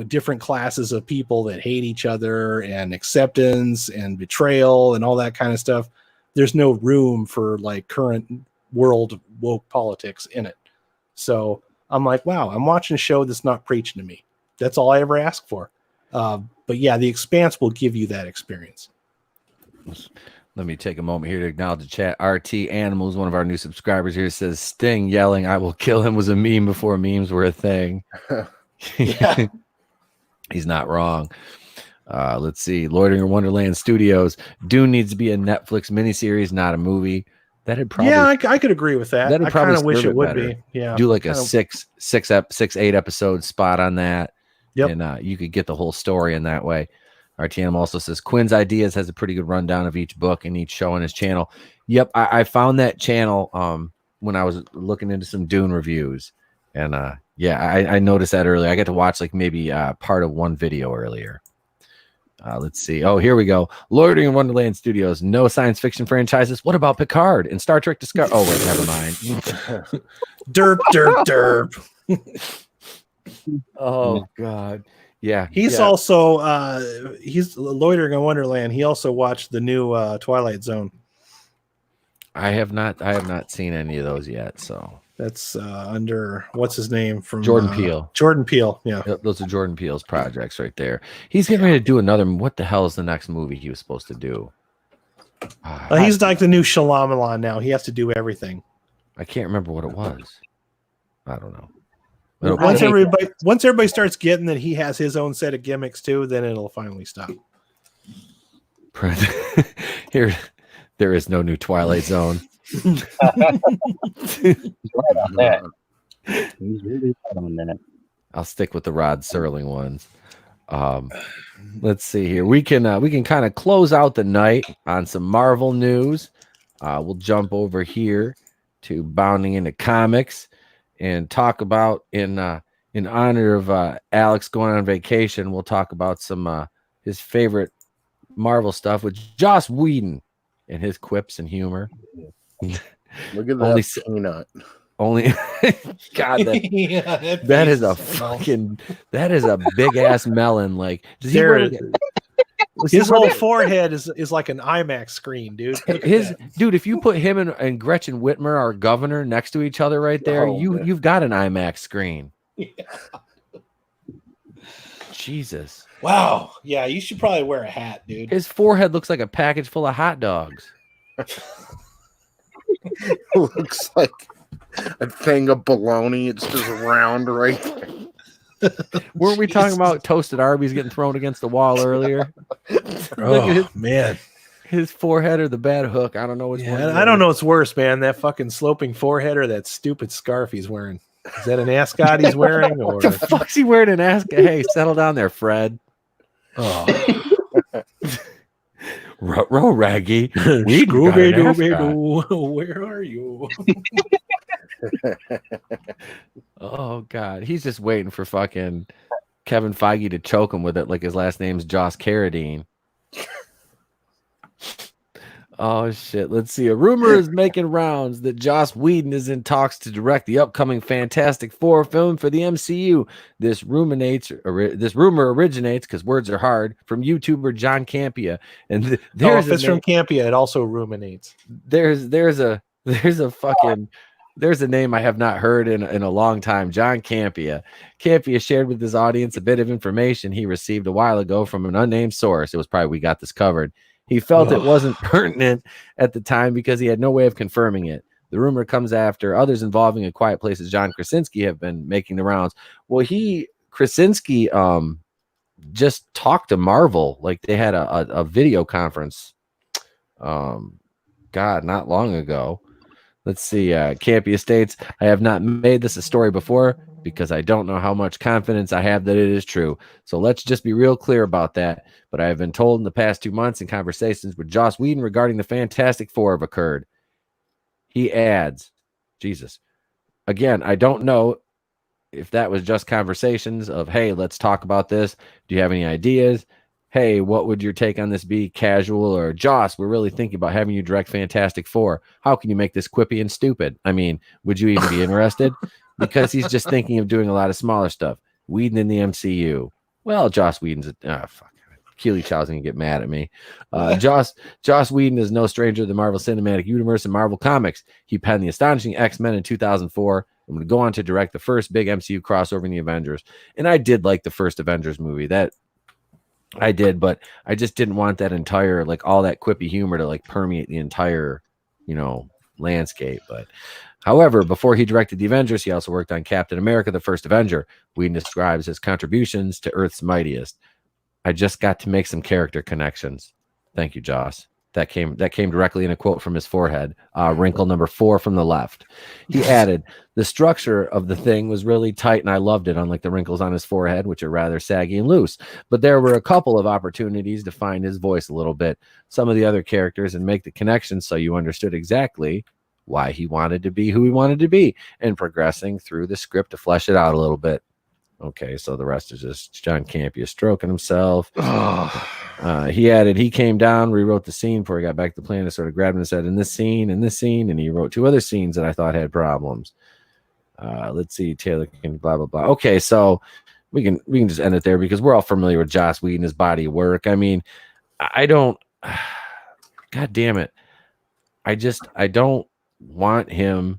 different classes of people that hate each other and acceptance and betrayal and all that kind of stuff. There's no room for like current world woke politics in it. So I'm like, wow, I'm watching a show that's not preaching to me. That's all I ever ask for. But yeah, The Expanse will give you that experience. Let me take a moment here to acknowledge the chat. RT Animals, one of our new subscribers here, says Sting yelling, "I will kill him," was a meme before memes were a thing. Yeah. He's not wrong. Let's see. Loitering in Wonderland Studios. Dune needs to be a Netflix miniseries, not a movie. That'd probably I could agree with that. I kind of wish it would be. Yeah. Do like a 6-8 episode spot on that. Yep. And you could get the whole story in that way. RTM also says Quinn's Ideas has a pretty good rundown of each book and each show on his channel. Yep, I found that channel when I was looking into some Dune reviews. And I noticed that earlier. I got to watch like maybe part of one video earlier. Let's see. Oh, here we go. Loitering in Wonderland Studios. No science fiction franchises. What about Picard and Star Trek Discovery? Oh, wait, never mind. Derp, derp, derp. Oh, God. Yeah. He's also he's Loitering in Wonderland. He also watched the new Twilight Zone. I have not seen any of those yet. So that's under what's his name from Jordan Peele. Jordan Peele. Yeah. Those are Jordan Peele's projects right there. He's getting ready to do another. What the hell is the next movie he was supposed to do? He's like the new Shyamalan now. He has to do everything. I can't remember what it was. I don't know. Once everybody starts getting that he has his own set of gimmicks too, then it'll finally stop. Here, there is no new Twilight Zone. He's right on that. He's really right on that. I'll stick with the Rod Serling ones. Let's see here. We can kind of close out the night on some Marvel news. We'll jump over here to Bounding into Comics and talk about in honor of Alex going on vacation. We'll talk about some his favorite Marvel stuff with Joss Whedon and his quips and humor. Look at that peanut. Only God, that is a fucking that is a big ass melon. Like, does he His whole forehead is like an IMAX screen, dude. Dude, if you put him and Gretchen Whitmer, our governor, next to each other right there, you've got an IMAX screen. Yeah. Jesus. Wow. Yeah, you should probably wear a hat, dude. His forehead looks like a package full of hot dogs. Looks like a thing of bologna. It's just round right there. Weren't we talking about toasted Arby's getting thrown against the wall earlier? Oh, man. His forehead or the bad hook. I don't know which one. I don't know what's worse, man. That fucking sloping forehead or that stupid scarf he's wearing. Is that an ascot he's wearing? Or what the fuck's he wearing an ascot? Hey, settle down there, Fred. Oh. Ruh-roh, Raggy. Scooby-Dooby-Doo, where are you? Oh, God. He's just waiting for fucking Kevin Feige to choke him with it like his last name's Joss Carradine. Oh, shit. Let's see. A rumor is making rounds that Joss Whedon is in talks to direct the upcoming Fantastic Four film for the MCU. This rumor originates, because words are hard, from YouTuber John Campea. And if it's from Campea, it also ruminates. There's a name I have not heard in a long time. John Campea. Campea shared with his audience a bit of information he received a while ago from an unnamed source. It was probably We Got This Covered. He felt it wasn't pertinent at the time because he had no way of confirming it. The rumor comes after others involving A Quiet Place's John Krasinski have been making the rounds. Well, Krasinski just talked to Marvel. Like, they had a video conference not long ago. Let's see. Campea states, I have not made this a story before because I don't know how much confidence I have that it is true. So let's just be real clear about that. But I have been told in the past 2 months in conversations with Joss Whedon regarding the Fantastic Four have occurred. He adds, Jesus. Again, I don't know if that was just conversations of, hey, let's talk about this. Do you have any ideas? Hey, what would your take on this be? Casual, or Joss, we're really thinking about having you direct Fantastic Four. How can you make this quippy and stupid? I mean, would you even be interested? Because he's just thinking of doing a lot of smaller stuff. Whedon in the MCU. Well, Joss Whedon's fuck. Keely Chow's gonna get mad at me. Joss Whedon is no stranger to the Marvel Cinematic Universe and Marvel Comics. He penned the astonishing X-Men in 2004 and would go on to direct the first big MCU crossover in the Avengers. And I did like the first Avengers movie. That I did, but I just didn't want that entire, like, all that quippy humor to like permeate the entire, landscape. But however, before he directed the Avengers, he also worked on Captain America, the First Avenger. Whedon describes his contributions to Earth's Mightiest. I just got to make some character connections. Thank you, Joss. That came directly in a quote from his forehead. Wrinkle number 4 from the left. He added, the structure of the thing was really tight and I loved it, unlike the wrinkles on his forehead, which are rather saggy and loose. But there were a couple of opportunities to find his voice a little bit, some of the other characters, and make the connections so you understood exactly why he wanted to be who he wanted to be, and progressing through the script to flesh it out a little bit. Okay, so the rest is just John Campea stroking himself. He added, he came down, rewrote the scene before he got back to the plane, and sort of grabbed him and said, in this scene, and he wrote 2 other scenes that I thought had problems. Let's see, Taylor can blah, blah, blah. Okay, so we can just end it there because we're all familiar with Joss Whedon, his body of work. I mean, I don't, God damn it. I don't want him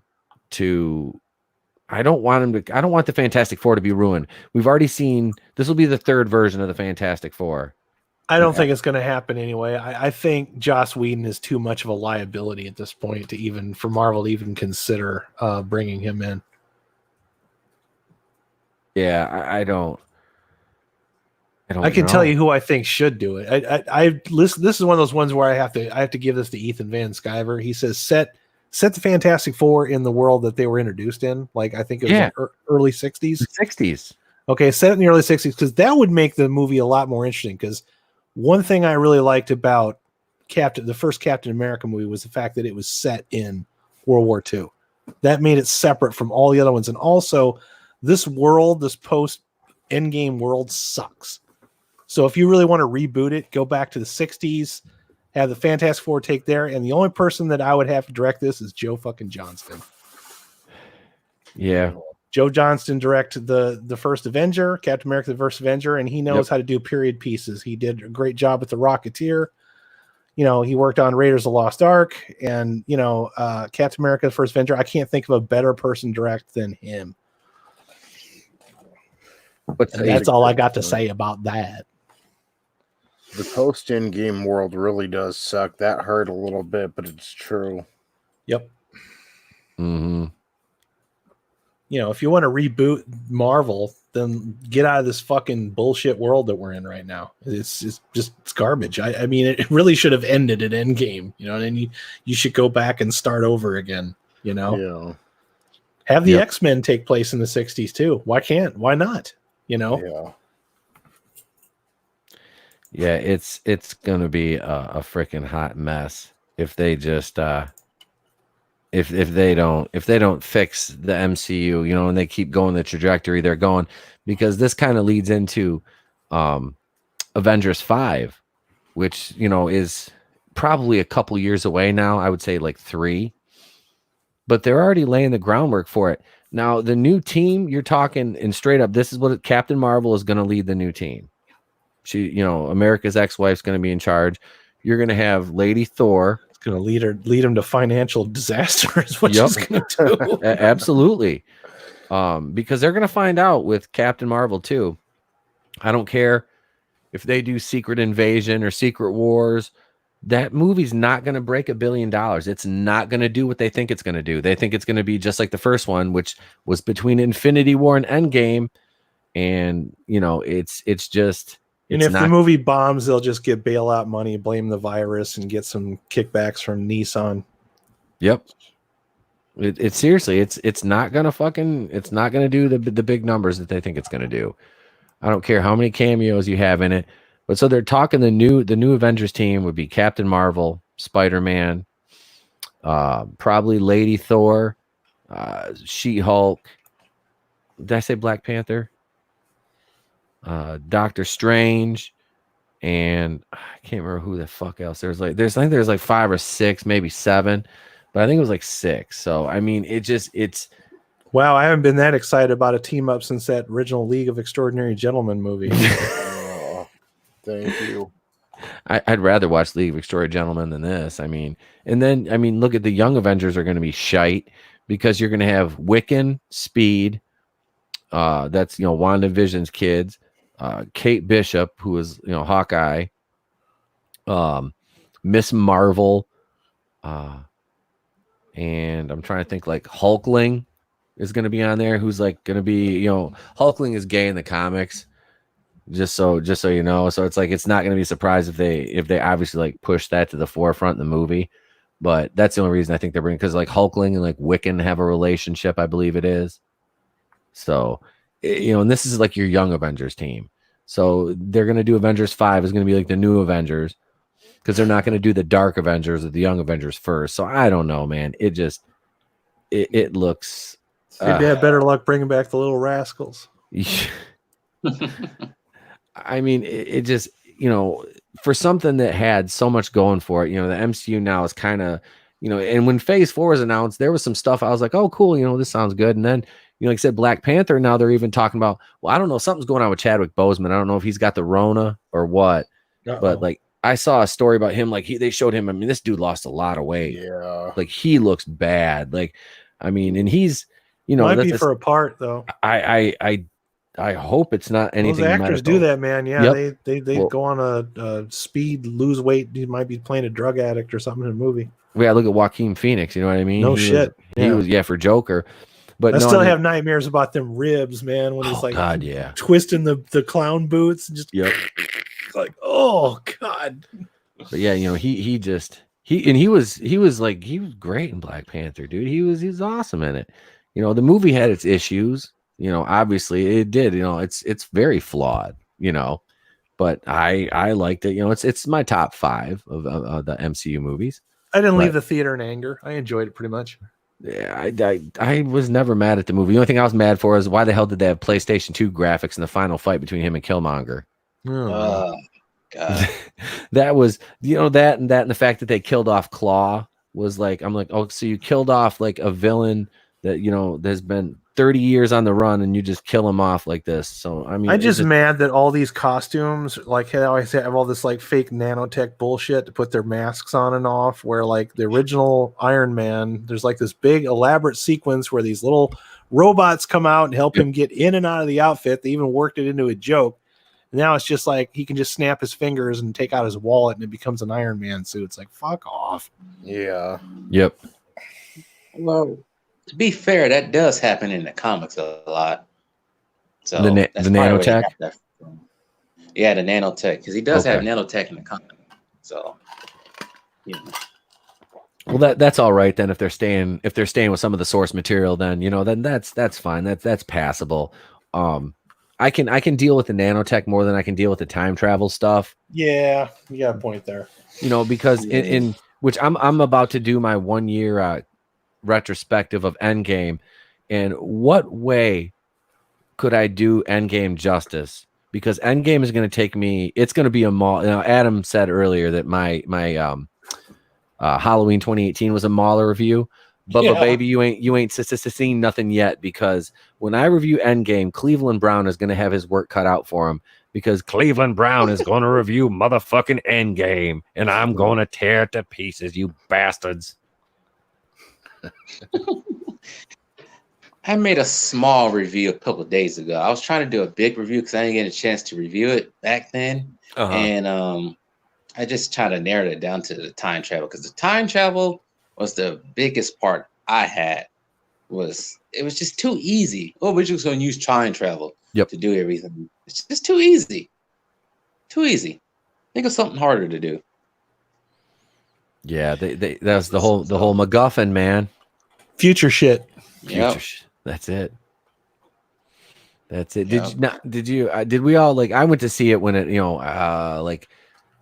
to, I don't want the Fantastic Four to be ruined. We've already seen, this will be the 3rd version of the Fantastic Four. I don't think it's going to happen anyway. I think Joss Whedon is too much of a liability at this point for Marvel to even consider bringing him in. Yeah, I don't I can tell you who I think should do it. I listen. This is one of those ones where I have to give this to Ethan Van Sciver. He says set the Fantastic Four in the world that they were introduced in. Like, I think it was like early 60s. 60s. Okay, set it in the early 60s, because that would make the movie a lot more interesting. Because one thing I really liked about the first Captain America movie was the fact that it was set in World War II. That made it separate from all the other ones. And also, this world, this post-Endgame world, sucks. So if you really want to reboot it, go back to the 60s, have the Fantastic Four take there, and the only person that I would have to direct this is Joe fucking Johnston. Yeah. Joe Johnston directed the first Avenger, Captain America: The First Avenger, and he knows how to do period pieces. He did a great job with The Rocketeer. You know, he worked on Raiders of the Lost Ark, and you know, Captain America: The First Avenger. I can't think of a better person direct than him. But That's all I got to say about that. The post-Endgame world really does suck. That hurt a little bit, but it's true. Yep. Mm-hmm. You know, if you want to reboot Marvel, then get out of this fucking bullshit world that we're in right now. It's garbage. I mean, it really should have ended at Endgame, you know, and then you should go back and start over again, you know? Yeah. Have the X-Men take place in the 60s too. Why not? You know? Yeah. Yeah, it's going to be a freaking hot mess if they just if they don't fix the MCU, you know, and they keep going the trajectory they're going, because this kind of leads into Avengers 5, which, you know, is probably a couple years away now. I would say like 3, but they're already laying the groundwork for it. Now, the new team, you're talking, and straight up, this is what Captain Marvel is going to lead the new team. She, you know, America's ex-wife's going to be in charge. You're going to have Lady Thor. It's going to lead him to financial disaster is what she's going to do. Absolutely. Because they're going to find out with Captain Marvel too. I don't care if they do Secret Invasion or Secret Wars. That movie's not going to break $1 billion. It's not going to do what they think it's going to do. They think it's going to be just like the first one, which was between Infinity War and Endgame. And, you know, it's just... And if the movie bombs, they'll just get bailout money, blame the virus, and get some kickbacks from Nissan. Yep. It's seriously, it's not gonna do the big numbers that they think it's gonna do. I don't care how many cameos you have in it. But so they're talking the new Avengers team would be Captain Marvel, Spider-Man, probably Lady Thor, She-Hulk. Did I say Black Panther? Doctor Strange, and I can't remember who the fuck else. I think there's like 5 or 6, maybe 7, but I think it was like 6. So I mean, it's wow. I haven't been that excited about a team up since that original League of Extraordinary Gentlemen movie. Oh, thank you. I'd rather watch League of Extraordinary Gentlemen than this. I mean, and then I mean, look at the Young Avengers are going to be shite because you're going to have Wiccan, Speed. That's, you know, WandaVision's kids. Kate Bishop, who is, you know, Hawkeye, Miss Marvel, and I'm trying to think, like Hulkling is going to be on there, who's like going to be, you know, Hulkling is gay in the comics, just so you know. So it's like, it's not going to be a surprise if they obviously like push that to the forefront in the movie, but that's the only reason I think they're bringing, because like Hulkling and like Wiccan have a relationship, I believe it is. So, you know, and this is like your Young Avengers team. So they're going to do Avengers 5 is going to be like the new Avengers, because they're not going to do the Dark Avengers or the Young Avengers first. So I don't know, man. It just, it looks. Maybe have better luck bringing back the Little Rascals. I mean, it just, you know, for something that had so much going for it, you know, the MCU now is kind of, you know, and when Phase 4 was announced, there was some stuff I was like, oh, cool, you know, this sounds good. And then, you know, like I said, Black Panther, now they're even talking about, well, I don't know, something's going on with Chadwick Boseman. I don't know if he's got the Rona or what. But like, I saw a story about him, like they showed him, I mean, this dude lost a lot of weight. Yeah. Like, he looks bad. Like, I mean, and he's, you know, might be for a part though. I hope it's not anything. Those actors medical. Do that, man. Yeah, Yep. they go on a speed, lose weight. He might be playing a drug addict or something in a movie. Yeah, look at Joaquin Phoenix. You know what I mean? No he shit. Was for Joker. But I still have nightmares about them ribs, man. When he's like, God, yeah, twisting the clown boots and just like, oh God. But yeah, you know, he was great in Black Panther, dude. He was awesome in it. You know, the movie had its issues. You know, obviously it did. You know, it's very flawed. You know, but I liked it. You know, it's my top 5 of the MCU movies. I didn't leave the theater in anger. I enjoyed it pretty much. Yeah, I was never mad at the movie. The only thing I was mad for is why the hell did they have PlayStation 2 graphics in the final fight between him and Killmonger? God. That was, you know, that and the fact that they killed off Claw was like, I'm like, oh, so you killed off like a villain that, you know, there's been 30 years on the run and you just kill them off like this. So I mean, I'm just mad that all these costumes, like how I say, have all this like fake nanotech bullshit to put their masks on and off. Where like the original Iron Man, there's like this big elaborate sequence where these little robots come out and help him get in and out of the outfit. They even worked it into a joke. Now it's just like he can just snap his fingers and take out his wallet and it becomes an Iron Man suit. It's like, fuck off. Yeah. Yep. Well, to be fair, that does happen in the comics a lot. So The that's probably where they nanotech? got that from. Yeah, the nanotech, because he does have Okay. nanotech in the comic. So, you know. Well, that's all right then. If they're staying with some of the source material, then, you know, then that's fine. That's passable. I can deal with the nanotech more than I can deal with the time travel stuff. Yeah, you got a point there. You know, because in which I'm about to do my 1 year retrospective of Endgame, and what way could I do Endgame justice? Because Endgame is going to take me. It's going to be a mall. You know, Adam said earlier that my Halloween 2018 was a Mauler review. But baby, you ain't seen nothing yet, because when I review Endgame, Cleveland Brown is going to have his work cut out for him, because Cleveland Brown is going to review motherfucking Endgame, and I'm going to tear it to pieces, you bastards. I made a small review a couple of days ago. I was trying to do a big review because I didn't get a chance to review it back then. And I just tried to narrow it down to the time travel, because the time travel was the biggest part I had. It was just too easy. Oh, we're just going to use time travel to do everything. It's just too easy. Too easy. Think of something harder to do. Yeah, that's the whole MacGuffin, man. Future shit. Yep. That's it. That's it. Yep. Did we all, like, I went to see it when it, you know, like,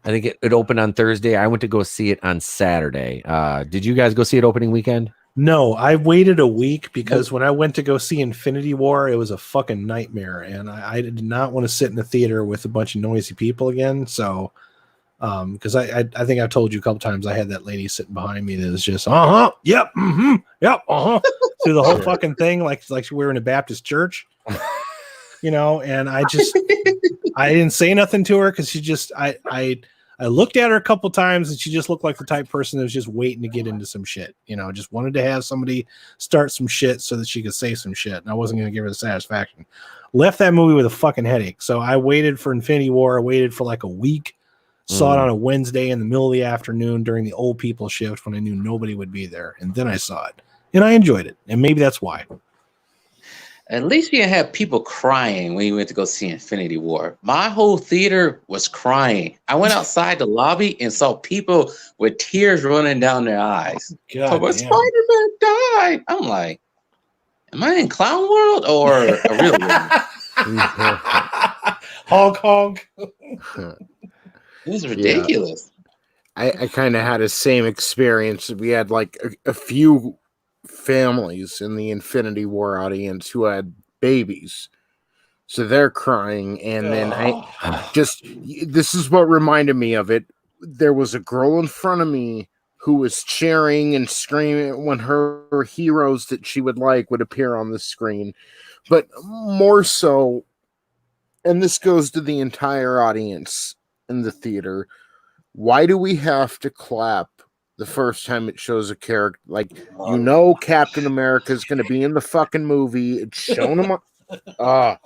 I think it opened on Thursday. I went to go see it on Saturday. Did you guys go see it opening weekend? No, I waited a week because when I went to go see Infinity War, it was a fucking nightmare, and I did not want to sit in a theater with a bunch of noisy people again. So, because I think I've told you a couple times, I had that lady sitting behind me that was just yep, yep, through the whole fucking thing, like we were in a Baptist church, you know. And I didn't say nothing to her because she just I looked at her a couple times and she just looked like the type of person that was just waiting to get into some shit, you know, just wanted to have somebody start some shit so that she could say some shit. And I wasn't going to give her the satisfaction. Left that movie with a fucking headache. So I waited for Infinity War. I waited for like a week. Saw it on a Wednesday in the middle of the afternoon during the old people shift when I knew nobody would be there. And then I saw it and I enjoyed it. And maybe that's why. At least you have people crying when you went to go see Infinity War. My whole theater was crying. I went outside the lobby and saw people with tears running down their eyes. God, Spider-Man died. I'm like, am I in Clown World or a real one? Honk, honk. It was ridiculous. I kind of had the same experience. We had like a few families in the Infinity War audience who had babies, so they're crying. And then this is what reminded me of it. There was a girl in front of me who was cheering and screaming when her heroes that she would like would appear on the screen. But more so, and this goes to the entire audience in the theater, why do we have to clap the first time it shows a character? Like, you know, Captain America is going to be in the fucking movie. It's shown him. Now,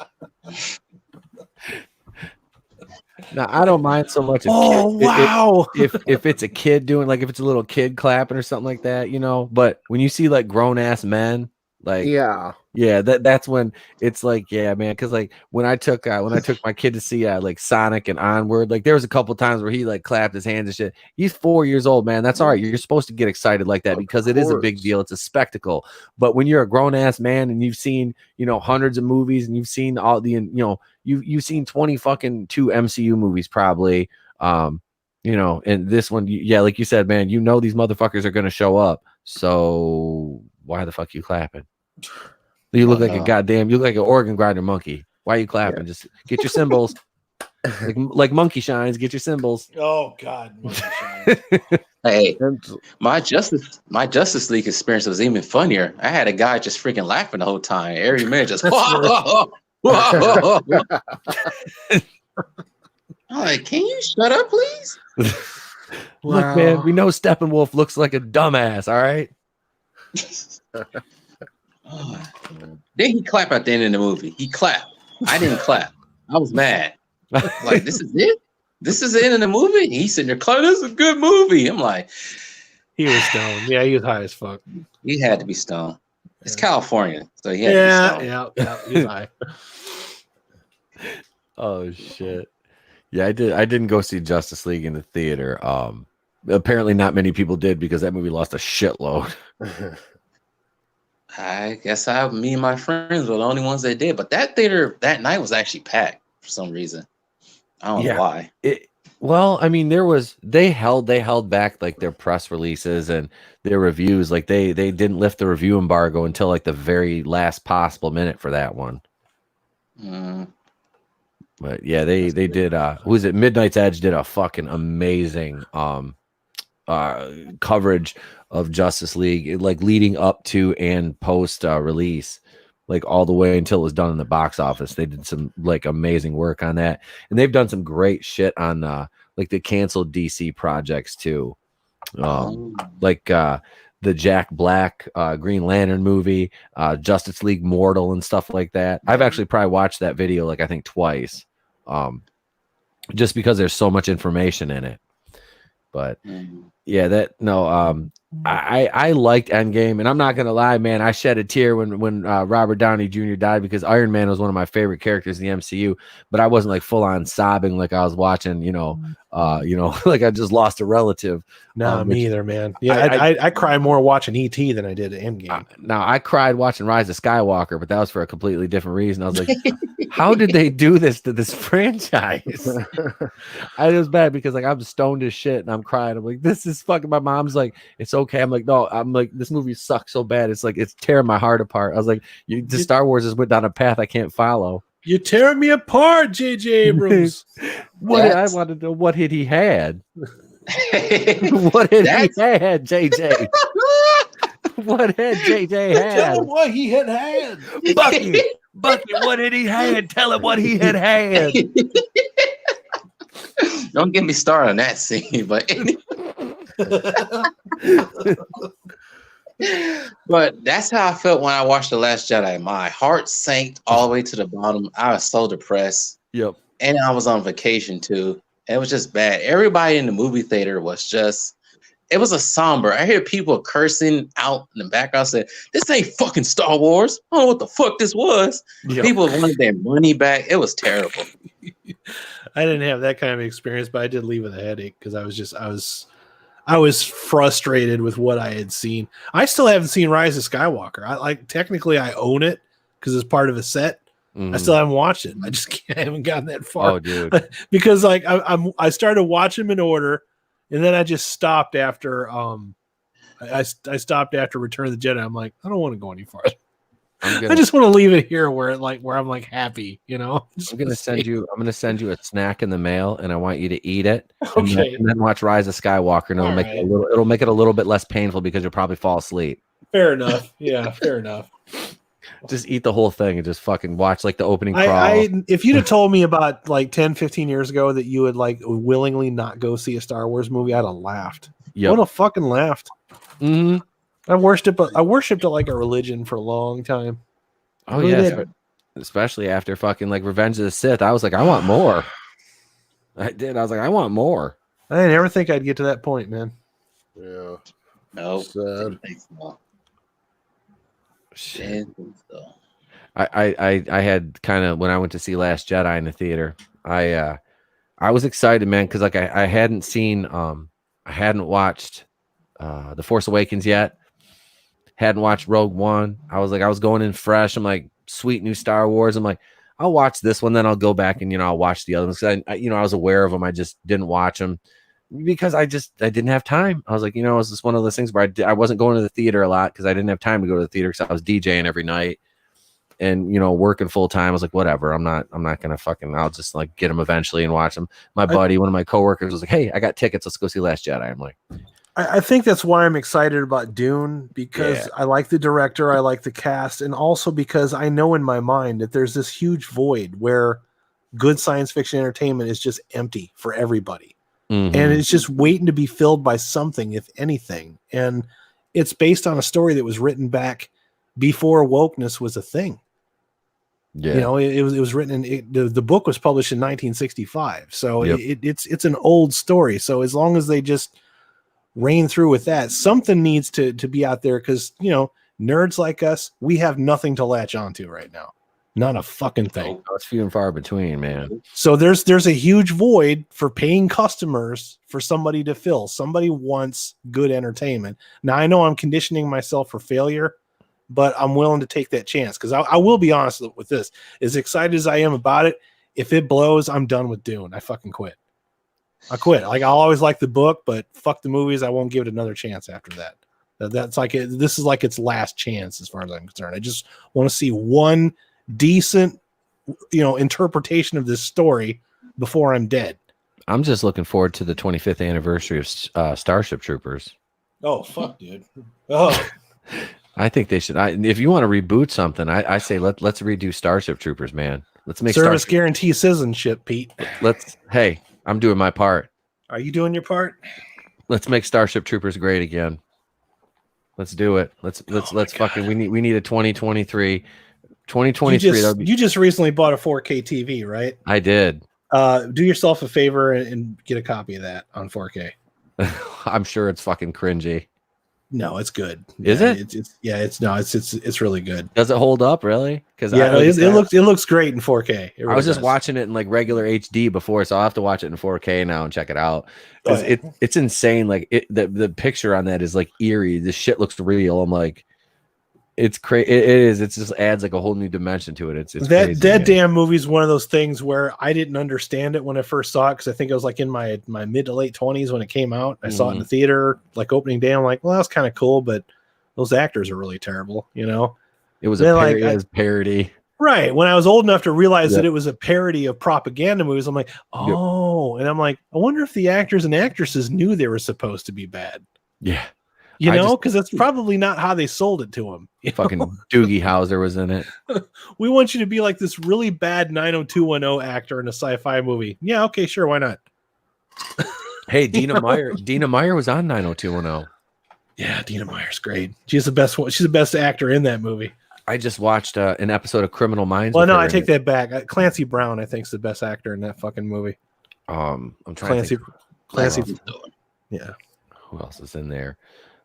I don't mind so much. If it's a kid doing, like, if it's a little kid clapping or something like that, you know. But when you see like grown ass men, like, that's when it's like, yeah, man. Because like when I took my kid to see like Sonic and Onward, like there was a couple times where he like clapped his hands and shit. He's 4 years old, man. That's all right. You're supposed to get excited like that because it is a big deal. It's a spectacle. But when you're a grown ass man and you've seen, you know, hundreds of movies and you've seen all the, you know, you've seen 20 fucking two MCU movies probably, you know, and this one, like you said, man, you know these motherfuckers are gonna show up. So why the fuck you clapping? You look like a goddamn, you look like an organ grinder monkey. Why are you clapping? Just get your cymbals. like monkey shines. Get your symbols. Oh God. Monkey Shine. Hey, And my Justice League experience was even funnier. I had a guy just freaking laughing the whole time. Every minute, just whoa. I'm like, can you shut up, please? Look, man, we know Steppenwolf looks like a dumbass. All right. Then he clapped at the end of the movie. He clapped. I didn't clap. I was mad. Like, this is it? This is the end of the movie? And he's sitting there clapping. This is a good movie. I'm like, He was stoned. Yeah, he was high as fuck. he had to be stoned. It's California, so he had to be stoned. Yeah, he was high. Oh shit. Yeah, I didn't go see Justice League in the theater. Apparently not many people did because that movie lost a shitload. I guess me and my friends were the only ones that did. But that theater that night was actually packed for some reason. I don't know why. Well, I mean, they held back like their press releases and their reviews. Like they didn't lift the review embargo until like the very last possible minute for that one. But yeah, they did. Who is it? Midnight's Edge did a fucking amazing coverage of Justice League, like leading up to and post release, like all the way until it was done in the box office. They did some like amazing work on that, and they've done some great shit on like the canceled DC projects too, like the Jack Black Green Lantern movie, Justice League Mortal and stuff like that. I've actually probably watched that video like I think twice, just because there's so much information in it. But yeah, I liked Endgame, and I'm not gonna lie, man. I shed a tear when Robert Downey Jr. died because Iron Man was one of my favorite characters in the MCU. But I wasn't like full on sobbing like I was watching, like I just lost a relative. No, me either, man. Yeah, I cry more watching ET than I did Endgame. Now I cried watching Rise of Skywalker, but that was for a completely different reason. I was like, how did they do this to this franchise? It was bad because like I'm stoned as shit and I'm crying. I'm like, this is fucking. My mom's like, it's okay. I'm like, no. I'm like, this movie sucks so bad. It's like it's tearing my heart apart. I was like, the Star Wars has went down a path I can't follow. You're tearing me apart, J.J. Abrams. I wanted to know what had he had. What had he had, JJ? What had JJ had? Tell him what he had. Bucky, what had he had? Tell him what he had had. Don't get me started on that scene, but that's how I felt when I watched The Last Jedi. My heart sank all the way to the bottom. I was so depressed. Yep. And I was on vacation too. It was just bad. Everybody in the movie theater was just, it was a somber. I hear people cursing out in the background saying, this ain't fucking Star Wars. I don't know what the fuck this was. Yep. People wanted their money back. It was terrible. I didn't have that kind of experience, but I did leave with a headache because I was frustrated with what I had seen. I still haven't seen Rise of Skywalker. Technically I own it because it's part of a set. I still haven't watched it. I haven't gotten that far. Oh, dude. Because like I started watching them in order, and then I just stopped after I stopped after Return of the Jedi. I'm like, I don't want to go any farther. I just want to leave it here where I'm like happy, I'm gonna send you a snack in the mail, and I want you to eat it. Okay. And then watch Rise of Skywalker, and it'll make it a little bit less painful because you'll probably fall asleep. Fair enough. Yeah, fair enough. Just eat the whole thing and just fucking watch like the opening crawl. If you'd have told me about like 10, 15 years ago that you would like willingly not go see a Star Wars movie, I'd have laughed. Yep. I would have fucking laughed. Mm-hmm. I worshipped it like a religion for a long time. Oh yeah, especially after fucking like Revenge of the Sith. I was like, I want more. I did. I was like, I want more. I didn't ever think I'd get to that point, man. Yeah. No. Sad. Shit. I had kind of, when I went to see Last Jedi in the theater, I was excited, man, because like I hadn't seen I hadn't watched The Force Awakens yet. Hadn't watched Rogue One. I was going in fresh. I'm like, sweet new Star Wars. I'm like, I'll watch this one, then I'll go back and I'll watch the other ones. I was aware of them. I just didn't watch them because I didn't have time. I was like, it was just one of those things where I wasn't going to the theater a lot because I didn't have time to go to the theater because I was DJing every night. and working full time. I was like, whatever. I'm not gonna fucking. I'll just like get them eventually and watch them. My buddy, one of my coworkers, was like, hey, I got tickets. Let's go see Last Jedi. I'm like, I think that's why I'm excited about Dune, because I like the director, I like the cast, and also because I know in my mind that there's this huge void where good science fiction entertainment is just empty for everybody. mm-hmm. And it's just waiting to be filled by something, if anything. And it's based on a story that was written back before wokeness was a thing. Yeah, It was written in the book was published in 1965. So Yep. it's an old story. So as long as they just reign through with that, something needs to be out there, because nerds like us, we have nothing to latch onto right now. Not a fucking thing. it's few and far between, man. So there's a huge void for paying customers for somebody to fill. Somebody wants good entertainment. Now I know I'm conditioning myself for failure, but I'm willing to take that chance, because I will be honest with this. As excited as I am about it, if it blows, I'm done with Dune. I fucking quit. I quit. Like, I'll always like the book, but fuck the movies. I won't give it another chance after that. That's like this is like its last chance as far as I'm concerned. I just want to see one decent, interpretation of this story before I'm dead. I'm just looking forward to the 25th anniversary of Starship Troopers. Oh fuck, dude. Oh, I think they should. If you want to reboot something, I say let's redo Starship Troopers, man. Let's make service guarantee citizenship, Pete. Hey, I'm doing my part. Are you doing your part? Let's make Starship Troopers great again. Let's do it. Let's fucking. We need a 2023. 2023. You just recently bought a 4K TV, right? I did. Do yourself a favor and get a copy of that on 4K. I'm sure it's fucking cringy. No, it's good. Is it? It's really good. Does it hold up really? Because it looks great in 4K. I was just watching it in like regular HD before, so I'll have to watch it in 4K now and check it out. Because it's insane. Like the picture on that is like eerie. This shit looks real. I'm like, it's crazy. It is. It just adds like a whole new dimension to it. It's crazy, that damn movie is one of those things where I didn't understand it when I first saw it, because I think I was like in my mid to late 20s when it came out. I saw it in the theater like opening day. I'm like, well, that's kind of cool, but those actors are really terrible. It was a parody. Right. When I was old enough to realize that it was a parody of propaganda movies, I'm like, oh, and I'm like, I wonder if the actors and actresses knew they were supposed to be bad. Yeah. Because that's probably not how they sold it to him. Fucking Doogie Howser was in it. We want you to be like this really bad 90210 actor in a sci-fi movie. Yeah, okay, sure, why not? Hey, Dina Meyer. Dina Meyer was on 90210. Yeah, Dina Meyer's great. She's the best one. She's the best actor in that movie. I just watched an episode of Criminal Minds. Well, no, I take that back. Clancy Brown, I think, is the best actor in that fucking movie. I'm trying to think. Clancy. Yeah. Who else is in there?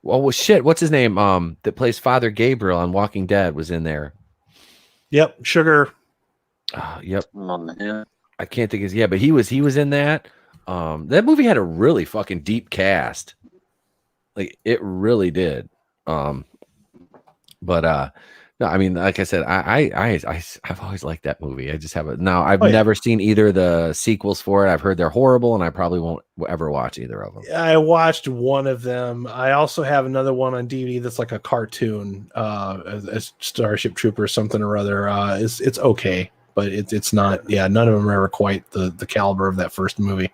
Well, shit. What's his name? That plays Father Gabriel on Walking Dead was in there. Yep, Sugar. Yep. Yeah. I can't think but he was in that. That movie had a really fucking deep cast. Like it really did. But no, I mean, like I said, I've always liked that movie. I just haven't. Now I've never seen either of the sequels for it. I've heard they're horrible, and I probably won't ever watch either of them. I watched one of them. I also have another one on DVD that's like a cartoon, a Starship Trooper or something or other. It's okay, but it's not. Yeah, none of them are ever quite the caliber of that first movie.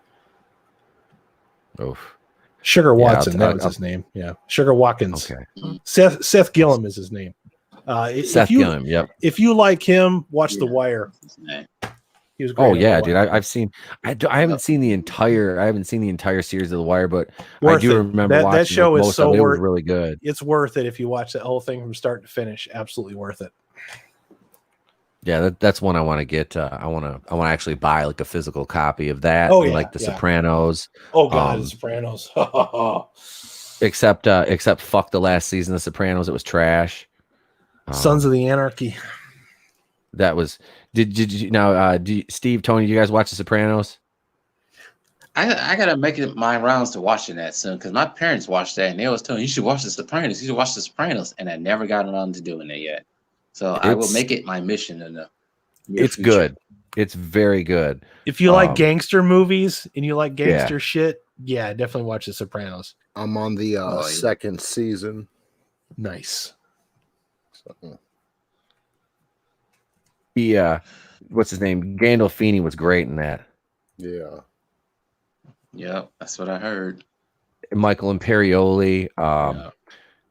Oof. Sugar Watson, that was his name. Yeah, Sugar Watkins. Okay. Seth Gillum is his name. Gillum, yep. If you like him, watch The Wire. He was great. Oh yeah, dude. I've seen. I haven't seen the entire. I haven't seen the entire series of The Wire, but I do remember watching that show. Is so worth. It was really good. It's worth it if you watch the whole thing from start to finish. Absolutely worth it. Yeah, that's one I want to get. I want to actually buy like a physical copy of that. Oh yeah, like The Sopranos. Oh god, The Sopranos. Except fuck the last season of The Sopranos. It was trash. Sons of the Anarchy. That was. Did you now? Steve, Tony, you guys watch The Sopranos? I gotta make it my rounds to watching that soon, because my parents watched that and they always told me you should watch The Sopranos. You should watch The Sopranos, and I never got around to doing it yet. So I will make it my mission in the near It's future. good. It's very good. If you like gangster movies and you like gangster shit, yeah, definitely watch The Sopranos. I'm on the second season. Nice. So. He what's his name? Gandolfini was great in that. Yeah. Yep, that's what I heard. Michael Imperioli. Yeah.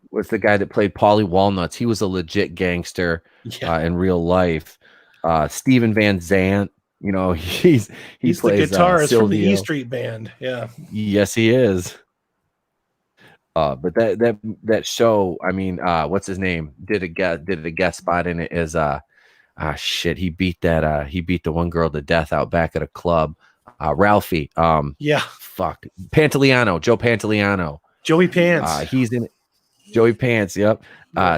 What's the guy that played Paulie Walnuts? He was a legit gangster Yeah. in real life. Steven Van Zandt. You know, he He's plays the guitarist from the E Silvio. Street Band. Yeah. Yes, he is. But that show, I mean, what's his name? Did a guest spot in it as shit. He beat the one girl to death out back at a club. Ralphie. Yeah. Fuck. Pantoliano, Joe Pantoliano. Joey Pants. He's in it. Joey Pants, yep.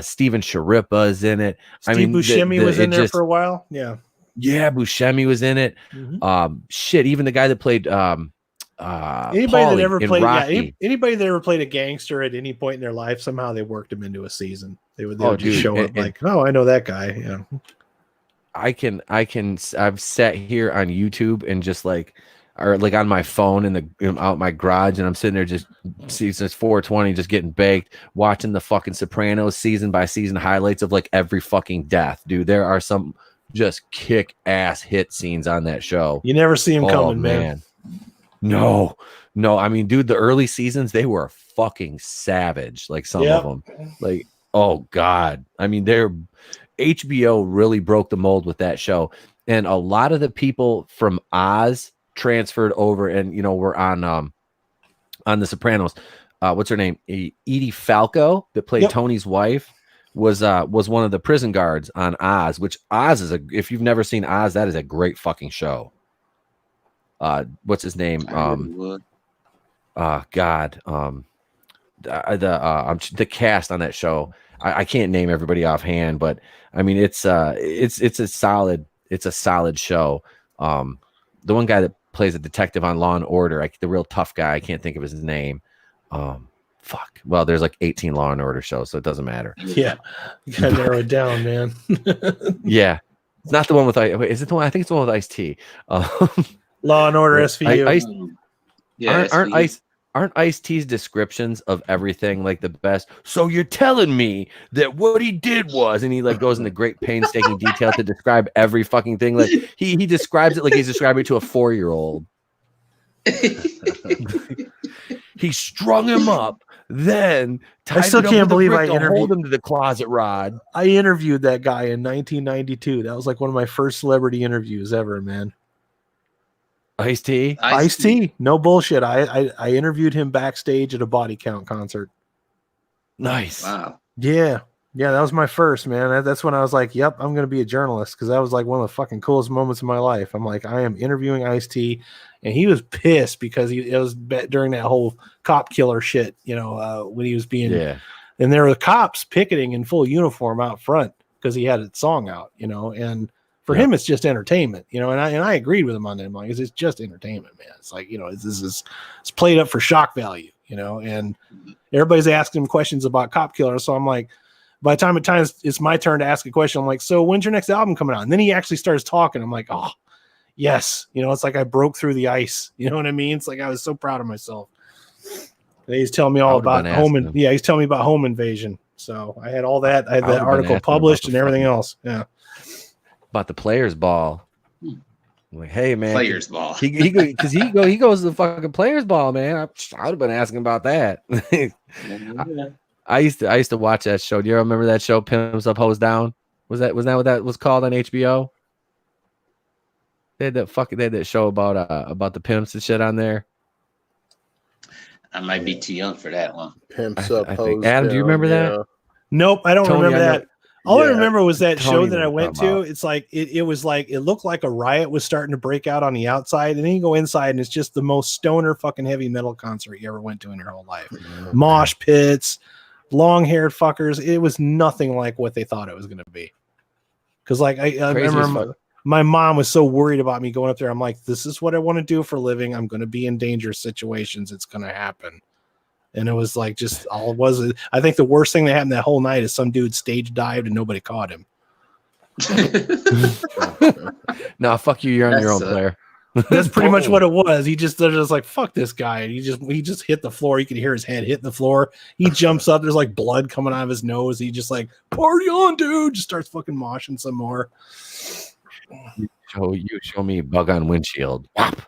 Steven Sharippa is in it. Steve Buscemi was in there for a while. Yeah. Yeah, Buscemi was in it. Shit, even the guy that played anybody Paulie that ever in played Rocky. anybody that ever played a gangster at any point in their life, somehow they worked him into a season. They would just dude, show up like, oh, I know that guy. Yeah. I've sat here on YouTube and just like, or like on my phone out my garage, and I'm sitting there just season 420, just getting baked, watching the fucking Sopranos season by season highlights of like every fucking death, dude. There are some just kick ass hit scenes on that show. You never see him coming, man. No. I mean, dude, the early seasons, they were fucking savage. Like some of them, like, oh God. I mean, HBO really broke the mold with that show. And a lot of the people from Oz transferred over, and we're on The Sopranos. What's her name? Edie Falco, that played Tony's wife, was one of the prison guards on Oz, which Oz is if you've never seen Oz, that is a great fucking show. What's his name? The cast on that show. I can't name everybody offhand, but I mean it's a solid show. The one guy that plays a detective on Law and Order, the real tough guy, I can't think of his name. Fuck. Well, there's like 18 Law and Order shows, so it doesn't matter. Yeah, you gotta narrow it down, man. Yeah, it's not the one with is it the one? I think it's the one with Ice-T. Law and Order SVU. Aren't Ice-T's descriptions of everything like the best? So you're telling me that what he did was, and he like goes into great painstaking detail to describe every fucking thing. Like he describes it like he's describing it to a 4-year-old. He strung him up, then I still can't believe I hold him to the closet rod. I interviewed that guy in 1992. That was like one of my first celebrity interviews ever, man. Ice-T? Ice-T. No bullshit. I interviewed him backstage at a Body Count concert. Nice. Wow. Yeah, that was my first, man. That's when I was like, yep, I'm going to be a journalist, because that was like one of the fucking coolest moments of my life. I'm like, I am interviewing Ice-T, and he was pissed because it was during that whole cop killer shit, when he was being, and there were cops picketing in full uniform out front because he had a song out, and for him, it's just entertainment, and I agreed with him on that. I'm like, it's just entertainment, man. It's like, it's played up for shock value, and everybody's asking him questions about cop killer. So I'm like, by the time it's my turn to ask a question, I'm like, so when's your next album coming out? And then he actually starts talking. I'm like, oh, yes. It's like I broke through the ice. You know what I mean? It's like I was so proud of myself. And he's telling me all about he's telling me about Home Invasion. So I had all that. I had that article published and everything else. Yeah. About the Players Ball. I'm like, hey man, Players Ball. He goes to the fucking Players Ball, man. I would have been asking about that. I used to watch that show. Do you remember that show, Pimps Up, Hoes Down? Was that what that was called on HBO? They had that show about the pimps and shit on there. I might be too young for that one. Pimps Up, Hoes Adam, do you remember that? Nope, I don't remember that. All I remember was that Tony show that I went to. It's like it was like it looked like a riot was starting to break out on the outside, and then you go inside, and it's just the most stoner fucking heavy metal concert you ever went to in your whole life. Mosh pits, long-haired fuckers. It was nothing like what they thought it was going to be. Because like I remember my mom was so worried about me going up there. I'm like, this is what I want to do for a living. I'm going to be in dangerous situations. It's going to happen. And it was like just all it was. I think the worst thing that happened that whole night is some dude stage dived and nobody caught him. No, fuck you. You're on your own, player. That's pretty much what it was. They're just like, fuck this guy. And he just hit the floor. You could hear his head hit the floor. He jumps up. There's like blood coming out of his nose. He just like, party on, dude. Just starts fucking moshing some more. You show me bug on windshield. Whop.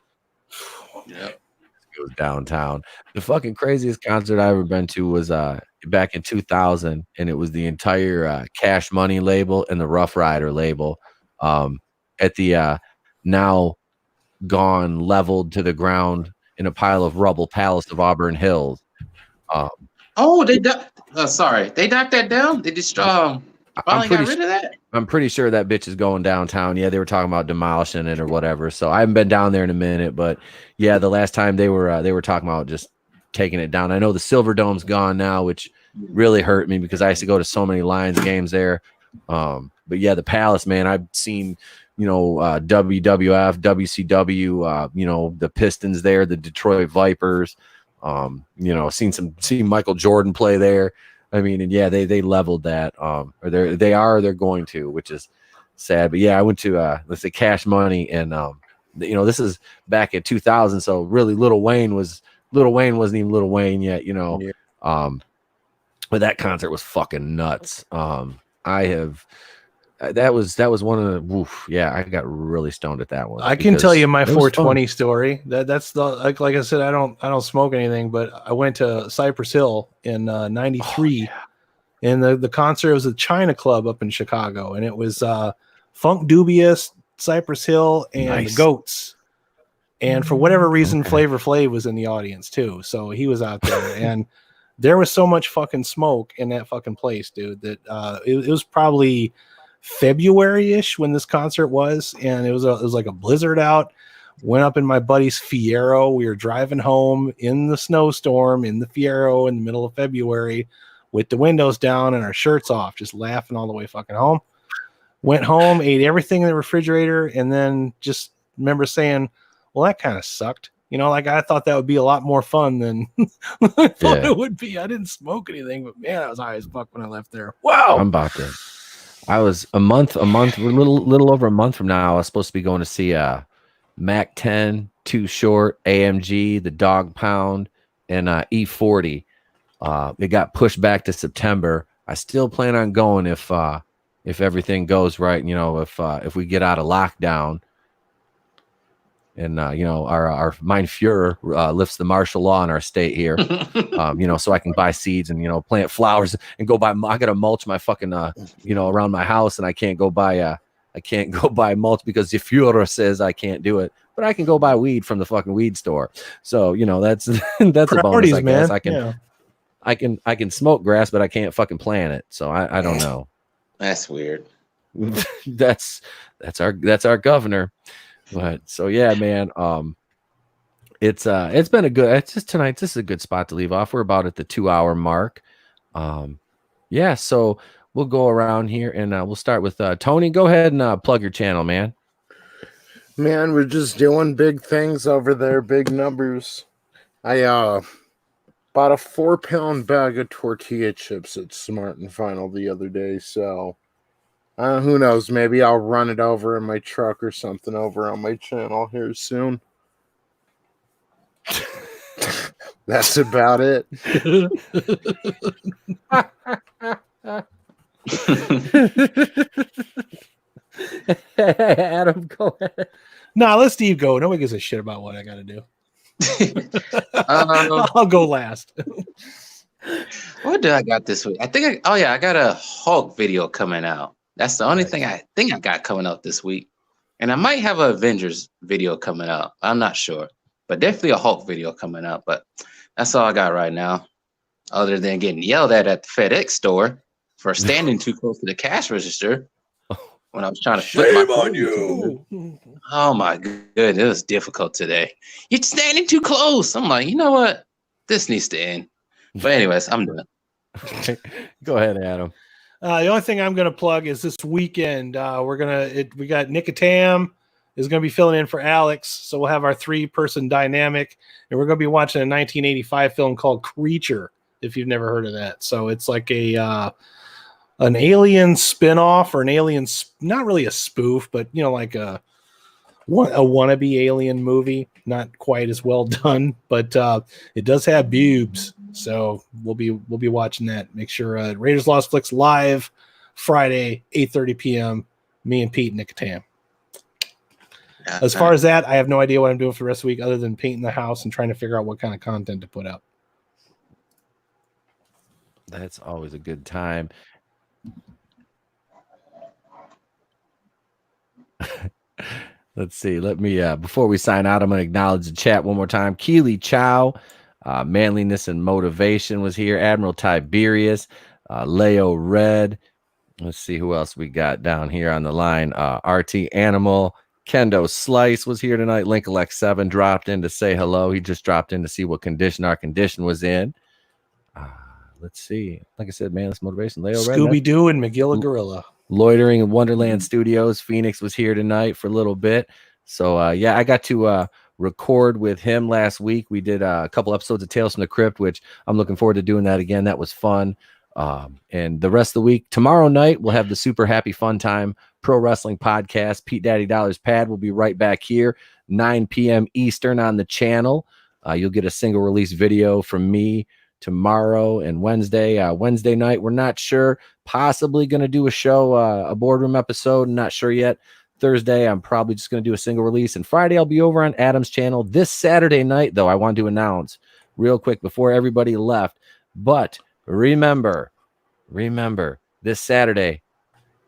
Yep. Goes downtown. The fucking craziest concert I ever been to was back in 2000, and it was the entire Cash Money label and the Rough Rider label at the now gone, leveled to the ground in a pile of rubble Palace of Auburn Hills. Oh, sorry, they knocked that down. They just finally got rid of that. I'm pretty sure that bitch is going downtown. Yeah, they were talking about demolishing it or whatever. So I haven't been down there in a minute, but yeah, the last time they were talking about just taking it down. I know the Silver Dome's gone now, which really hurt me because I used to go to so many Lions games there. But yeah, the Palace, man, I've seen, WWF, WCW, the Pistons there, the Detroit Vipers, seen Michael Jordan play there. I mean, and yeah, they leveled that, or they're going to, which is sad. But yeah, I went to let's say Cash Money, and this is back in 2000, so really Lil Wayne wasn't even Lil Wayne yet, Yeah. But that concert was fucking nuts. That was one of the I got really stoned at that one. I can tell you my 420 story. That's the like I said, I don't smoke anything, but I went to Cypress Hill in 93, and the concert was a China Club up in Chicago, and it was Funk Dubious, Cypress Hill, and the Goats. And for whatever reason, Flavor Flav was in the audience too, so he was out there, and there was so much fucking smoke in that fucking place, dude, that it was probably February-ish when this concert was, and it was like a blizzard out. Went up in my buddy's Fiero. We were driving home in the snowstorm in the Fiero in the middle of February with the windows down and our shirts off, just laughing all the way fucking home. Went home, ate everything in the refrigerator, and then just remember saying, well, that kind of sucked. Like I thought that would be a lot more fun than I thought it would be. I didn't smoke anything, but man, I was high as fuck when I left there. Wow. I'm about to. I was a little over a month from now. I was supposed to be going to see Mac 10, Too Short, AMG, the Dog Pound, and E40. It got pushed back to September. I still plan on going if everything goes right. If we get out of lockdown. And our Mein Fuhrer lifts the martial law in our state here, so I can buy seeds and plant flowers and go buy. I gotta mulch my fucking around my house, and I can't go buy mulch because the Fuhrer says I can't do it. But I can go buy weed from the fucking weed store. So that's that's a bonus, I guess. I can smoke grass, but I can't fucking plant it. So I don't know. That's weird. that's our governor. But so yeah, man. It's been tonight. This is a good spot to leave off. We're about at the 2-hour mark. So we'll go around here and we'll start with Tony. Go ahead and plug your channel, man. Man, we're just doing big things over there, big numbers. I bought a 4-pound bag of tortilla chips at Smart and Final the other day, so who knows? Maybe I'll run it over in my truck or something over on my channel here soon. That's about it. Adam, go ahead. Nah, let Steve go. Nobody gives a shit about what I got to do. I'll go last. What did I got this week? I got a Hulk video coming out. That's the only thing I think I got coming out this week. And I might have an Avengers video coming out. I'm not sure. But definitely a Hulk video coming out. But that's all I got right now. Other than getting yelled at the FedEx store for standing too close to the cash register when I was trying to flip my phone. You. Oh my goodness, it was difficult today. You're standing too close. I'm like, you know what? This needs to end. But anyways, I'm done. Go ahead, Adam. The only thing I'm going to plug is this weekend. We got Nick Tam is going to be filling in for Alex. So we'll have our 3-person dynamic, and we're going to be watching a 1985 film called Creature, if you've never heard of that. So it's like an alien spinoff, or an alien, not really a spoof, but like a wannabe alien movie. Not quite as well done, but it does have boobs. So we'll be watching that. Make sure Raiders Lost Flicks live Friday, 8:30 p.m. Me and Pete and Nick Tam. As far as that, I have no idea what I'm doing for the rest of the week other than painting the house and trying to figure out what kind of content to put up. That's always a good time. Let's see. Let me before we sign out, I'm going to acknowledge the chat one more time. Keely Chow, Manliness and Motivation was here. Admiral Tiberius, Leo Red. Let's see who else we got down here on the line. RT Animal, Kendo Slice was here tonight. Linkalect7 dropped in to say hello. He just dropped in to see what condition our condition was in. Let's see. Like I said, Manliness Motivation. Leo Red. Scooby-Doo and McGilla Gorilla. Loitering in Wonderland Studios. Phoenix was here tonight for a little bit. So, yeah, I got to record with him last week. We did a couple episodes of Tales from the Crypt, which I'm looking forward to doing that again. That was fun. And the rest of the week, tomorrow night, we'll have the Super Happy Fun Time Pro Wrestling Podcast. Pete Daddy Dollars Pad will be right back here, 9 p.m. Eastern on the channel. You'll get a single release video from me tomorrow and Wednesday. Wednesday night, we're not sure. Possibly going to do a show, a boardroom episode. Not sure yet. Thursday, I'm probably just going to do a single release. And Friday, I'll be over on Adam's channel. This Saturday night, though, I want to announce real quick before everybody left. But remember, this Saturday,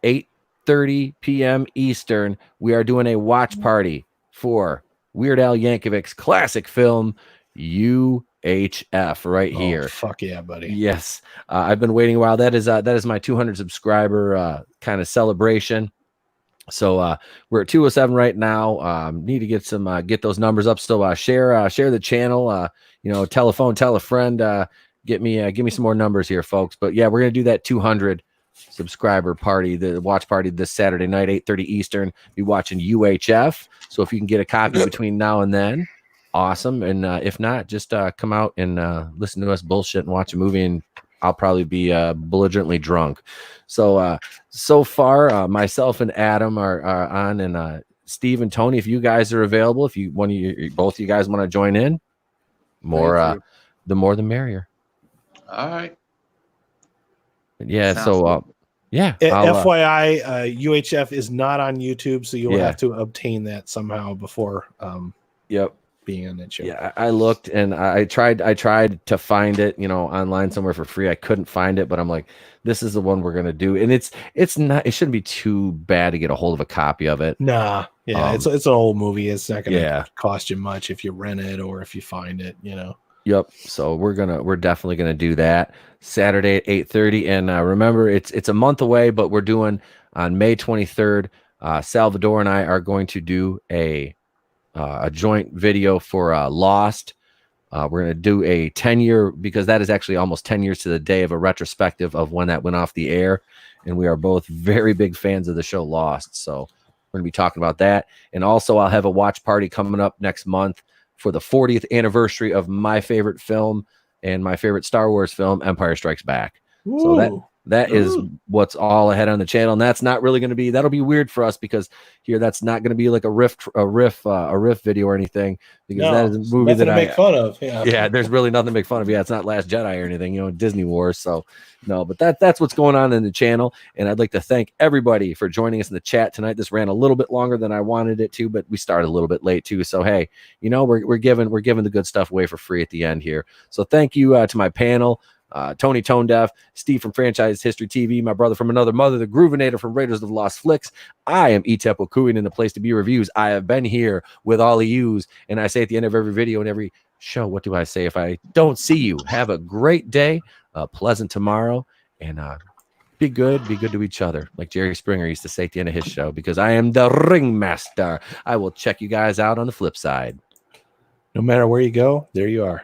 8:30 p.m. Eastern, we are doing a watch party for Weird Al Yankovic's classic film, UHF, right here. Fuck yeah, buddy. Yes. I've been waiting a while. That is my 200 subscriber kind of celebration. So we're at 207 right now. Need to get those numbers up. So share the channel. Tell a friend. Give me some more numbers here, folks. But yeah, we're gonna do that 200 subscriber party, the watch party this Saturday night, 8:30 Eastern. Be watching UHF. So if you can get a copy between now and then, awesome. And if not, just come out and listen to us bullshit and watch a movie, and I'll probably be belligerently drunk. So far, myself and Adam are on, and Steve and Tony, if you guys are available, if both of you guys want to join in, the more the merrier. All right. Yeah. Sounds Yeah. FYI, UHF is not on YouTube, so you'll have to obtain that somehow before. Yep. Being on that show. Yeah, I looked and I tried to find it, online somewhere for free. I couldn't find it, but I'm like, this is the one we're gonna do, and it shouldn't be too bad to get a hold of a copy of it. Nah, yeah, it's an old movie. It's not gonna cost you much if you rent it or if you find it. Yep. So we're definitely gonna do that Saturday at 8:30, and remember, it's a month away, but we're doing on May 23rd. Salvador and I are going to do a joint video for Lost. We're going to do a 10-year, because that is actually almost 10 years to the day of a retrospective of when that went off the air. And we are both very big fans of the show Lost. So we're going to be talking about that. And also I'll have a watch party coming up next month for the 40th anniversary of my favorite film and my favorite Star Wars film, Empire Strikes Back. Ooh. So that is what's all ahead on the channel, and that's not really going to be. That'll be weird for us because here that's not going to be like a riff video or anything, because that is a movie that I make fun of. Yeah, there's really nothing to make fun of. Yeah, it's not Last Jedi or anything, Disney Wars. So no, but that's what's going on in the channel, and I'd like to thank everybody for joining us in the chat tonight. This ran a little bit longer than I wanted it to, but we started a little bit late too. So hey, we're giving the good stuff away for free at the end here. So thank you to my panel. Tony ToneDef, Steve from Franchise History TV, my brother from another mother, the Groovinator from Raiders of the Lost Flicks. I am Etep Okuin, in the place to be reviews. I have been here with all of yous, and I say at the end of every video and every show, what do I say if I don't see you? Have a great day, a pleasant tomorrow, and be good to each other, like Jerry Springer used to say at the end of his show, because I am the ringmaster. I will check you guys out on the flip side. No matter where you go, there you are.